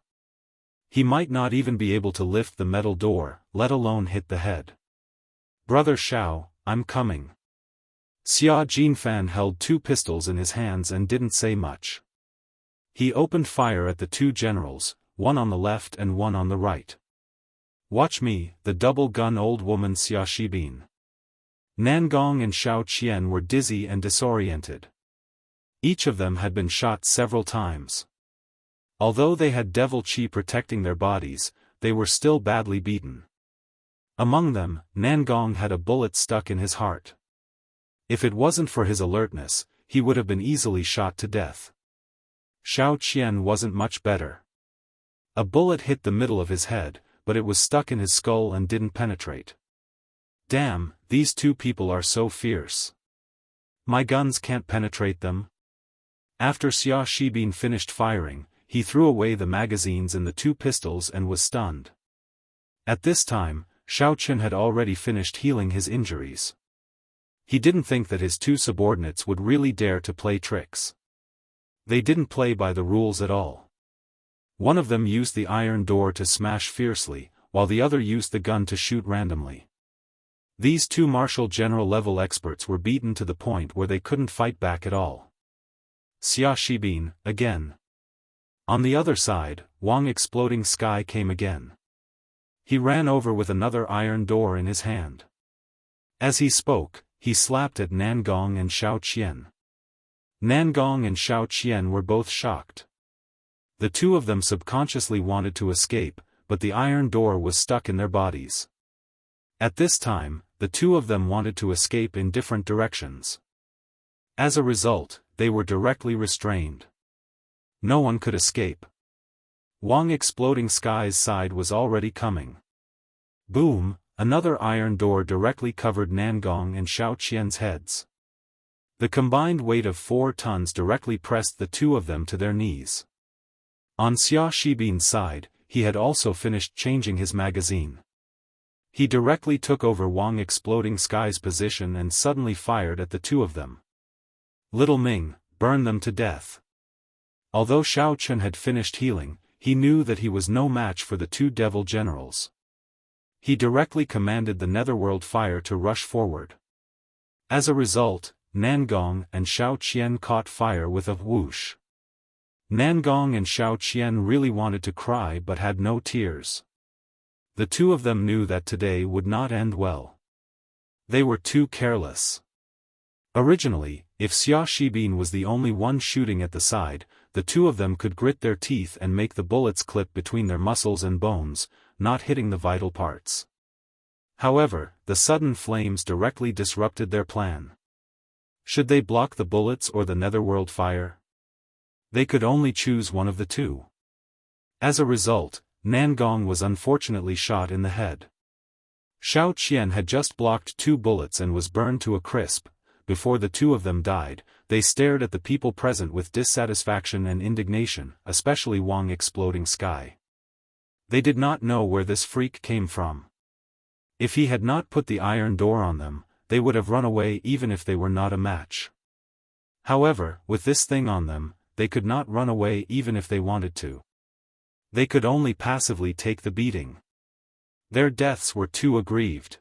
He might not even be able to lift the metal door, let alone hit the head. Brother Xiao, I'm coming. Xia Jinfan held 2 pistols in his hands and didn't say much. He opened fire at the 2 generals, one on the left and one on the right. Watch me, the double-gun old woman Xia Shibin. Nangong and Xiao Qian were dizzy and disoriented. Each of them had been shot several times. Although they had devil chi protecting their bodies, they were still badly beaten. Among them, Nangong had a bullet stuck in his heart. If it wasn't for his alertness, he would have been easily shot to death. Xiao Qian wasn't much better. A bullet hit the middle of his head, but it was stuck in his skull and didn't penetrate. Damn, these two people are so fierce. My guns can't penetrate them. After Xia Shibin finished firing, he threw away the magazines and the two pistols and was stunned. At this time, Xiao Qian had already finished healing his injuries. He didn't think that his two subordinates would really dare to play tricks. They didn't play by the rules at all. One of them used the iron door to smash fiercely, while the other used the gun to shoot randomly. These two martial general level experts were beaten to the point where they couldn't fight back at all. Xia Shibin, again. On the other side, Wang Exploding Sky came again. He ran over with another iron door in his hand. As he spoke, he slapped at Nangong and Xiao Qian. Nangong and Xiao Qian were both shocked. The two of them subconsciously wanted to escape, but the iron door was stuck in their bodies. At this time, the two of them wanted to escape in different directions. As a result, they were directly restrained. No one could escape. Wang Exploding Sky's side was already coming. Boom, another iron door directly covered Nangong and Xiao Qian's heads. The combined weight of 4 tons directly pressed the two of them to their knees. On Xia Shibin's side, he had also finished changing his magazine. He directly took over Wang Exploding Sky's position and suddenly fired at the two of them. Little Ming, burn them to death. Although Xiao Qian had finished healing, he knew that he was no match for the two devil generals. He directly commanded the Netherworld Fire to rush forward. As a result, Nangong and Xiao Qian caught fire with a whoosh. Nangong and Xiao Qian really wanted to cry but had no tears. The two of them knew that today would not end well. They were too careless. Originally, if Xia Shibin was the only one shooting at the side, the two of them could grit their teeth and make the bullets clip between their muscles and bones, not hitting the vital parts. However, the sudden flames directly disrupted their plan. Should they block the bullets or the Netherworld Fire? They could only choose one of the two. As a result, Nangong was unfortunately shot in the head. Xiao Qian had just blocked 2 bullets and was burned to a crisp. Before the two of them died, they stared at the people present with dissatisfaction and indignation, especially Wang Exploding Sky. They did not know where this freak came from. If he had not put the iron door on them, they would have run away even if they were not a match. However, with this thing on them, they could not run away even if they wanted to. They could only passively take the beating. Their deaths were too aggrieved.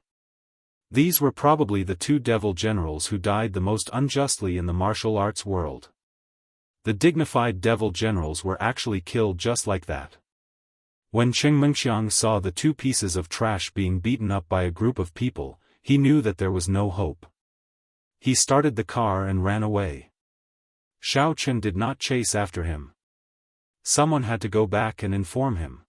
These were probably the 2 devil generals who died the most unjustly in the martial arts world. The dignified devil generals were actually killed just like that. When Cheng Mengxiang saw the 2 pieces of trash being beaten up by a group of people, he knew that there was no hope. He started the car and ran away. Xiao Qian did not chase after him. Someone had to go back and inform him.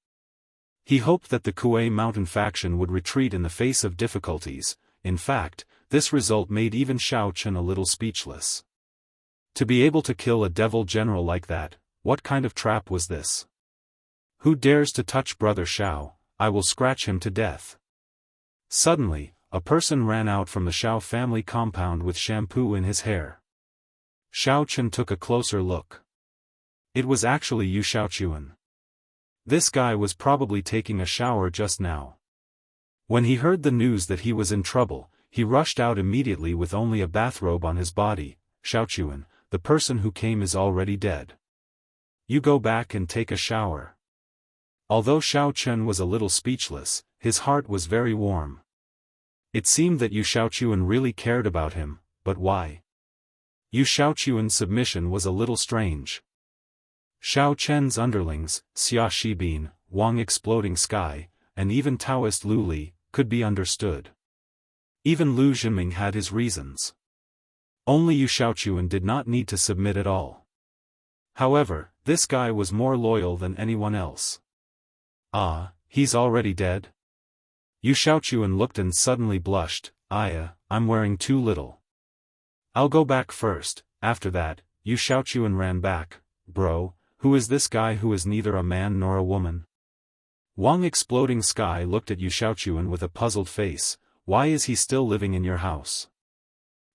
He hoped that the Kuei Mountain faction would retreat in the face of difficulties. In fact, this result made even Xiao Qian a little speechless. To be able to kill a devil general like that, what kind of trap was this? Who dares to touch Brother Xiao? I will scratch him to death. Suddenly, a person ran out from the Xiao family compound with shampoo in his hair. Xiao Qian took a closer look. It was actually Yu Xiaochuan. This guy was probably taking a shower just now. When he heard the news that he was in trouble, he rushed out immediately with only a bathrobe on his body. Xiaochuan, the person who came is already dead. You go back and take a shower. Although Xiao Qian was a little speechless, his heart was very warm. It seemed that Yu Xiaochuan really cared about him, but why? Yu Xiaochuan's submission was a little strange. Xiao Chen's underlings, Xia Shibin, Wang Exploding Sky, and even Daoist Lu Li, could be understood. Even Lu Zhenming had his reasons. Only Yu Xiaochuan did not need to submit at all. However, this guy was more loyal than anyone else. Ah, he's already dead? Yu Xiaochuan looked and suddenly blushed. I'm wearing too little. I'll go back first. After that, Yu Xiaochuan ran back. Bro, who is this guy who is neither a man nor a woman? Wang Exploding Sky looked at Yu Xiaochuan with a puzzled face. Why is he still living in your house?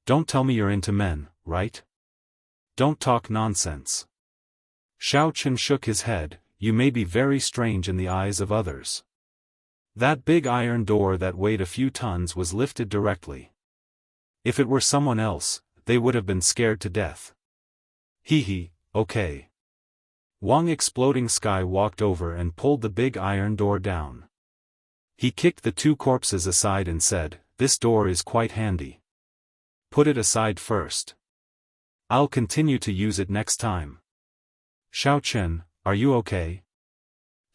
Don't tell me you're into men, right? Don't talk nonsense. Xiao Chen shook his head. You may be very strange in the eyes of others. That big iron door that weighed a few tons was lifted directly. If it were someone else, they would have been scared to death. Hee, okay. Wang Exploding Sky walked over and pulled the big iron door down. He kicked the two corpses aside and said, "This door is quite handy. Put it aside first. I'll continue to use it next time." Xiao Chen, are you okay?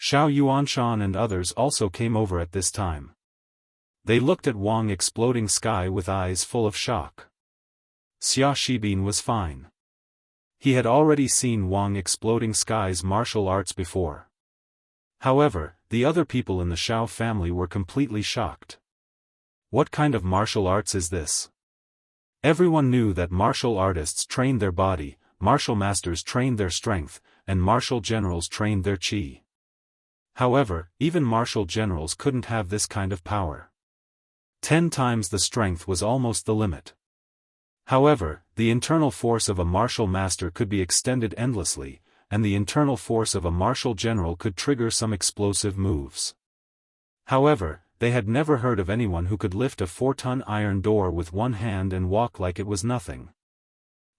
Xiao Yuanshan and others also came over at this time. They looked at Wang Exploding Sky with eyes full of shock. Xia Shibin was fine. He had already seen Wang Exploding Sky's martial arts before. However, the other people in the Xiao family were completely shocked. What kind of martial arts is this? Everyone knew that martial artists trained their body, martial masters trained their strength, and martial generals trained their qi. However, even martial generals couldn't have this kind of power. 10 times the strength was almost the limit. However, the internal force of a martial master could be extended endlessly, and the internal force of a martial general could trigger some explosive moves. However, they had never heard of anyone who could lift a 4-ton iron door with one hand and walk like it was nothing.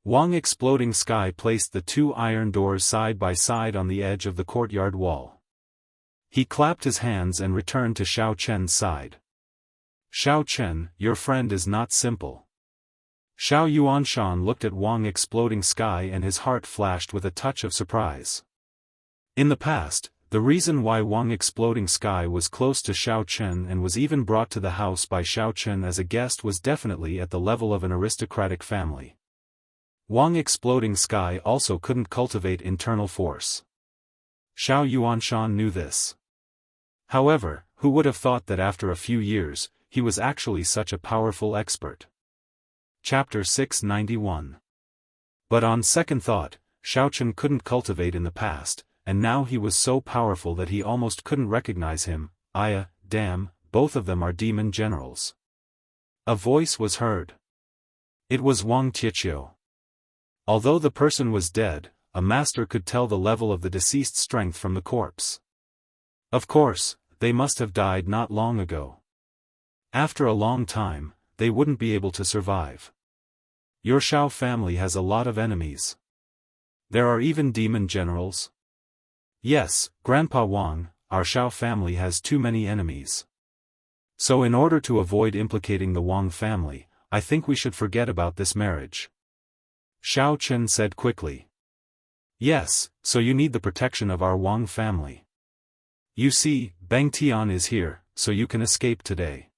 Wang Exploding Sky placed the two iron doors side by side on the edge of the courtyard wall. He clapped his hands and returned to Xiao Chen's side. Xiao Chen, your friend is not simple. Xiao Yuanshan looked at Wang Exploding Sky and his heart flashed with a touch of surprise. In the past, the reason why Wang Exploding Sky was close to Xiao Chen and was even brought to the house by Xiao Chen as a guest was definitely at the level of an aristocratic family. Wang Exploding Sky also couldn't cultivate internal force. Xiao Yuanshan knew this. However, who would have thought that after a few years, he was actually such a powerful expert? Chapter 691. But on second thought, Xiao Chen couldn't cultivate in the past, and now he was so powerful that he almost couldn't recognize him. Damn, both of them are demon generals. A voice was heard. It was Wang Tietio. Although the person was dead, a master could tell the level of the deceased's strength from the corpse. Of course, they must have died not long ago. After a long time, they wouldn't be able to survive. Your Xiao family has a lot of enemies. There are even demon generals. Yes, Grandpa Wang, our Xiao family has too many enemies. So in order to avoid implicating the Wang family, I think we should forget about this marriage. Xiao Chen said quickly. Yes, so you need the protection of our Wang family. You see, Bang Tian is here, so you can escape today.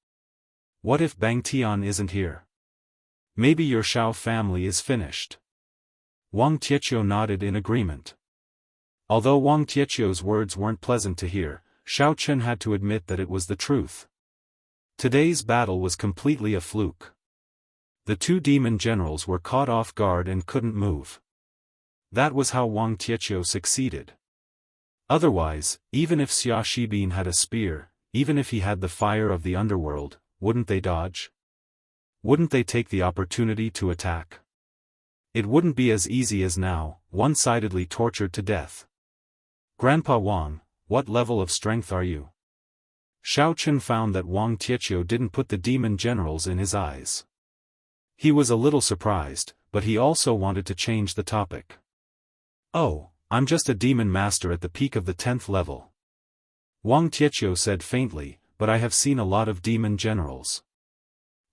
What if Bang Tian isn't here? Maybe your Xiao family is finished. Wang Tietio nodded in agreement. Although Wang Tietio's words weren't pleasant to hear, Xiao Chen had to admit that it was the truth. Today's battle was completely a fluke. The two demon generals were caught off guard and couldn't move. That was how Wang Tietio succeeded. Otherwise, even if Xia Shibin had a spear, even if he had the fire of the underworld, wouldn't they dodge? Wouldn't they take the opportunity to attack? It wouldn't be as easy as now, one-sidedly tortured to death. Grandpa Wang, what level of strength are you? Xiao Chen found that Wang Tietio didn't put the demon generals in his eyes. He was a little surprised, but he also wanted to change the topic. Oh, I'm just a demon master at the peak of the 10th level. Wang Tietio said faintly, but I have seen a lot of demon generals.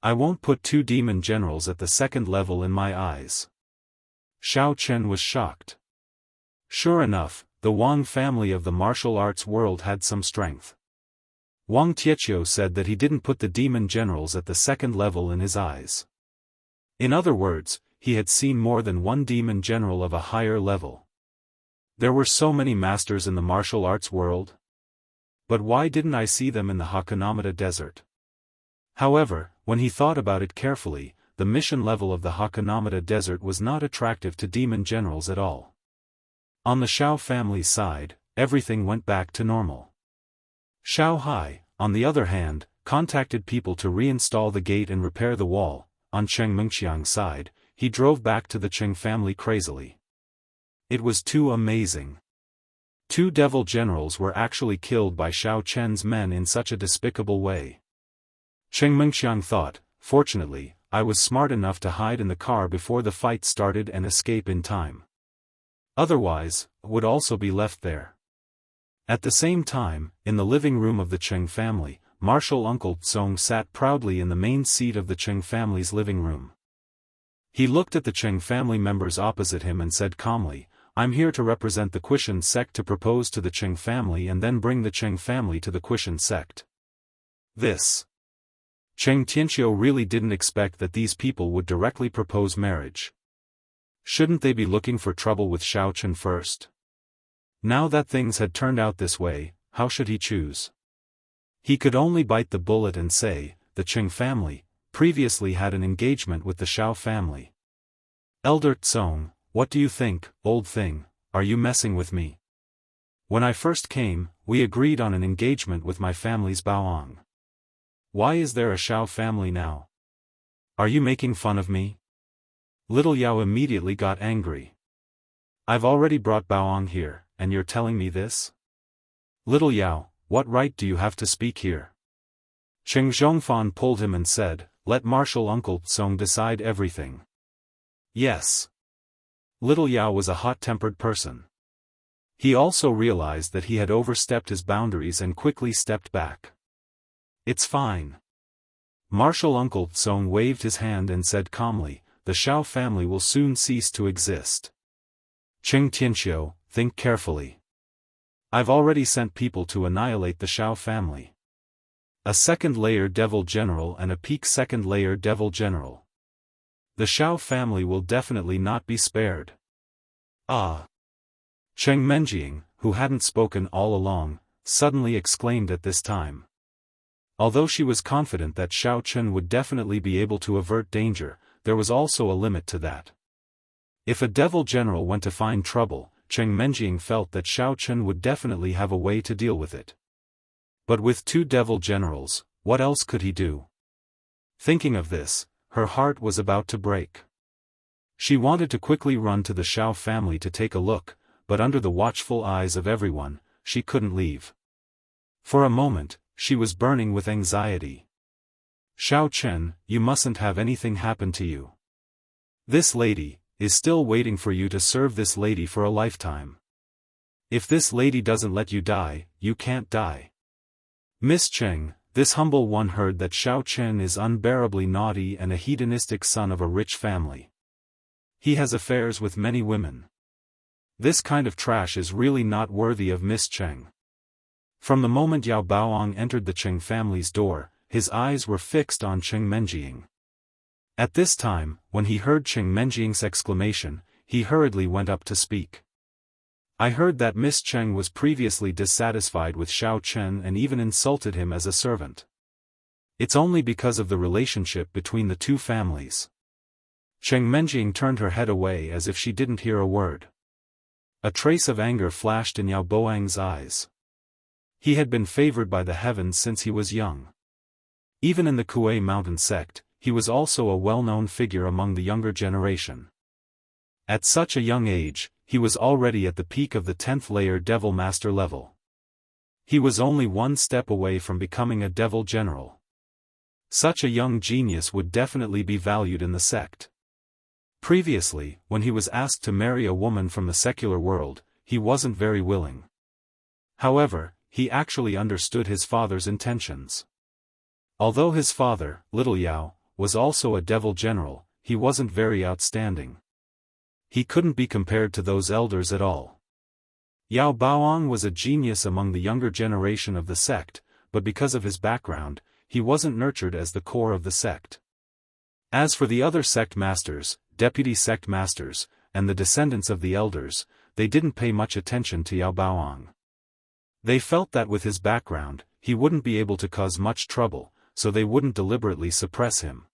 I won't put 2 demon generals at the 2nd level in my eyes. Xiao Chen was shocked. Sure enough, the Wang family of the martial arts world had some strength. Wang Tietio said that he didn't put the demon generals at the 2nd level in his eyes. In other words, he had seen more than one demon general of a higher level. There were so many masters in the martial arts world. But why didn't I see them in the Hakonamata Desert? However, when he thought about it carefully, the mission level of the Hakonamata Desert was not attractive to demon generals at all. On the Shao family's side, everything went back to normal. Shao Hai, on the other hand, contacted people to reinstall the gate and repair the wall. On Cheng Mengqiang's side, he drove back to the Cheng family crazily. It was too amazing. 2 devil generals were actually killed by Shao Chen's men in such a despicable way. Cheng Mengqiang thought, fortunately, I was smart enough to hide in the car before the fight started and escape in time. Otherwise, would also be left there. At the same time, in the living room of the Cheng family, martial uncle Tsong sat proudly in the main seat of the Cheng family's living room. He looked at the Cheng family members opposite him and said calmly, I'm here to represent the Qishan sect to propose to the Cheng family and then bring the Cheng family to the Qishan sect. This. Cheng Tianqiu really didn't expect that these people would directly propose marriage. Shouldn't they be looking for trouble with Shao Chen first? Now that things had turned out this way, how should he choose? He could only bite the bullet and say, the Cheng family previously had an engagement with the Shao family. Elder Tsong, what do you think, old thing, are you messing with me? When I first came, we agreed on an engagement with my family's Baoang. Why is there a Shao family now? Are you making fun of me? Little Yao immediately got angry. I've already brought Baoang here, and you're telling me this? Little Yao, what right do you have to speak here? Cheng Zhongfan pulled him and said, let martial uncle Tsong decide everything. Yes. Little Yao was a hot-tempered person. He also realized that he had overstepped his boundaries and quickly stepped back. It's fine. Martial uncle Tsong waved his hand and said calmly, the Shao family will soon cease to exist. Cheng Tianqiu, think carefully. I've already sent people to annihilate the Shao family. A second-layer devil general and a peak second-layer devil general. The Shao family will definitely not be spared. Ah! Cheng Menjing, who hadn't spoken all along, suddenly exclaimed at this time. Although she was confident that Shao Chen would definitely be able to avert danger, there was also a limit to that. If a devil general went to find trouble, Cheng Menjing felt that Shao Chen would definitely have a way to deal with it. But with 2 devil generals, what else could he do? Thinking of this, her heart was about to break. She wanted to quickly run to the Shao family to take a look, but under the watchful eyes of everyone, she couldn't leave. For a moment, she was burning with anxiety. Shao Chen, you mustn't have anything happen to you. This lady is still waiting for you to serve this lady for a lifetime. If this lady doesn't let you die, you can't die. Miss Cheng, this humble one heard that Shao Chen is unbearably naughty and a hedonistic son of a rich family. He has affairs with many women. This kind of trash is really not worthy of Miss Cheng. From the moment Yao Baoang entered the Cheng family's door, his eyes were fixed on Cheng Menjing. At this time, when he heard Cheng Menjing's exclamation, he hurriedly went up to speak. I heard that Miss Cheng was previously dissatisfied with Shao Chen and even insulted him as a servant. It's only because of the relationship between the 2 families. Cheng Menjing turned her head away as if she didn't hear a word. A trace of anger flashed in Yao Baoang's eyes. He had been favored by the heavens since he was young. Even in the Kuei Mountain sect, he was also a well-known figure among the younger generation. At such a young age, he was already at the peak of the 10th layer Devil Master level. He was only one step away from becoming a Devil General. Such a young genius would definitely be valued in the sect. Previously, when he was asked to marry a woman from the secular world, he wasn't very willing. However, he actually understood his father's intentions. Although his father, Little Yao, was also a Devil General, he wasn't very outstanding. He couldn't be compared to those elders at all. Yao Baoang was a genius among the younger generation of the sect, but because of his background, he wasn't nurtured as the core of the sect. As for the other sect masters, deputy sect masters, and the descendants of the elders, they didn't pay much attention to Yao Baoang. They felt that with his background, he wouldn't be able to cause much trouble, so they wouldn't deliberately suppress him.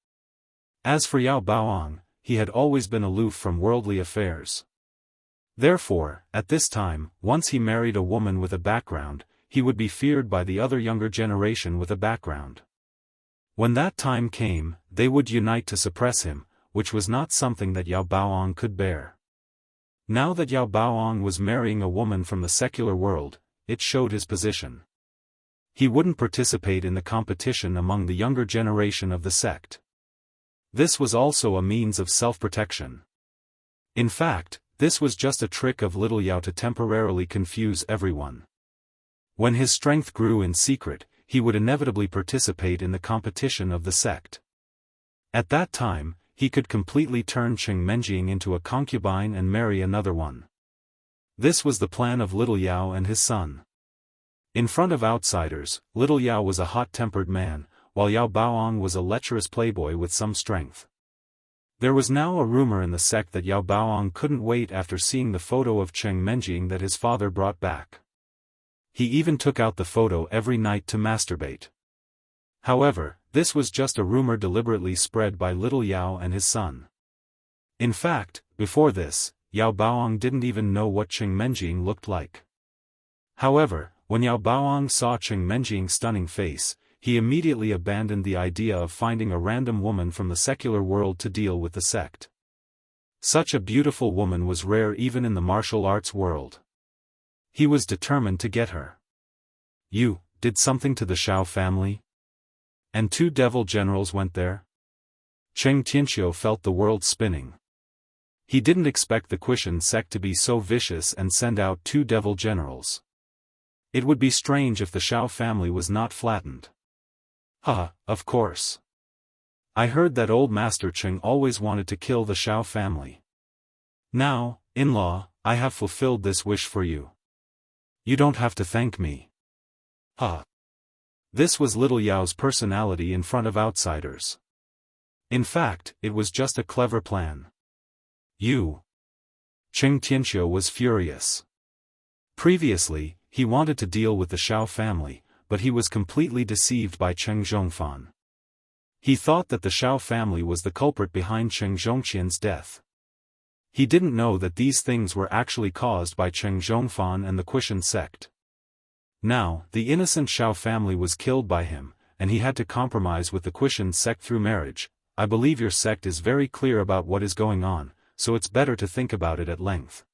As for Yao Baoang, he had always been aloof from worldly affairs. Therefore, at this time, once he married a woman with a background, he would be feared by the other younger generation with a background. When that time came, they would unite to suppress him, which was not something that Yao Baoang could bear. Now that Yao Baoang was marrying a woman from the secular world, it showed his position. He wouldn't participate in the competition among the younger generation of the sect. This was also a means of self-protection. In fact, this was just a trick of little Yao to temporarily confuse everyone. When his strength grew in secret, he would inevitably participate in the competition of the sect. At that time, he could completely turn Cheng Menjing into a concubine and marry another one. This was the plan of little Yao and his son. In front of outsiders, little Yao was a hot-tempered man, while Yao Baoang was a lecherous playboy with some strength. There was now a rumor in the sect that Yao Baoang couldn't wait after seeing the photo of Cheng Menjing that his father brought back. He even took out the photo every night to masturbate. However, this was just a rumor deliberately spread by little Yao and his son. In fact, before this, Yao Baoang didn't even know what Cheng Menjing looked like. However, when Yao Baoang saw Cheng Menjing's stunning face, he immediately abandoned the idea of finding a random woman from the secular world to deal with the sect. Such a beautiful woman was rare even in the martial arts world. He was determined to get her. You did something to the Shao family? And 2 devil generals went there? Cheng Tianxiu felt the world spinning. He didn't expect the Qishan sect to be so vicious and send out 2 devil generals. It would be strange if the Shao family was not flattened. Of course. I heard that old Master Cheng always wanted to kill the Shao family. Now, in-law, I have fulfilled this wish for you. You don't have to thank me. This was little Yao's personality in front of outsiders. In fact, it was just a clever plan. Cheng Tianxiu was furious. Previously, he wanted to deal with the Shao family, but he was completely deceived by Cheng Zhongfan. He thought that the Shao family was the culprit behind Cheng Zhongqian's death. He didn't know that these things were actually caused by Cheng Zhongfan and the Qishan sect. Now, the innocent Shao family was killed by him, and he had to compromise with the Qishan sect through marriage. I believe your sect is very clear about what is going on, so it's better to think about it at length.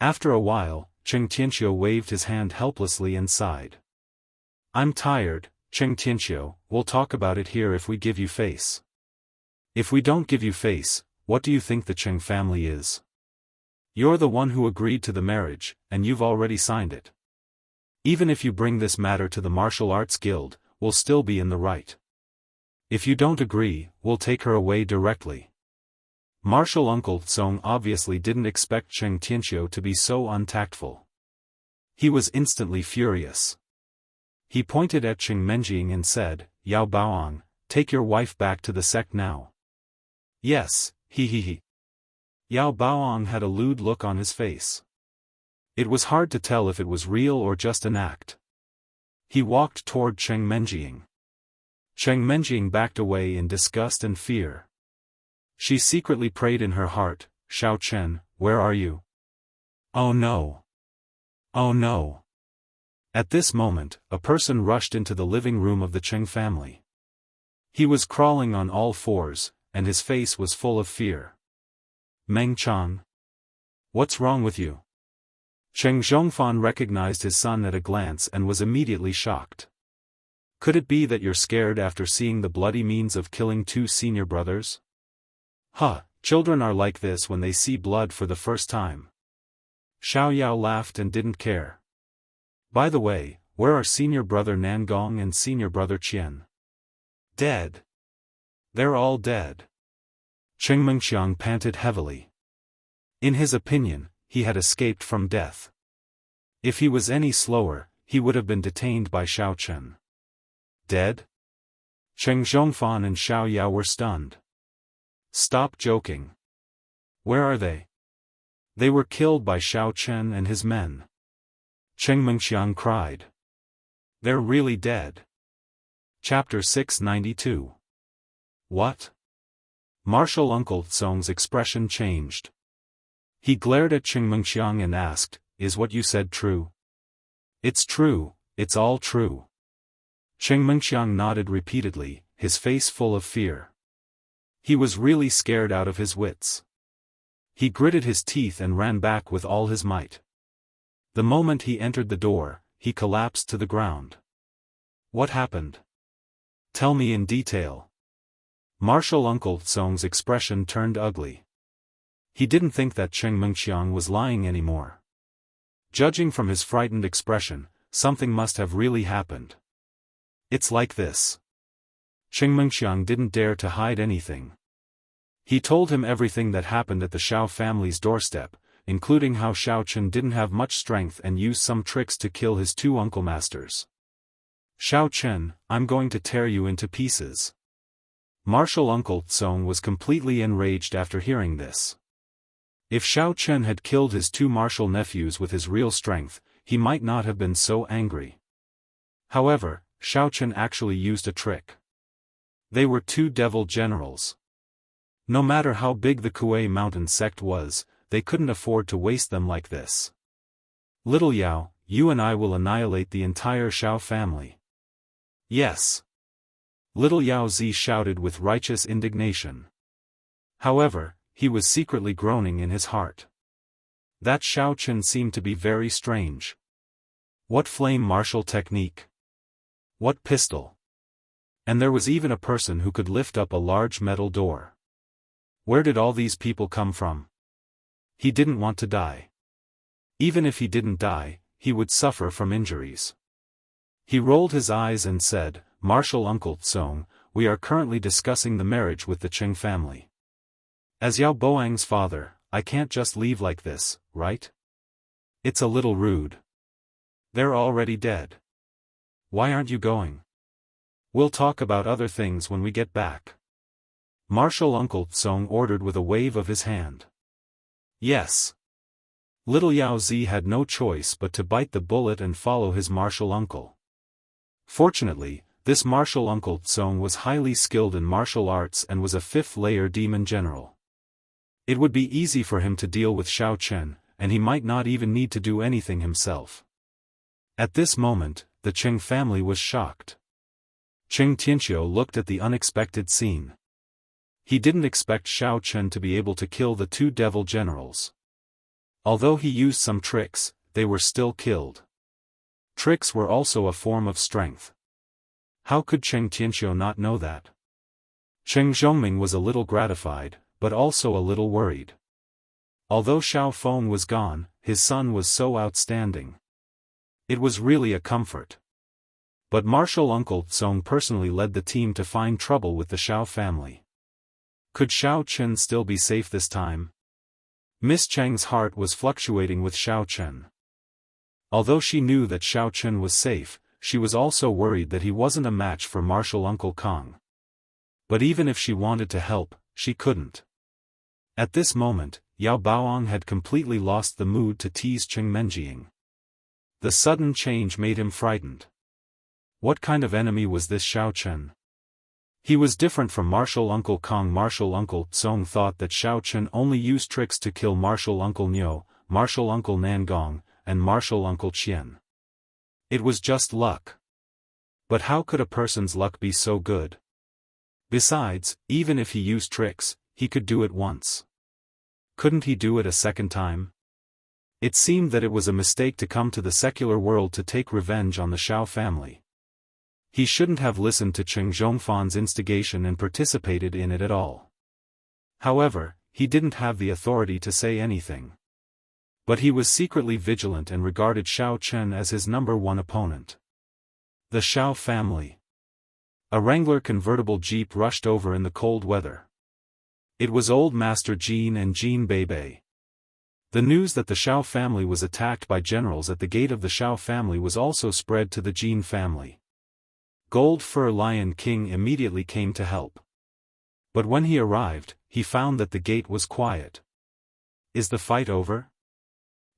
After a while, Cheng Tianxiu waved his hand helplessly and sighed. I'm tired, Cheng Tianxiu, we'll talk about it here if we give you face. If we don't give you face, what do you think the Cheng family is? You're the one who agreed to the marriage, and you've already signed it. Even if you bring this matter to the Martial Arts Guild, we'll still be in the right. If you don't agree, we'll take her away directly. Martial Uncle Tsong obviously didn't expect Cheng Tianxiu to be so untactful. He was instantly furious. He pointed at Cheng Menjing and said, Yao Baoang, take your wife back to the sect now. Yes, he. Yao Baoang had a lewd look on his face. It was hard to tell if it was real or just an act. He walked toward Cheng Menjing. Cheng Menjing backed away in disgust and fear. She secretly prayed in her heart, Shao Chen, where are you? Oh no. Oh no. At this moment, a person rushed into the living room of the Cheng family. He was crawling on all fours, and his face was full of fear. Meng Chang. What's wrong with you? Cheng Zhongfan recognized his son at a glance and was immediately shocked. Could it be that you're scared after seeing the bloody means of killing 2 senior brothers? Children are like this when they see blood for the first time. Xiao Yao laughed and didn't care. By the way, where are senior brother Nangong and senior brother Qian? Dead. They're all dead. Cheng Mengxiang panted heavily. In his opinion, he had escaped from death. If he was any slower, he would have been detained by Shao Chen. Dead? Cheng Zhongfan and Xiao Yao were stunned. Stop joking. Where are they? They were killed by Xiao Chen and his men. Cheng Mengxiang cried. They're really dead. Chapter 692. What? Martial Uncle Tsong's expression changed. He glared at Cheng Mengxiang and asked, Is what you said true? It's true, it's all true. Cheng Mengxiang nodded repeatedly, his face full of fear. He was really scared out of his wits. He gritted his teeth and ran back with all his might. The moment he entered the door, he collapsed to the ground. What happened? Tell me in detail. Martial Uncle Tsong's expression turned ugly. He didn't think that Cheng Mengxiang was lying anymore. Judging from his frightened expression, something must have really happened. It's like this. Cheng Mengxiang didn't dare to hide anything. He told him everything that happened at the Xiao family's doorstep, including how Xiao Chen didn't have much strength and used some tricks to kill his two uncle masters. Xiao Chen, I'm going to tear you into pieces. Martial Uncle Tsong was completely enraged after hearing this. If Xiao Chen had killed his two martial nephews with his real strength, he might not have been so angry. However, Xiao Chen actually used a trick. They were two devil generals. No matter how big the Kuei Mountain sect was, they couldn't afford to waste them like this. Little Yao, you and I will annihilate the entire Xiao family. Yes. Little Yao Zi shouted with righteous indignation. However, he was secretly groaning in his heart. That Xiao Chen seemed to be very strange. What flame martial technique? What pistol? And there was even a person who could lift up a large metal door. Where did all these people come from? He didn't want to die. Even if he didn't die, he would suffer from injuries. He rolled his eyes and said, Martial Uncle Tsong, we are currently discussing the marriage with the Cheng family. As Yao Boang's father, I can't just leave like this, right? It's a little rude. They're already dead. Why aren't you going? We'll talk about other things when we get back. Martial Uncle Tsong ordered with a wave of his hand. Yes. Little Yao Zi had no choice but to bite the bullet and follow his martial uncle. Fortunately, this martial Uncle Tsong was highly skilled in martial arts and was a fifth-layer demon general. It would be easy for him to deal with Xiao Chen, and he might not even need to do anything himself. At this moment, the Cheng family was shocked. Cheng Tianqiu looked at the unexpected scene. He didn't expect Xiao Chen to be able to kill the two devil generals. Although he used some tricks, they were still killed. Tricks were also a form of strength. How could Cheng Tianqiu not know that? Cheng Zhongming was a little gratified, but also a little worried. Although Xiao Feng was gone, his son was so outstanding. It was really a comfort. But martial Uncle Tsong personally led the team to find trouble with the Xiao family. Could Xiao Chen still be safe this time? Miss Cheng's heart was fluctuating with Xiao Chen. Although she knew that Xiao Chen was safe, she was also worried that he wasn't a match for martial Uncle Kong. But even if she wanted to help, she couldn't. At this moment, Yao Baoang had completely lost the mood to tease Cheng Menjing. The sudden change made him frightened. What kind of enemy was this Xiao Chen? He was different from martial Uncle Kong. Martial Uncle Tsong thought that Xiao Chen only used tricks to kill martial Uncle Niu, martial Uncle Nangong, and martial Uncle Qian. It was just luck. But how could a person's luck be so good? Besides, even if he used tricks, he could do it once. Couldn't he do it a second time? It seemed that it was a mistake to come to the secular world to take revenge on the Xiao family. He shouldn't have listened to Cheng Zhongfan's instigation and participated in it at all. However, he didn't have the authority to say anything. But he was secretly vigilant and regarded Xiao Chen as his #1 opponent. The Xiao family. A Wrangler convertible jeep rushed over in the cold weather. It was Old Master Jean and Jean Beibei. The news that the Xiao family was attacked by generals at the gate of the Xiao family was also spread to the Jean family. Gold Fur Lion King immediately came to help. But when he arrived, he found that the gate was quiet. Is the fight over?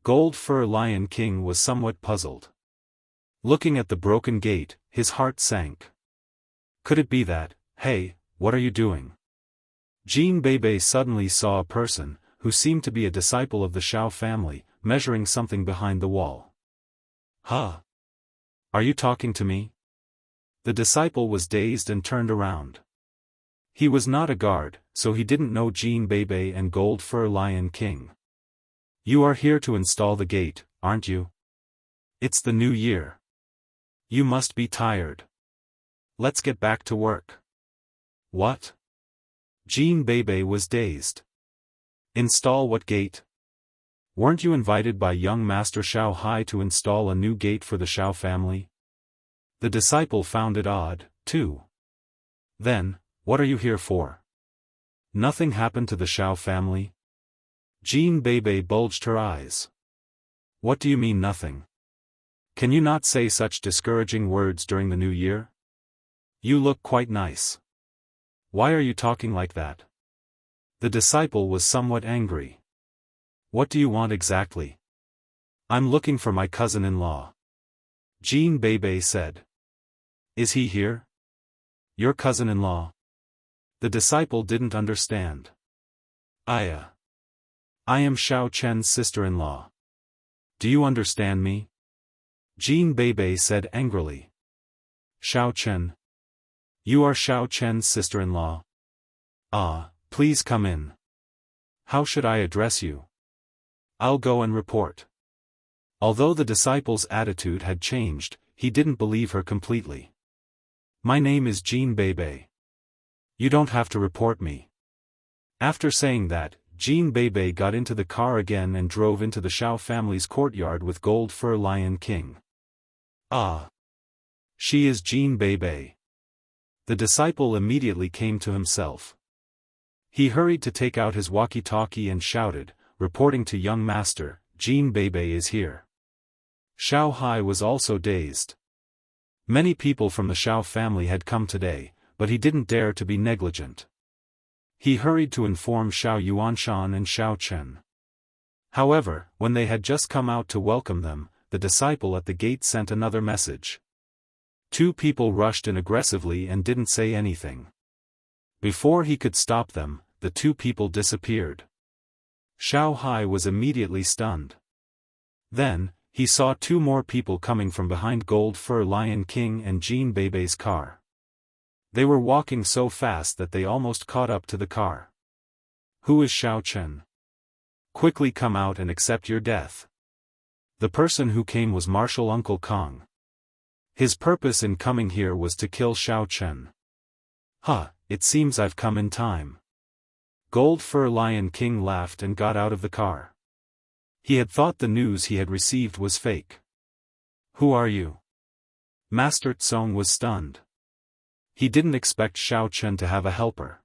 Gold Fur Lion King was somewhat puzzled. Looking at the broken gate, his heart sank. Could it be that, hey, what are you doing? Jean Bebe suddenly saw a person, who seemed to be a disciple of the Xiao family, measuring something behind the wall. Huh? Are you talking to me? The disciple was dazed and turned around. He was not a guard, so he didn't know Jean Bebe and Gold Fur Lion King. You are here to install the gate, aren't you? It's the new year. You must be tired. Let's get back to work. What? Jean Bebe was dazed. Install what gate? Weren't you invited by young Master Xiao Hai to install a new gate for the Xiao family? The disciple found it odd, too. Then, what are you here for? Nothing happened to the Xiao family? Jean Bebe bulged her eyes. What do you mean nothing? Can you not say such discouraging words during the new year? You look quite nice. Why are you talking like that? The disciple was somewhat angry. What do you want exactly? I'm looking for my cousin-in-law. Jean Bebe said. Is he here? Your cousin-in-law? The disciple didn't understand. I am Xiao Chen's sister-in-law. Do you understand me? Jean Bebe said angrily. Xiao Chen. You are Xiao Chen's sister-in-law. Please come in. How should I address you? I'll go and report. Although the disciple's attitude had changed, he didn't believe her completely. My name is Jean Bebe. You don't have to report me. After saying that, Jean Bebe got into the car again and drove into the Xiao family's courtyard with Gold Fur Lion King. She is Jean Bebe. The disciple immediately came to himself. He hurried to take out his walkie-talkie and shouted, reporting to young master, Jean Bebe is here. Xiao Hai was also dazed. Many people from the Xiao family had come today, but he didn't dare to be negligent. He hurried to inform Xiao Yuanshan and Xiao Chen. However, when they had just come out to welcome them, the disciple at the gate sent another message. Two people rushed in aggressively and didn't say anything. Before he could stop them, the two people disappeared. Xiao Hai was immediately stunned. Then, he saw two more people coming from behind Gold Fur Lion King and Jean Bebe's car. They were walking so fast that they almost caught up to the car. Who is Xiao Chen? Quickly come out and accept your death. The person who came was Martial Uncle Kong. His purpose in coming here was to kill Xiao Chen. It seems I've come in time. Gold Fur Lion King laughed and got out of the car. He had thought the news he had received was fake. Who are you? Master Tsong was stunned. He didn't expect Xiao Chen to have a helper.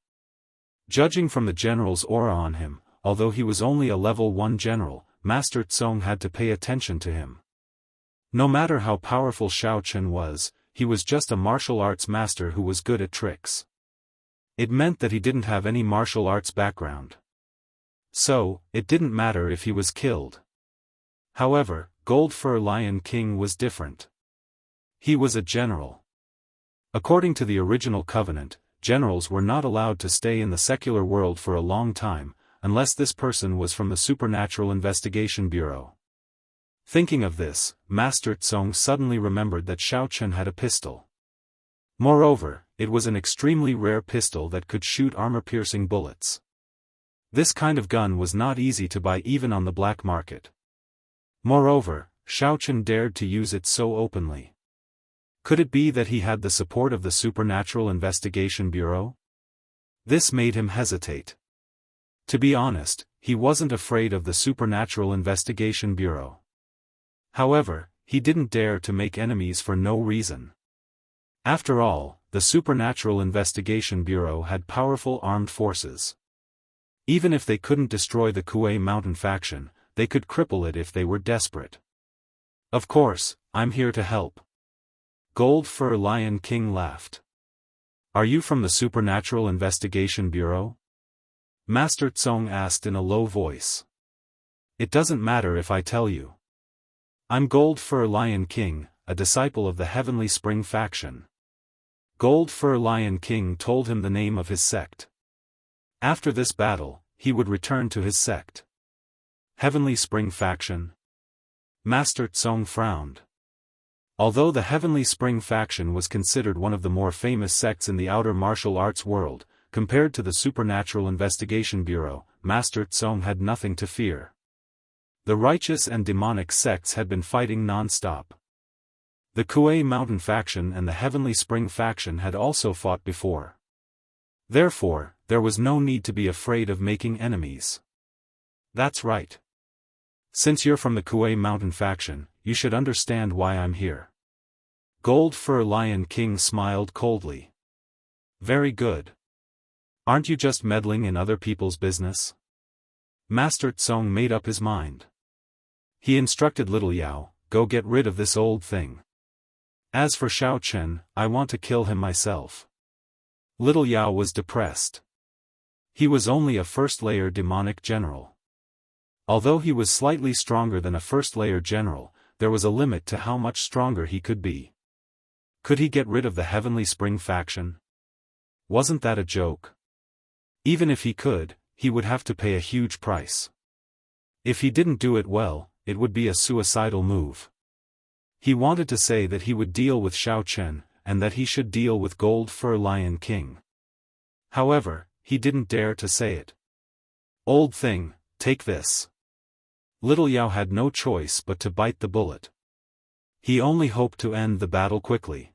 Judging from the general's aura on him, although he was only a level 1 general, Master Tsong had to pay attention to him. No matter how powerful Xiao Chen was, he was just a martial arts master who was good at tricks. It meant that he didn't have any martial arts background. So, it didn't matter if he was killed. However, Gold Fur Lion King was different. He was a general. According to the original covenant, generals were not allowed to stay in the secular world for a long time, unless this person was from the Supernatural Investigation Bureau. Thinking of this, Master Tsong suddenly remembered that Xiao Chen had a pistol. Moreover, it was an extremely rare pistol that could shoot armor-piercing bullets. This kind of gun was not easy to buy even on the black market. Moreover, Xiao Chen dared to use it so openly. Could it be that he had the support of the Supernatural Investigation Bureau? This made him hesitate. To be honest, he wasn't afraid of the Supernatural Investigation Bureau. However, he didn't dare to make enemies for no reason. After all, the Supernatural Investigation Bureau had powerful armed forces. Even if they couldn't destroy the Kuei Mountain faction, they could cripple it if they were desperate. Of course, I'm here to help. Gold Fur Lion King laughed. Are you from the Supernatural Investigation Bureau? Master Tsong asked in a low voice. It doesn't matter if I tell you. I'm Gold Fur Lion King, a disciple of the Heavenly Spring faction. Gold Fur Lion King told him the name of his sect. After this battle, he would return to his sect. Heavenly Spring faction? Master Tsong frowned. Although the Heavenly Spring faction was considered one of the more famous sects in the outer martial arts world, compared to the Supernatural Investigation Bureau, Master Tsong had nothing to fear. The righteous and demonic sects had been fighting non-stop. The Kuei Mountain faction and the Heavenly Spring faction had also fought before. Therefore, there was no need to be afraid of making enemies. That's right. Since you're from the Kuei Mountain faction, you should understand why I'm here. Gold Fur Lion King smiled coldly. Very good. Aren't you just meddling in other people's business? Master Tsong made up his mind. He instructed Little Yao, go get rid of this old thing. As for Xiao Chen, I want to kill him myself. Little Yao was depressed. He was only a first-layer demonic general. Although he was slightly stronger than a first-layer general, there was a limit to how much stronger he could be. Could he get rid of the Heavenly Spring faction? Wasn't that a joke? Even if he could, he would have to pay a huge price. If he didn't do it well, it would be a suicidal move. He wanted to say that he would deal with Xiao Chen, and that he should deal with Gold Fur Lion King. However, he didn't dare to say it. Old thing, take this. Little Yao had no choice but to bite the bullet. He only hoped to end the battle quickly.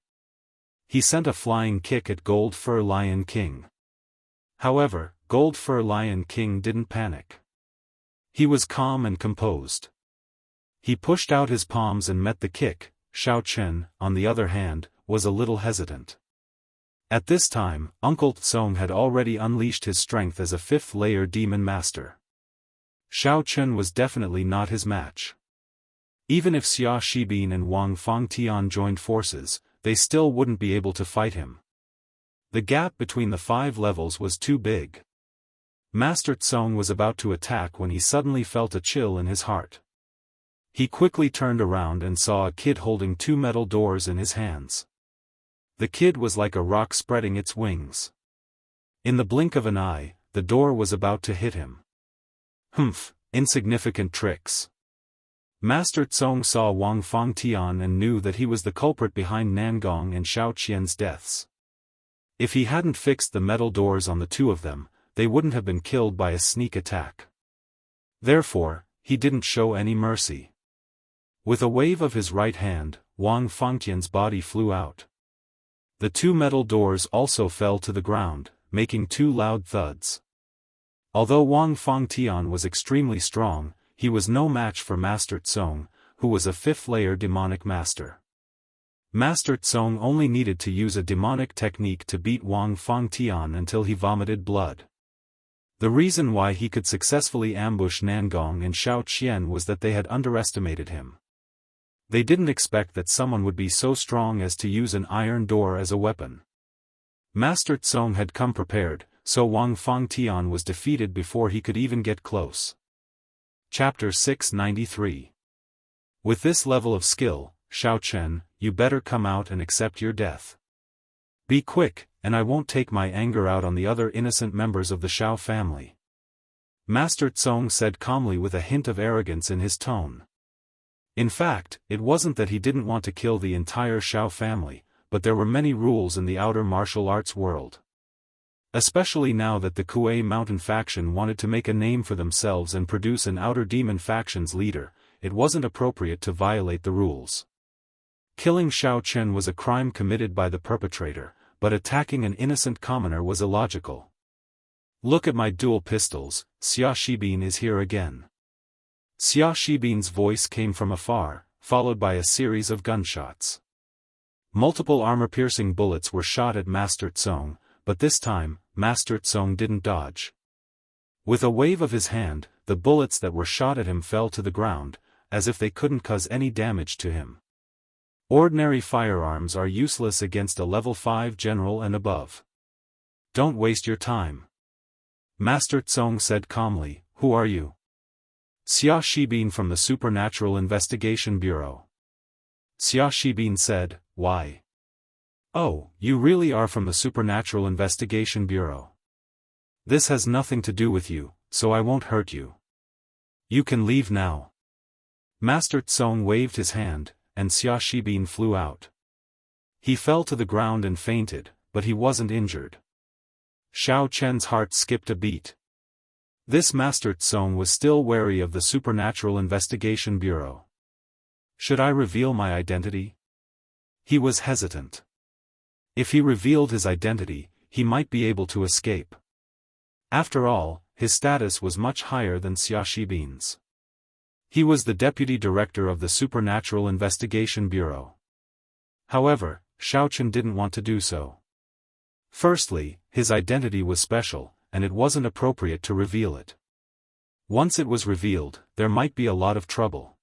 He sent a flying kick at Gold Fur Lion King. However, Gold Fur Lion King didn't panic. He was calm and composed. He pushed out his palms and met the kick. Xiao Chen, on the other hand, was a little hesitant. At this time, Uncle Tsong had already unleashed his strength as a fifth-layer demon master. Xiao Chen was definitely not his match. Even if Xia Shibin and Wang Fangtian joined forces, they still wouldn't be able to fight him. The gap between the 5 levels was too big. Master Tsong was about to attack when he suddenly felt a chill in his heart. He quickly turned around and saw a kid holding 2 metal doors in his hands. The kid was like a rock spreading its wings. In the blink of an eye, the door was about to hit him. Humph, insignificant tricks. Master Tsong saw Wang Fangtian and knew that he was the culprit behind Nangong and Xiao Qian's deaths. If he hadn't fixed the metal doors on the 2 of them, they wouldn't have been killed by a sneak attack. Therefore, he didn't show any mercy. With a wave of his right hand, Wang Fangtian's body flew out. The 2 metal doors also fell to the ground, making 2 loud thuds. Although Wang Fangtian was extremely strong, he was no match for Master Tsong, who was a 5th-layer demonic master. Master Tsong only needed to use a demonic technique to beat Wang Fangtian until he vomited blood. The reason why he could successfully ambush Nangong and Xiao Qian was that they had underestimated him. They didn't expect that someone would be so strong as to use an iron door as a weapon. Master Tsong had come prepared, so Wang Fangtian was defeated before he could even get close. Chapter 693. With this level of skill, Xiao Chen, you better come out and accept your death. Be quick, and I won't take my anger out on the other innocent members of the Xiao family. Master Tsong said calmly with a hint of arrogance in his tone. In fact, it wasn't that he didn't want to kill the entire Xiao family, but there were many rules in the outer martial arts world. Especially now that the Kuei Mountain faction wanted to make a name for themselves and produce an outer demon faction's leader, it wasn't appropriate to violate the rules. Killing Xiao Chen was a crime committed by the perpetrator, but attacking an innocent commoner was illogical. Look at my dual pistols, Xia Shibin is here again. Xia Shibin's voice came from afar, followed by a series of gunshots. Multiple armor-piercing bullets were shot at Master Tsong, but this time, Master Tsong didn't dodge. With a wave of his hand, the bullets that were shot at him fell to the ground, as if they couldn't cause any damage to him. Ordinary firearms are useless against a level 5 general and above. Don't waste your time. Master Tsong said calmly, who are you? Xia Shibin from the Supernatural Investigation Bureau. Xia Shibin said, "Why? Oh, you really are from the Supernatural Investigation Bureau. This has nothing to do with you, so I won't hurt you. You can leave now." Master Tsong waved his hand, and Xia Shibin flew out. He fell to the ground and fainted, but he wasn't injured. Xiao Chen's heart skipped a beat. This Master Tsong was still wary of the Supernatural Investigation Bureau. Should I reveal my identity? He was hesitant. If he revealed his identity, he might be able to escape. After all, his status was much higher than Xia Shibin's. He was the deputy director of the Supernatural Investigation Bureau. However, Xiao Chen didn't want to do so. Firstly, his identity was special, and it wasn't appropriate to reveal it. Once it was revealed, there might be a lot of trouble.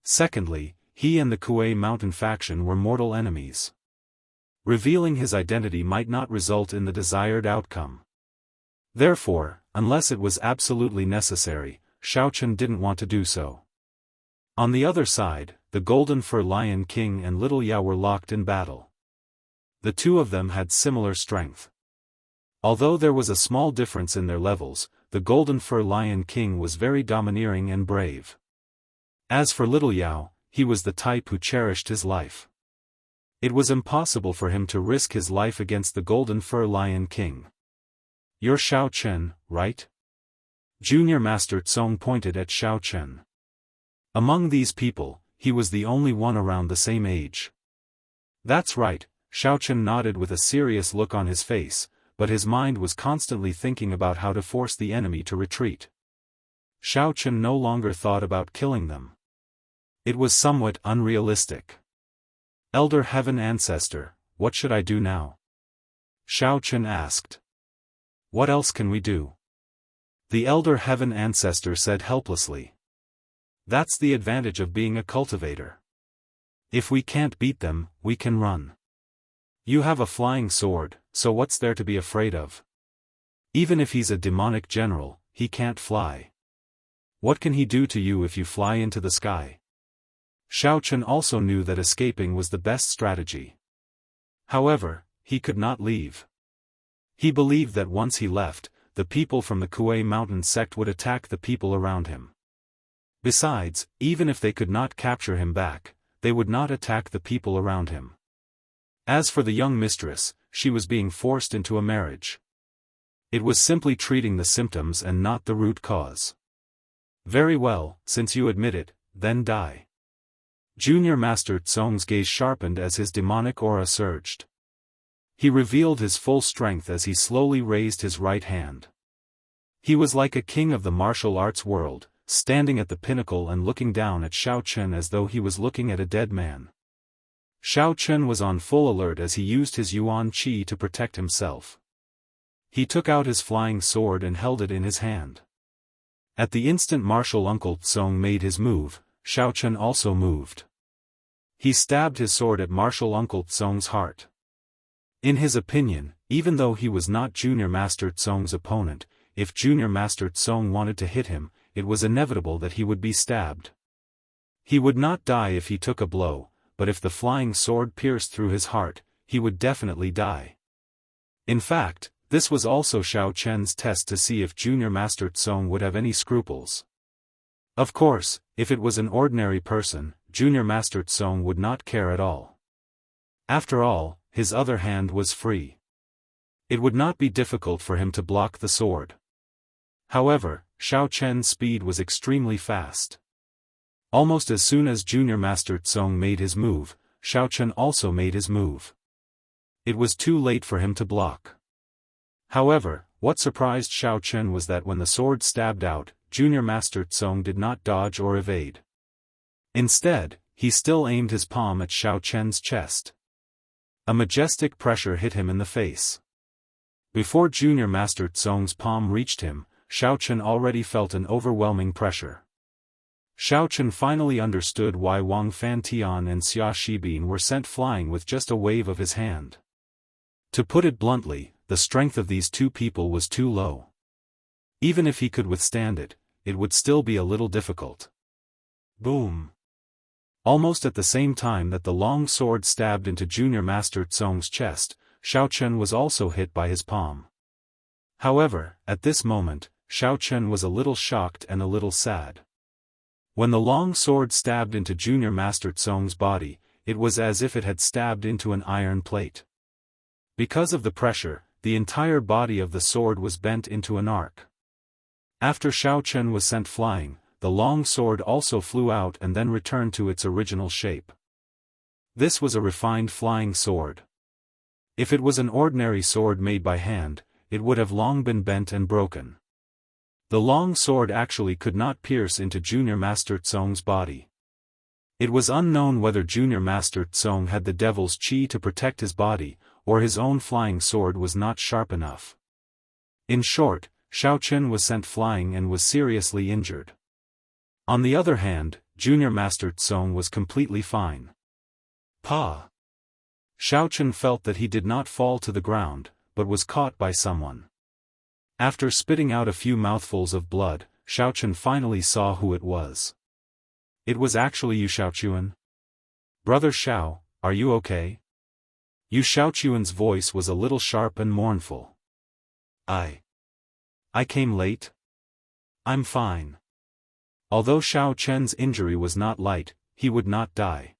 Secondly, he and the Kuei Mountain faction were mortal enemies. Revealing his identity might not result in the desired outcome. Therefore, unless it was absolutely necessary, Xiao Chen didn't want to do so. On the other side, the Golden Fur Lion King and Little Yao were locked in battle. The two of them had similar strength. Although there was a small difference in their levels, the Golden Fur Lion King was very domineering and brave. As for Little Yao, he was the type who cherished his life. It was impossible for him to risk his life against the Golden Fur Lion King. "You're Xiao Chen, right?" Junior Master Tsong pointed at Xiao Chen. Among these people, he was the only one around the same age. "That's right," Xiao Chen nodded with a serious look on his face, but his mind was constantly thinking about how to force the enemy to retreat. Xiao Chen no longer thought about killing them. It was somewhat unrealistic. "Elder Heaven Ancestor, what should I do now?" Xiao Chen asked. "What else can we do?" The Elder Heaven Ancestor said helplessly. "That's the advantage of being a cultivator. If we can't beat them, we can run. You have a flying sword, so what's there to be afraid of? Even if he's a demonic general, he can't fly. What can he do to you if you fly into the sky?" Xiao Chen also knew that escaping was the best strategy. However, he could not leave. He believed that once he left, the people from the Kuei Mountain sect would attack the people around him. Besides, even if they could not capture him back, they would not attack the people around him. As for the young mistress, she was being forced into a marriage. It was simply treating the symptoms and not the root cause. "Very well, since you admit it, then die." Junior Master Tsong's gaze sharpened as his demonic aura surged. He revealed his full strength as he slowly raised his right hand. He was like a king of the martial arts world, standing at the pinnacle and looking down at Xiao Chen as though he was looking at a dead man. Xiao Chen was on full alert as he used his Yuan Qi to protect himself. He took out his flying sword and held it in his hand. At the instant martial uncle Tsong made his move, Xiao Chen also moved. He stabbed his sword at martial uncle Tsong's heart. In his opinion, even though he was not Junior Master Tsong's opponent, if Junior Master Tsong wanted to hit him, it was inevitable that he would be stabbed. He would not die if he took a blow, but if the flying sword pierced through his heart, he would definitely die. In fact, this was also Xiao Chen's test to see if Junior Master Tsong would have any scruples. Of course, if it was an ordinary person, Junior Master Tsong would not care at all. After all, his other hand was free. It would not be difficult for him to block the sword. However, Xiao Chen's speed was extremely fast. Almost as soon as Junior Master Tsong made his move, Xiao Chen also made his move. It was too late for him to block. However, what surprised Xiao Chen was that when the sword stabbed out, Junior Master Tsong did not dodge or evade. Instead, he still aimed his palm at Xiao Chen's chest. A majestic pressure hit him in the face. Before Junior Master Tsong's palm reached him, Xiao Chen already felt an overwhelming pressure. Xiao Chen finally understood why Wang Fantian and Xia Shibin were sent flying with just a wave of his hand. To put it bluntly, the strength of these two people was too low. Even if he could withstand it, it would still be a little difficult. Boom! Almost at the same time that the long sword stabbed into Junior Master Tsong's chest, Xiao Chen was also hit by his palm. However, at this moment, Xiao Chen was a little shocked and a little sad. When the long sword stabbed into Junior Master Tsong's body, it was as if it had stabbed into an iron plate. Because of the pressure, the entire body of the sword was bent into an arc. After Xiao Chen was sent flying, the long sword also flew out and then returned to its original shape. This was a refined flying sword. If it was an ordinary sword made by hand, it would have long been bent and broken. The long sword actually could not pierce into Junior Master Tsong's body. It was unknown whether Junior Master Tsong had the devil's qi to protect his body, or his own flying sword was not sharp enough. In short, Xiao Chen was sent flying and was seriously injured. On the other hand, Junior Master Tsong was completely fine. Pa! Xiao Chen felt that he did not fall to the ground, but was caught by someone. After spitting out a few mouthfuls of blood, Xiao Chen finally saw who it was. It was actually Yu Xiaochuan. Brother Xiao, are you okay? Yu Xiaochuan's voice was a little sharp and mournful. I came late? I'm fine. Although Xiao Chen's injury was not light, he would not die.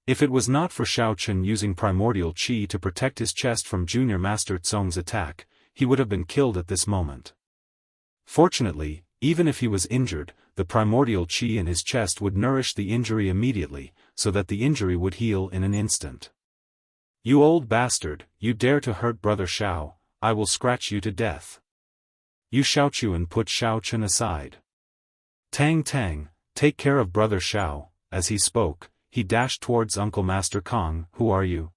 If it was not for Xiao Chen using primordial qi to protect his chest from Junior Master Tsong's attack, he would have been killed at this moment. Fortunately, even if he was injured, the primordial qi in his chest would nourish the injury immediately, so that the injury would heal in an instant. You old bastard, you dare to hurt Brother Xiao, I will scratch you to death. Yu Xiaochuan put Xiao Chen aside. Tang Tang, take care of Brother Xiao. As he spoke, he dashed towards Uncle Master Kong. Who are you?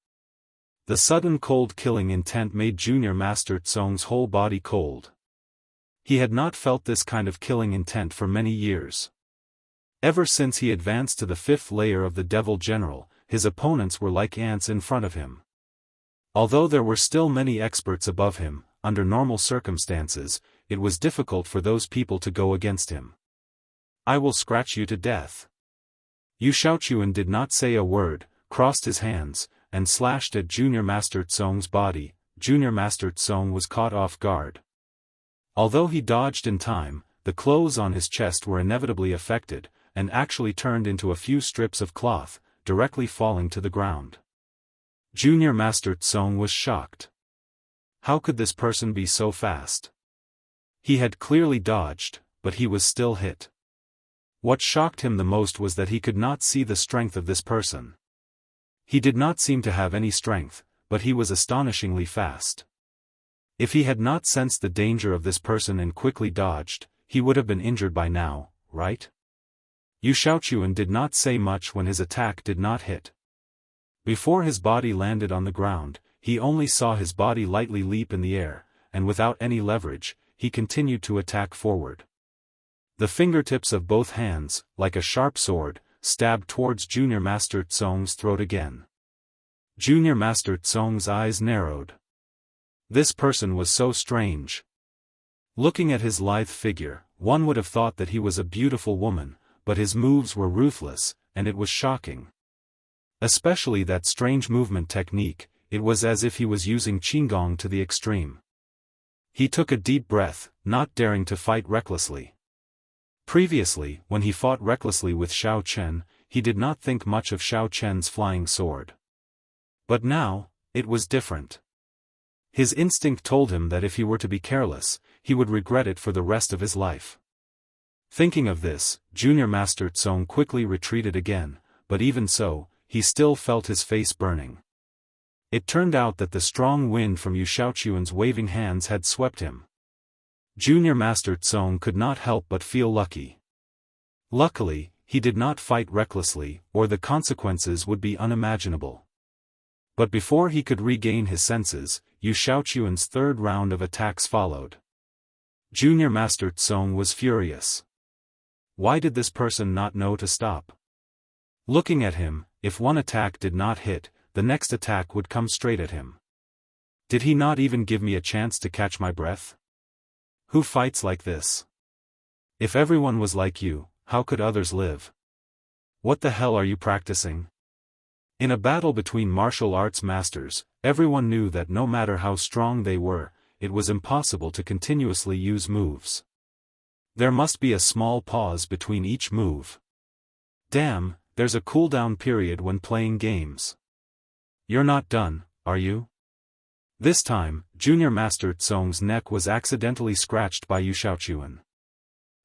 The sudden cold killing intent made Junior Master Tsong's whole body cold. He had not felt this kind of killing intent for many years. Ever since he advanced to the 5th layer of the Devil General, his opponents were like ants in front of him. Although there were still many experts above him, under normal circumstances, it was difficult for those people to go against him. I will scratch you to death. Yu Xiaochuan did not say a word, crossed his hands, and slashed at Junior Master Tsong's body. Junior Master Tsong was caught off guard. Although he dodged in time, the clothes on his chest were inevitably affected, and actually turned into a few strips of cloth, directly falling to the ground. Junior Master Tsong was shocked. How could this person be so fast? He had clearly dodged, but he was still hit. What shocked him the most was that he could not see the strength of this person. He did not seem to have any strength, but he was astonishingly fast. If he had not sensed the danger of this person and quickly dodged, he would have been injured by now, right? Yu Xiaochuan did not say much when his attack did not hit. Before his body landed on the ground, he only saw his body lightly leap in the air, and without any leverage, he continued to attack forward. The fingertips of both hands, like a sharp sword, stabbed towards Junior Master Tsong's throat again. Junior Master Tsong's eyes narrowed. This person was so strange. Looking at his lithe figure, one would have thought that he was a beautiful woman, but his moves were ruthless, and it was shocking. Especially that strange movement technique, it was as if he was using Qigong to the extreme. He took a deep breath, not daring to fight recklessly. Previously, when he fought recklessly with Xiao Chen, he did not think much of Xiao Chen's flying sword. But now, it was different. His instinct told him that if he were to be careless, he would regret it for the rest of his life. Thinking of this, Junior Master Tsong quickly retreated again, but even so, he still felt his face burning. It turned out that the strong wind from Yu Xiaochuan's waving hands had swept him. Junior Master Tsong could not help but feel lucky. Luckily, he did not fight recklessly, or the consequences would be unimaginable. But before he could regain his senses, Yu Xiaochuan's third round of attacks followed. Junior Master Tsong was furious. Why did this person not know to stop? Looking at him, if one attack did not hit, the next attack would come straight at him. Did he not even give me a chance to catch my breath? Who fights like this? If everyone was like you, how could others live? What the hell are you practicing? In a battle between martial arts masters, everyone knew that no matter how strong they were, it was impossible to continuously use moves. There must be a small pause between each move. Damn, there's a cooldown period when playing games. You're not done, are you? This time, Junior Master Tsong's neck was accidentally scratched by Yu Xiaochuan.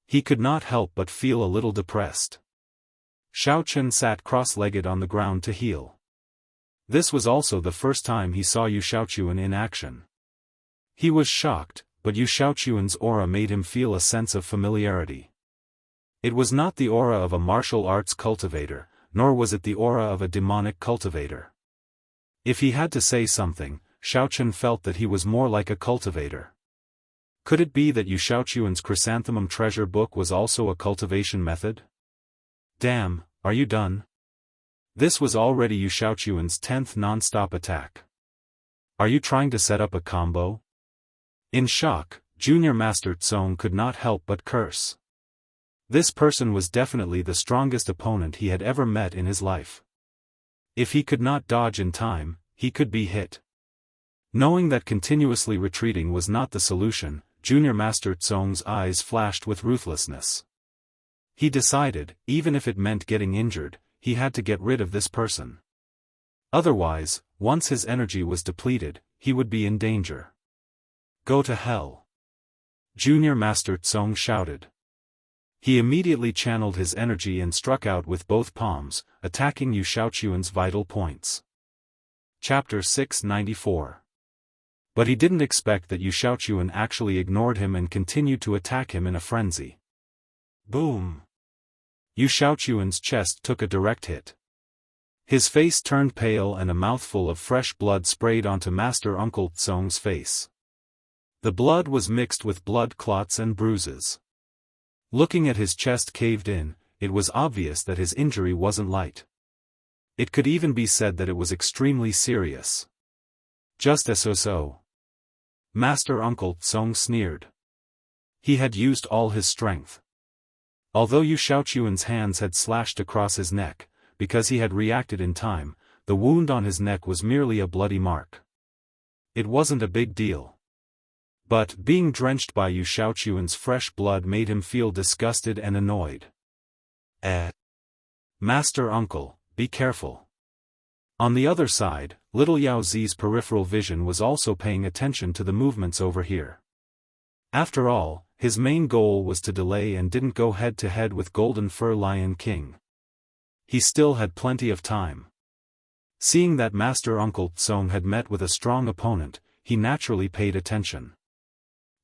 He could not help but feel a little depressed. Xiaochuan sat cross-legged on the ground to heal. This was also the first time he saw Yu Xiaochuan in action. He was shocked, but Yu Xiaochuan's aura made him feel a sense of familiarity. It was not the aura of a martial arts cultivator, nor was it the aura of a demonic cultivator. If he had to say something, Xiaochuan felt that he was more like a cultivator. Could it be that Yu Xiaochuan's chrysanthemum treasure book was also a cultivation method? Damn, are you done? This was already Yu Xiaochuan's 10th non-stop attack. Are you trying to set up a combo? In shock, Junior Master Tsong could not help but curse. This person was definitely the strongest opponent he had ever met in his life. If he could not dodge in time, he could be hit. Knowing that continuously retreating was not the solution, Junior Master Tsong's eyes flashed with ruthlessness. He decided, even if it meant getting injured, he had to get rid of this person. Otherwise, once his energy was depleted, he would be in danger. Go to hell! Junior Master Tsong shouted. He immediately channeled his energy and struck out with both palms, attacking Yu Xiaochuan's vital points. Chapter 694. But he didn't expect that Yu Xiaochuan actually ignored him and continued to attack him in a frenzy. Boom! Yu Xiaochuan's chest took a direct hit. His face turned pale and a mouthful of fresh blood sprayed onto Master Uncle Tsong's face. The blood was mixed with blood clots and bruises. Looking at his chest caved in, it was obvious that his injury wasn't light. It could even be said that it was extremely serious. Just as so. Master Uncle Tsong sneered. He had used all his strength. Although Yu Xiaochuan's hands had slashed across his neck, because he had reacted in time, the wound on his neck was merely a bloody mark. It wasn't a big deal. But, being drenched by Yu Xiaochuan's fresh blood made him feel disgusted and annoyed. Master Uncle, be careful. On the other side, little Yao Zi's peripheral vision was also paying attention to the movements over here. After all, his main goal was to delay and didn't go head-to-head with Golden Fur Lion King. He still had plenty of time. Seeing that Master Uncle Tsong had met with a strong opponent, he naturally paid attention.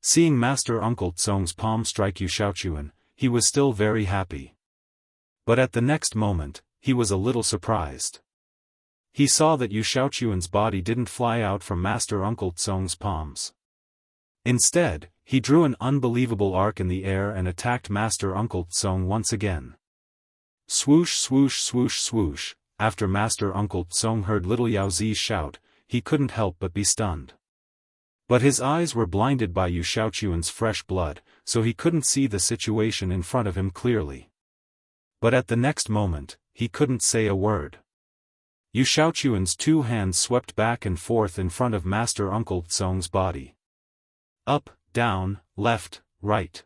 Seeing Master Uncle Tsong's palm strike Yu Xiaochuan, he was still very happy. But at the next moment, he was a little surprised. He saw that Yu Xiaochuan's body didn't fly out from Master Uncle Tsong's palms. Instead, he drew an unbelievable arc in the air and attacked Master Uncle Tsong once again. Swoosh swoosh swoosh swoosh. After Master Uncle Tsong heard little Yao Zi shout, he couldn't help but be stunned. But his eyes were blinded by Yu Xiaochuan's fresh blood, so he couldn't see the situation in front of him clearly. But at the next moment, he couldn't say a word. Yu Xiaochuan's two hands swept back and forth in front of Master Uncle Tsong's body. Up, down, left, right.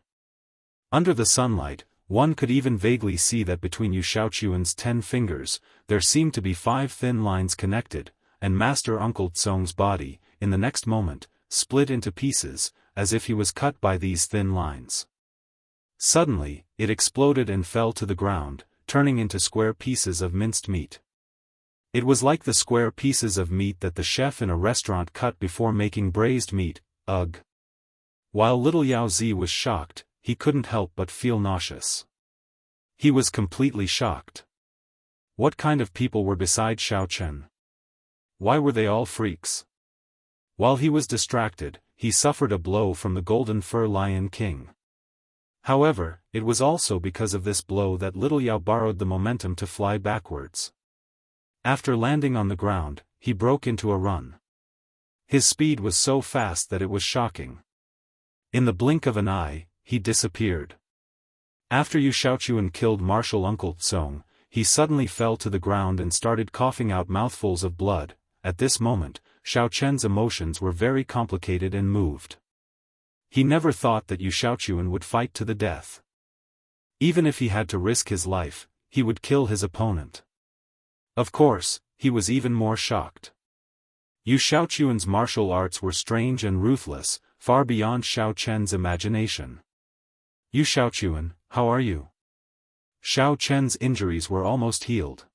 Under the sunlight, one could even vaguely see that between Yu Xiaochuan's 10 fingers, there seemed to be 5 thin lines connected, and Master Uncle Tsong's body, in the next moment, split into pieces, as if he was cut by these thin lines. Suddenly, it exploded and fell to the ground, turning into square pieces of minced meat. It was like the square pieces of meat that the chef in a restaurant cut before making braised meat. Ugh. While little Yao Zi was shocked, he couldn't help but feel nauseous. He was completely shocked. What kind of people were beside Xiaochuan? Why were they all freaks? While he was distracted, he suffered a blow from the Golden Fur Lion King. However, it was also because of this blow that little Yao borrowed the momentum to fly backwards. After landing on the ground, he broke into a run. His speed was so fast that it was shocking. In the blink of an eye, he disappeared. After Yu Xiaochuan killed Martial Uncle Tsong, he suddenly fell to the ground and started coughing out mouthfuls of blood. At this moment, Xiao Chen's emotions were very complicated and moved. He never thought that Yu Xiaochuan would fight to the death. Even if he had to risk his life, he would kill his opponent. Of course, he was even more shocked. Yu Xiaochuan's martial arts were strange and ruthless, far beyond Xiao Chen's imagination. Yu Xiaochuan, how are you? Xiao Chen's injuries were almost healed.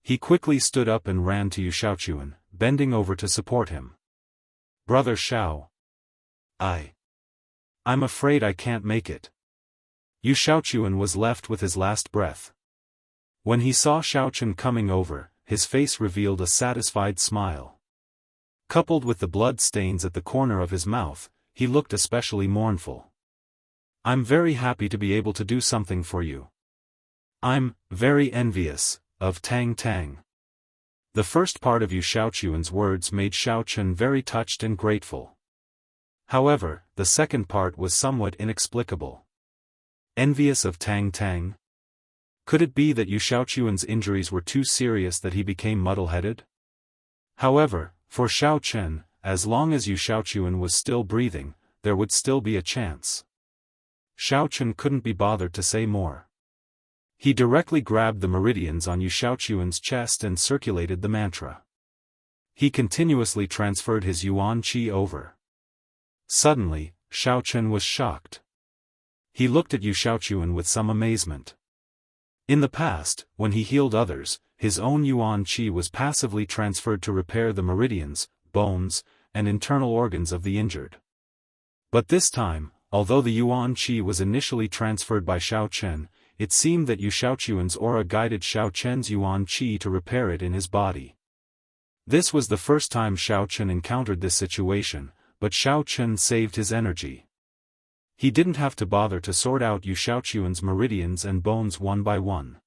He quickly stood up and ran to Yu Xiaochuan, bending over to support him. Brother Xiao. I'm afraid I can't make it. Yu Xiaochuan was left with his last breath. When he saw Xiao Chen coming over, his face revealed a satisfied smile. Coupled with the blood stains at the corner of his mouth, he looked especially mournful. I'm very happy to be able to do something for you. I'm very envious of Tang Tang. The first part of Yu Xiaochuan's words made Xiao Chen very touched and grateful. However, the second part was somewhat inexplicable. Envious of Tang Tang? Could it be that Yu Xiaochuan's injuries were too serious that he became muddle-headed? However, for Xiao Chen, as long as Yu Xiaochuan was still breathing, there would still be a chance. Xiao Chen couldn't be bothered to say more. He directly grabbed the meridians on Yu Xiaochuan's chest and circulated the mantra. He continuously transferred his yuan qi over. Suddenly, Xiao Chen was shocked. He looked at Yu Xiaochuan with some amazement. In the past, when he healed others, his own yuan qi was passively transferred to repair the meridians, bones, and internal organs of the injured. But this time, although the yuan qi was initially transferred by Xiao Chen, it seemed that Yu Xiaochuan's aura guided Xiao Chen's yuan qi to repair it in his body. This was the first time Xiao Chen encountered this situation, but Xiao Chen saved his energy. He didn't have to bother to sort out Yu Xiaochuan's meridians and bones one by one.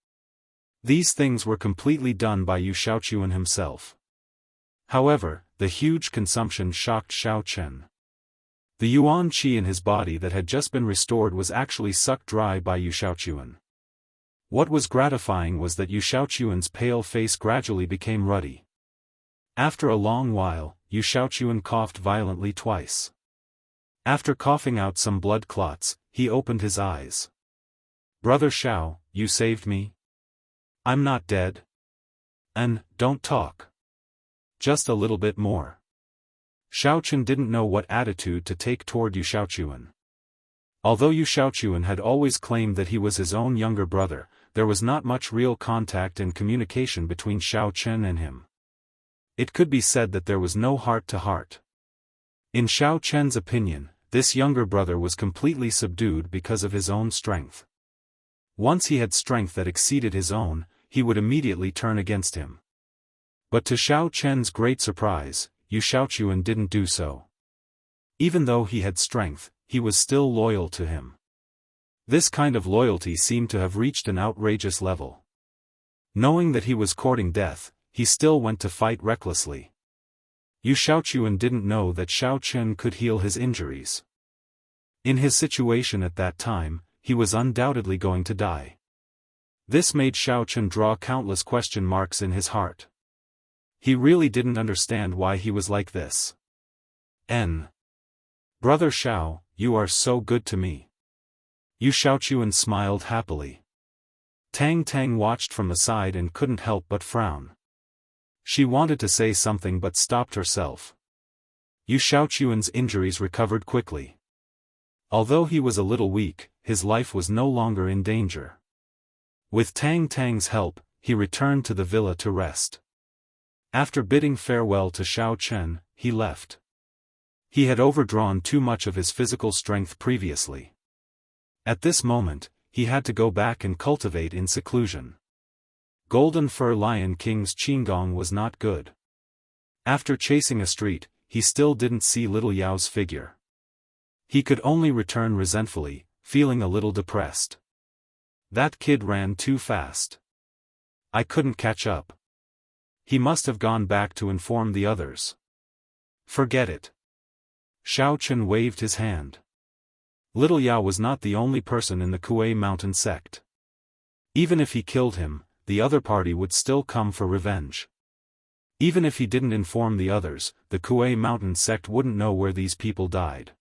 These things were completely done by Yu Xiaochuan himself. However, the huge consumption shocked Xiao Chen. The yuan qi in his body that had just been restored was actually sucked dry by Yu Xiaochuan. What was gratifying was that Yu Xiaochuan's pale face gradually became ruddy. After a long while, Yu Xiaochuan coughed violently twice. After coughing out some blood clots, he opened his eyes. Brother Xiao, you saved me? I'm not dead. And, don't talk. Just a little bit more. Xiao Chen didn't know what attitude to take toward Yu Xiaochuan. Although Yu Xiaochuan had always claimed that he was his own younger brother, there was not much real contact and communication between Xiao Chen and him. It could be said that there was no heart-to-heart. In Xiao Chen's opinion, this younger brother was completely subdued because of his own strength. Once he had strength that exceeded his own, he would immediately turn against him. But to Xiao Chen's great surprise, Yu Xiaochuan didn't do so. Even though he had strength, he was still loyal to him. This kind of loyalty seemed to have reached an outrageous level. Knowing that he was courting death, he still went to fight recklessly. Yu Xiaochuan didn't know that Xiao Chen could heal his injuries. In his situation at that time, he was undoubtedly going to die. This made Xiao Chen draw countless question marks in his heart. He really didn't understand why he was like this. Brother Xiao, you are so good to me. Yu Xiaochuan smiled happily. Tang Tang watched from the side and couldn't help but frown. She wanted to say something but stopped herself. Yu Xiaochuan's injuries recovered quickly. Although he was a little weak, his life was no longer in danger. With Tang Tang's help, he returned to the villa to rest. After bidding farewell to Xiao Chen, he left. He had overdrawn too much of his physical strength previously. At this moment, he had to go back and cultivate in seclusion. Golden Fur Lion King's Qinggong was not good. After chasing a street, he still didn't see Little Yao's figure. He could only return resentfully, feeling a little depressed. That kid ran too fast. I couldn't catch up. He must have gone back to inform the others. Forget it. Xiao Chen waved his hand. Little Yao was not the only person in the Kuei Mountain sect. Even if he killed him, the other party would still come for revenge. Even if he didn't inform the others, the Kuei Mountain sect wouldn't know where these people died.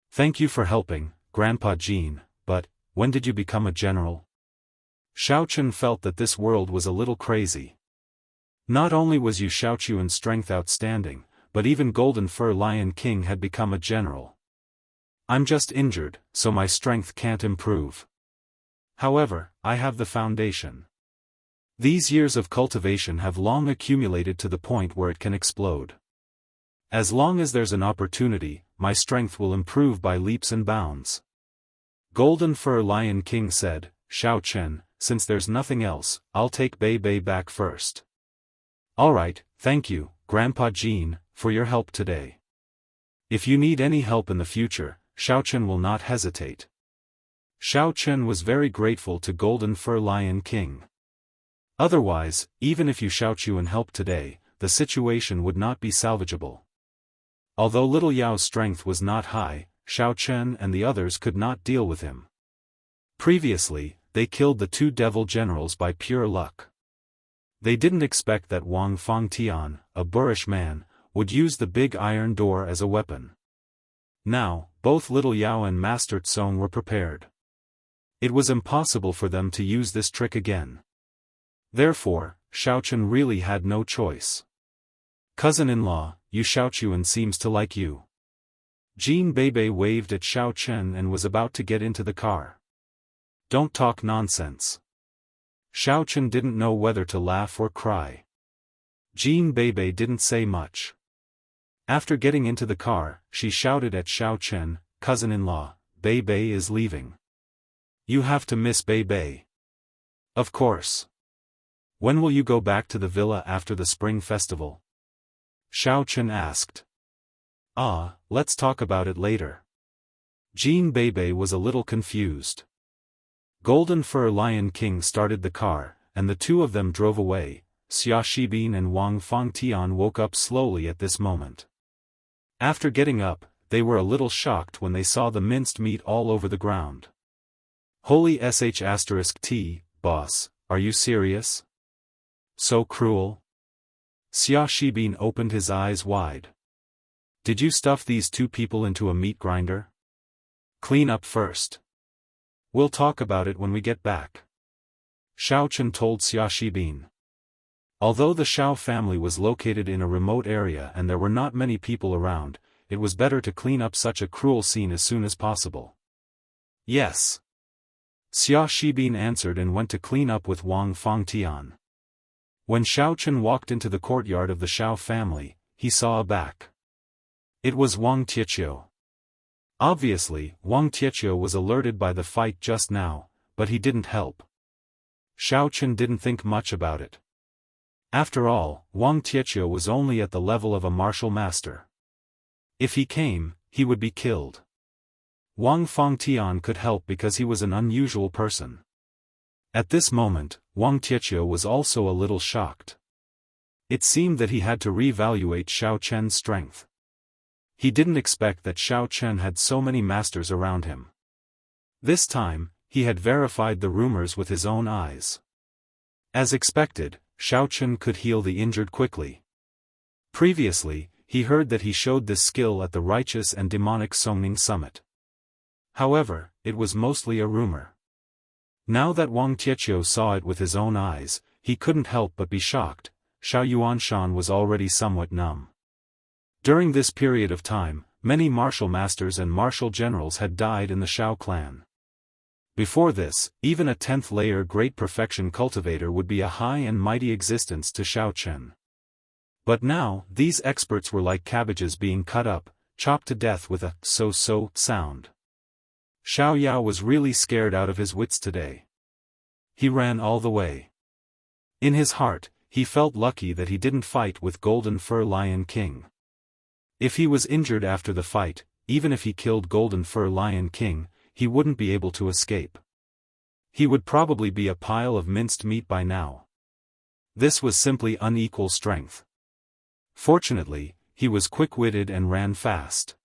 Thank you for helping, Grandpa Jean, but, when did you become a general? Xiaochen felt that this world was a little crazy. Not only was Yu Xiaochuan's strength outstanding, but even Golden Fur Lion King had become a general. I'm just injured, so my strength can't improve. However, I have the foundation. These years of cultivation have long accumulated to the point where it can explode. As long as there's an opportunity, my strength will improve by leaps and bounds. Golden Fur Lion King said, Xiaochen, since there's nothing else, I'll take Bei Bei back first. Alright, thank you, Grandpa Jean, for your help today. If you need any help in the future, Xiaochen will not hesitate. Xiaochen was very grateful to Golden Fur Lion King. Otherwise, even if Yu Xiaochuan helped today, the situation would not be salvageable. Although Little Yao's strength was not high, Xiaochen and the others could not deal with him. Previously, they killed the two devil generals by pure luck. They didn't expect that Wang Fangtian, a boorish man, would use the big iron door as a weapon. Now, both Little Yao and Master Tsong were prepared. It was impossible for them to use this trick again. Therefore, Xiaochen really had no choice. Cousin-in-law, Yu Xiaochuan seems to like you. Jean Bei waved at Xiaochen and was about to get into the car. Don't talk nonsense. Xiaochen didn't know whether to laugh or cry. Jean Bei didn't say much. After getting into the car, she shouted at Xiaochen, cousin-in-law, Bei is leaving. You have to miss Bei. Of course. When will you go back to the villa after the spring festival? Xiaochen asked. Let's talk about it later. Jean Bei was a little confused. Golden Fur Lion King started the car, and the two of them drove away. Xia Shibin and Wang Fangtian woke up slowly at this moment. After getting up, they were a little shocked when they saw the minced meat all over the ground. Holy sh*t, boss, are you serious? So cruel? Xia Shibin opened his eyes wide. Did you stuff these two people into a meat grinder? Clean up first. We'll talk about it when we get back. Xiaochen told Xia Shibin. Although the Xiao family was located in a remote area and there were not many people around, it was better to clean up such a cruel scene as soon as possible. Yes. Xia Shibin answered and went to clean up with Wang Fangtian. When Xiaochen walked into the courtyard of the Xiao family, he saw a back. It was Wang Tietio. Obviously, Wang Tietio was alerted by the fight just now, but he didn't help. Xiaochen didn't think much about it. After all, Wang Tietio was only at the level of a martial master. If he came, he would be killed. Wang Fangtian could help because he was an unusual person. At this moment, Wang Tietio was also a little shocked. It seemed that he had to reevaluate Xiaochen's strength. He didn't expect that Xiaochen had so many masters around him. This time, he had verified the rumors with his own eyes. As expected, Xiaochen could heal the injured quickly. Previously, he heard that he showed this skill at the Righteous and Demonic Songning Summit. However, it was mostly a rumor. Now that Wang Tietio saw it with his own eyes, he couldn't help but be shocked. Xiao Yuanshan was already somewhat numb. During this period of time, many martial masters and martial generals had died in the Xiao clan. Before this, even a 10th layer Great Perfection cultivator would be a high and mighty existence to Xiaochen. But now, these experts were like cabbages being cut up, chopped to death with a so-so sound. Xiao Yao was really scared out of his wits today. He ran all the way. In his heart, he felt lucky that he didn't fight with Golden Fur Lion King. If he was injured after the fight, even if he killed Golden Fur Lion King, he wouldn't be able to escape. He would probably be a pile of minced meat by now. This was simply unequal strength. Fortunately, he was quick-witted and ran fast.